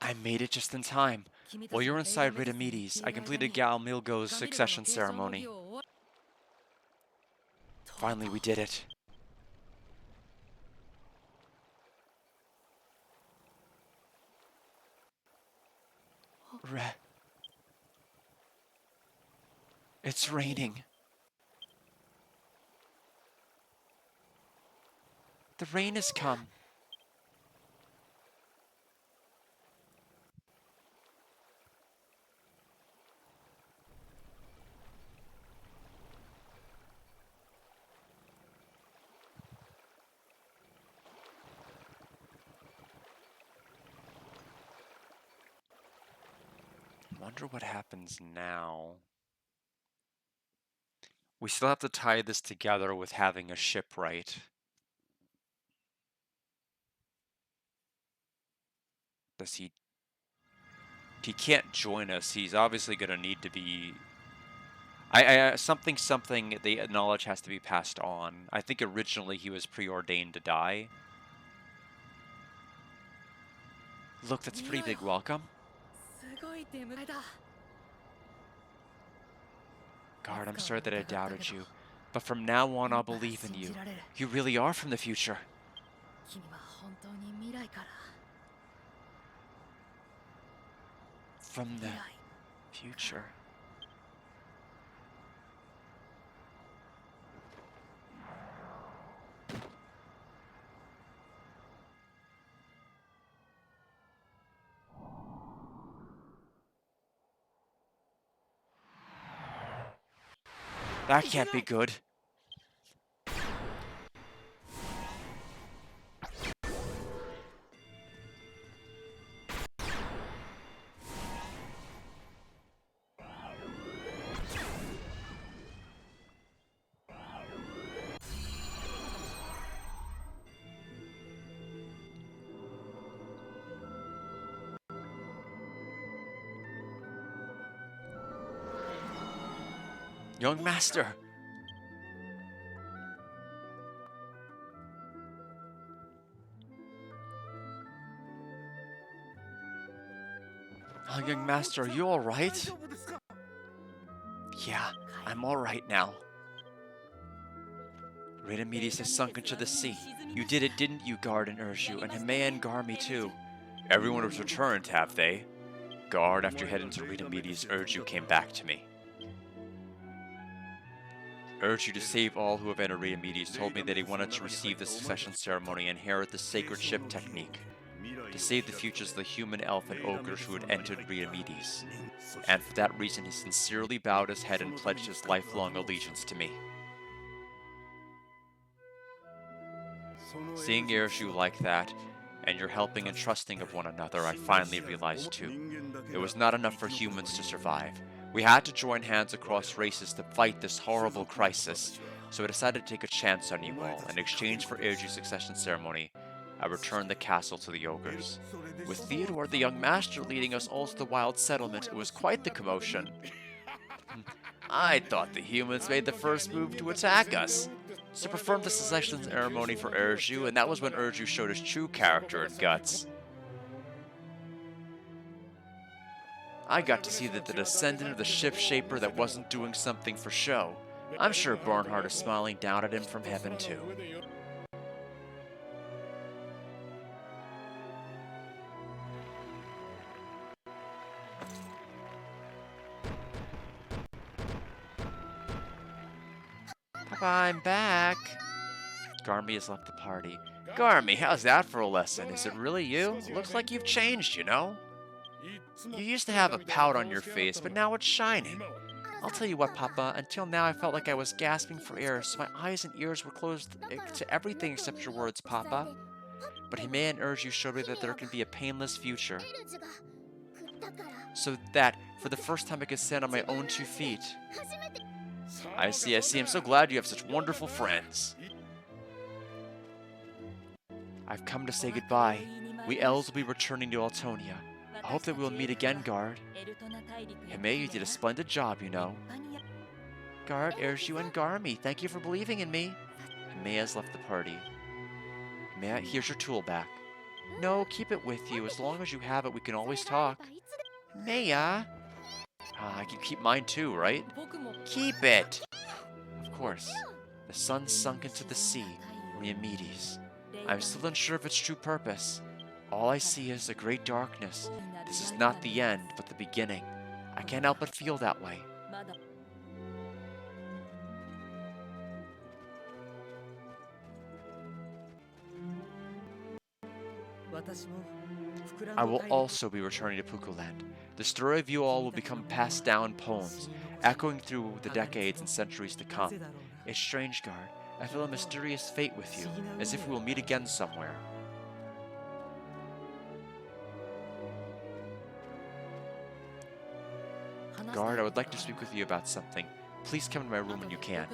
I made it just in time. While you're inside Rhytomedes, I completed Galmilgo's succession ceremony. Finally, we did it. It's raining. The rain has come. Wonder what happens now. We still have to tie this together with having a shipwright. Does he... He can't join us. He's obviously going to need to be... something the knowledge has to be passed on. I think originally he was preordained to die. Look, that's a pretty big welcome. Guard, I'm sorry that I doubted you, but from now on I'll believe in you. You really are from the future. From the future. That can't be good. Young master! Oh, young master, are you alright? Yeah, I'm alright now. Rhytomedes has sunk into the sea. You did it, didn't you, Guard and Urshu, and Himea and Garmy too? Everyone has returned, have they? Guard, after you head into Rhytomedes, Urshu came back to me. Urge you to save all who have entered Rhytomedes told me that he wanted to receive the succession ceremony and inherit the sacred ship technique. To save the futures of the human, elf, and ogres who had entered Rhytomedes. And for that reason he sincerely bowed his head and pledged his lifelong allegiance to me. Seeing Urshu like that, and your helping and trusting of one another, I finally realized too. It was not enough for humans to survive. We had to join hands across races to fight this horrible crisis, so I decided to take a chance on you all. In exchange for Urju's succession ceremony, I returned the castle to the ogres. With Theodore the young master leading us all to the wild settlement, it was quite the commotion. I thought the humans made the first move to attack us. So performed the succession ceremony for Urju, and that was when Urju showed his true character and guts. I got to see that the descendant of the ship shaper that wasn't doing something for show. I'm sure Bernhard is smiling down at him from heaven too. Papa, I'm back. Garmy has left the party. Garmy, how's that for a lesson? Is it really you? Looks like you've changed, you know? You used to have a pout on your face, but now it's shining. I'll tell you what, Papa, until now I felt like I was gasping for air, so my eyes and ears were closed to everything except your words, Papa. But Himea and Urju showed me that there can be a painless future. So that, for the first time, I could stand on my own 2 feet. I see. I'm so glad you have such wonderful friends. I've come to say goodbye. We elves will be returning to Altonia. I hope that we'll meet again, Guard. Himea, you did a splendid job, you know. Guard, Urju, and Garmy, thank you for believing in me. Himea's left the party. Himea, here's your tool back. No, keep it with you. As long as you have it, we can always talk. Maya? I can keep mine too, right? Keep it! Of course. The sun sunk into the sea, Diomedes. I'm still unsure of its true purpose. All I see is a great darkness. This is not the end, but the beginning. I can't help but feel that way. I will also be returning to Pukuland. The story of you all will become passed down poems, echoing through the decades and centuries to come. It's strange, Guard. I feel a mysterious fate with you, as if we will meet again somewhere. Guard, I would like to speak with you about something. Please come to my room when you can.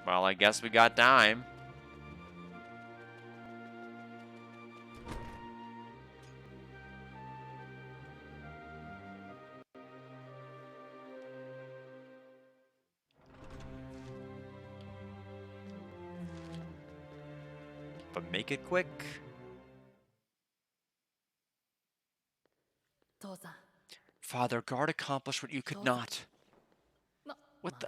Well, I guess we got time. But make it quick. Father, Guard accomplished what you could not. What the?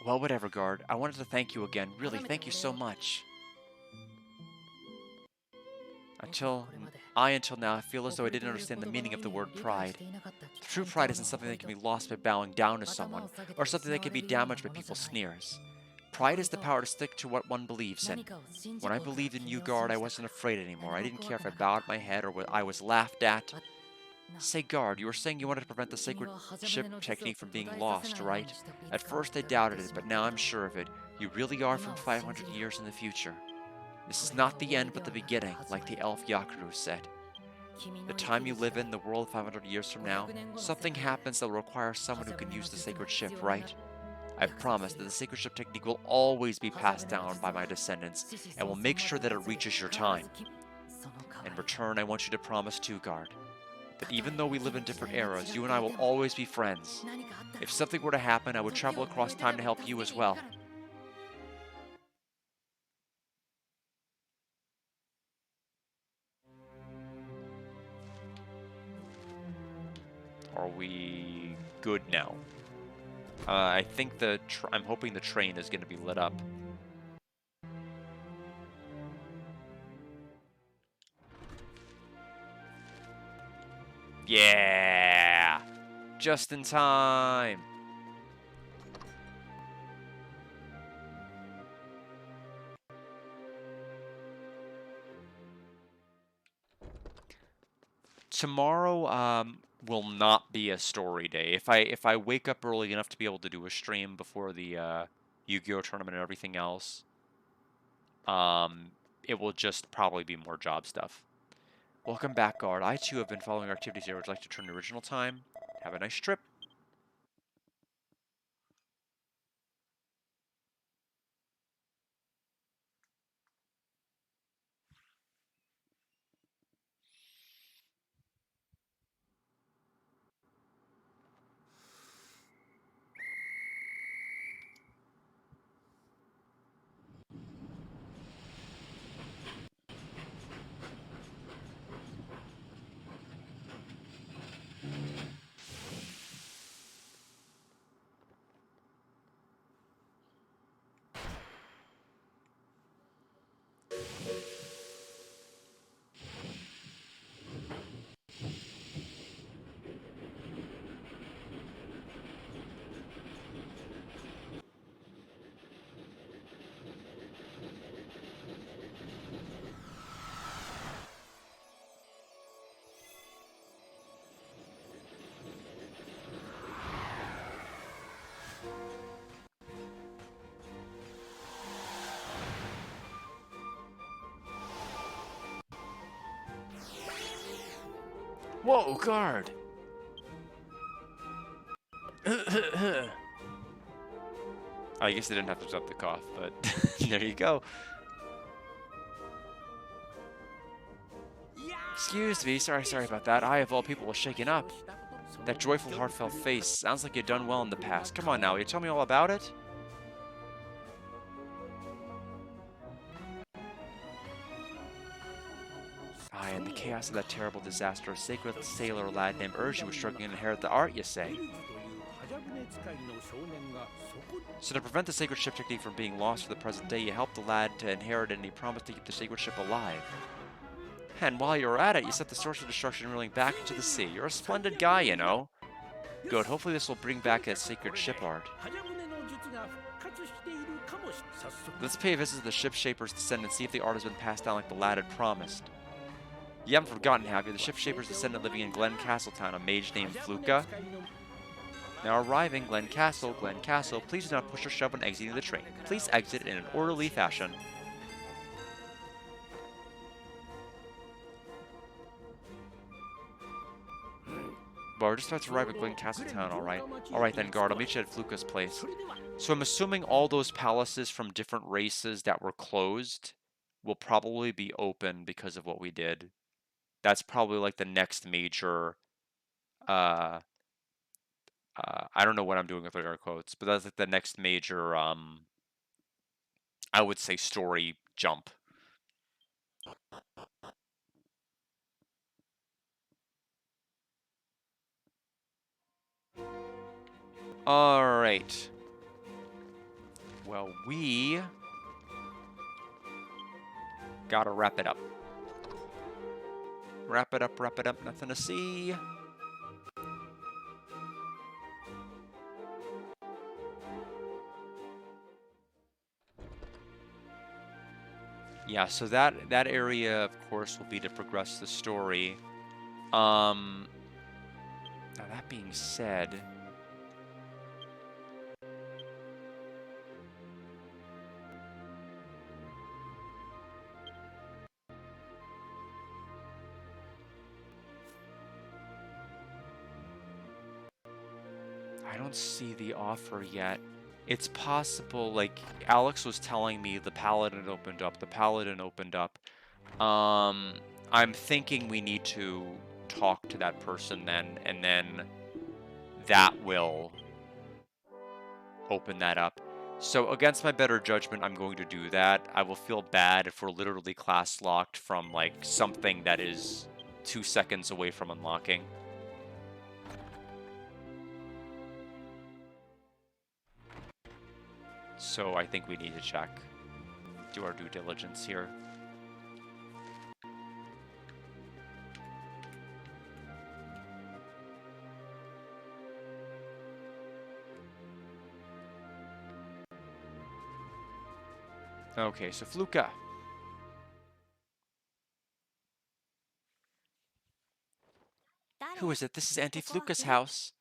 Well, whatever, Guard. I wanted to thank you again. Really, thank you so much. Until now, I feel as though I didn't understand the meaning of the word pride. True pride isn't something that can be lost by bowing down to someone, or something that can be damaged by people's sneers. Pride is the power to stick to what one believes in. When I believed in you, Guard, I wasn't afraid anymore. I didn't care if I bowed my head or I was laughed at. Say, Guard, you were saying you wanted to prevent the sacred ship technique from being lost, right? At first I doubted it, but now I'm sure of it. You really are from 500 years in the future. This is not the end, but the beginning, like the elf Yakuru said. The time you live in, the world 500 years from now, something happens that will require someone who can use the sacred ship, right? I promise that the sacred ship technique will always be passed down by my descendants, and will make sure that it reaches your time. In return, I want you to promise too, Guard, that even though we live in different eras, you and I will always be friends. If something were to happen, I would travel across time to help you as well. Are we good now? I think I'm hoping the train is going to be lit up. Yeah! Just in time! Tomorrow will not be a story day. If I wake up early enough to be able to do a stream before the Yu-Gi-Oh tournament and everything else, it will just probably be more job stuff. Welcome back, Guard. I too have been following our activities here. Would you like to turn to original time? Have a nice trip. Whoa, Guard! I guess I didn't have to stop the cough, but there you go. Excuse me, sorry about that. I, of all people, was shaken up. That joyful, heartfelt face. Sounds like you've done well in the past. Come on now, you tell me all about it? Ah, in the chaos of that terrible disaster, a sacred sailor lad named Urgi was struggling to inherit the art, you say? So to prevent the sacred ship technique from being lost for the present day, you helped the lad to inherit it and he promised to keep the sacred ship alive. And while you were at it, you set the source of destruction reeling back into the sea. You're a splendid guy, you know. Good, hopefully this will bring back that sacred ship art. Let's pay a visit to the ship shaper's descendant and see if the art has been passed down like the lad had promised. You haven't forgotten, have you? The ship shaper's descendant living in Glen Castletown, a mage named Fluka. Now arriving, Glen Castle, please do not push or shove when exiting the train. Please exit in an orderly fashion. Well, we're just about to arrive at Glen Castletown, alright? Alright then, guard, I'll meet you at Fluka's place. So I'm assuming all those palaces from different races that were closed will probably be open because of what we did. That's probably like the next major, I don't know what I'm doing with air quotes, but that's like the next major, I would say story jump. Alright. Well, we gotta wrap it up. Wrap it up, nothing to see. Yeah, so that area, of course, will be to progress the story. Now that being said, I don't see the offer yet. It's possible, like, Alex was telling me the Paladin opened up. I'm thinking we need to talk to that person then, and then that will open that up. So against my better judgment, I'm going to do that. I will feel bad if we're literally class locked from, like, something that is 2 seconds away from unlocking. So I think we need to check. Do our due diligence here. Okay, so Fluka. Who is it? This is Auntie Fluka's house.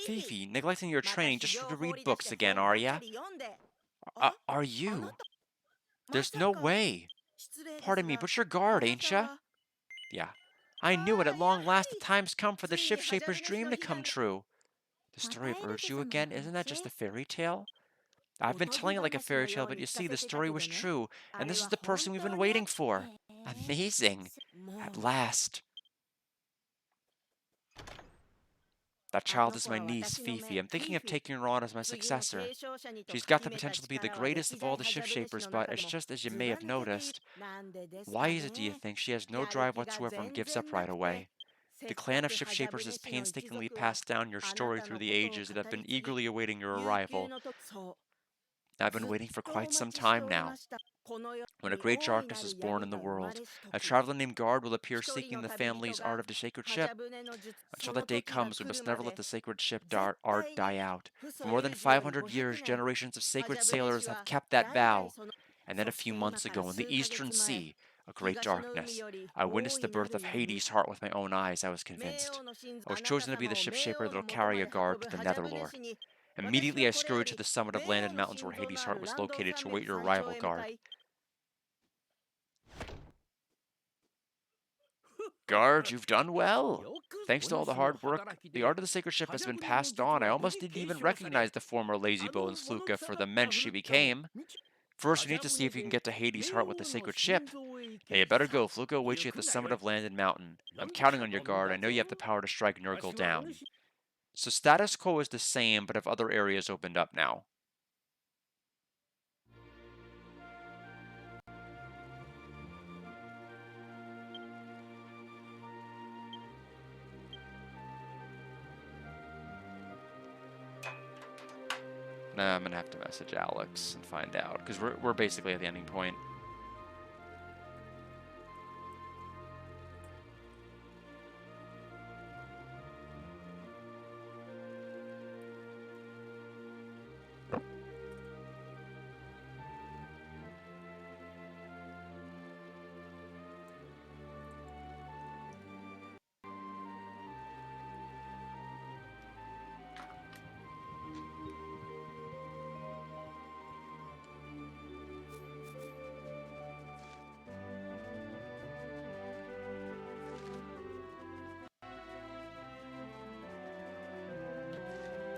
Fifi, neglecting your training just to read books again, are ya? Are you? There's no way. Pardon me, but you're guard, ain't ya? Yeah. I knew it. At long last, the time's come for the ship shaper's dream to come true. The story of Urju again, isn't that just a fairy tale? I've been telling it like a fairy tale, but you see, the story was true, and this is the person we've been waiting for. Amazing. At last. That child is my niece, Fifi. I'm thinking of taking her on as my successor. She's got the potential to be the greatest of all the ship shapers, but it's just as you may have noticed. Why is it, do you think, she has no drive whatsoever and gives up right away? The clan of ship shapers has painstakingly passed down your story through the ages and have been eagerly awaiting your arrival. I've been waiting for quite some time now. When a great darkness is born in the world, a traveler named Guard will appear seeking the family's art of the sacred ship. Until that day comes, we must never let the sacred ship art die out. For more than 500 years, generations of sacred sailors have kept that vow. And then a few months ago, in the Eastern Sea, a great darkness, I witnessed the birth of Hades' heart with my own eyes, I was convinced. I was chosen to be the ship shaper that will carry a guard to the Netherlord. Immediately I scurried to the summit of landed mountains where Hades' heart was located to await your arrival, Guard. Guard, you've done well. Thanks to all the hard work, the art of the sacred ship has been passed on. I almost didn't even recognize the former lazy bones Fluka for the mensch she became. First, we need to see if you can get to Hades' heart with the sacred ship. Hey, you better go. Fluko awaits you at the summit of Landed Mountain. I'm counting on your guard. I know you have the power to strike Nurgle down. So status quo is the same, but have other areas opened up now? Nah, I'm gonna have to message Alex and find out, because we're basically at the ending point.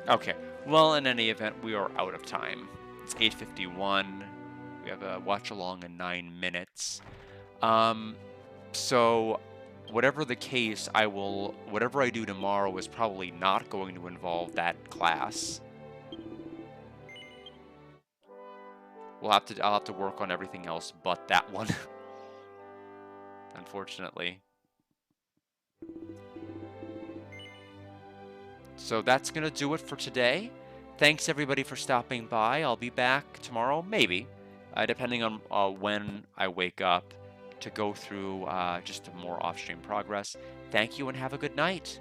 Okay, well, in any event, we are out of time. It's 8:51. We have a watch along in 9 minutes. So whatever the case, whatever I do tomorrow is probably not going to involve that class. I'll have to work on everything else but that one. Unfortunately. So that's going to do it for today. Thanks everybody for stopping by. I'll be back tomorrow, maybe, depending on when I wake up, to go through just more off-stream progress. Thank you and have a good night.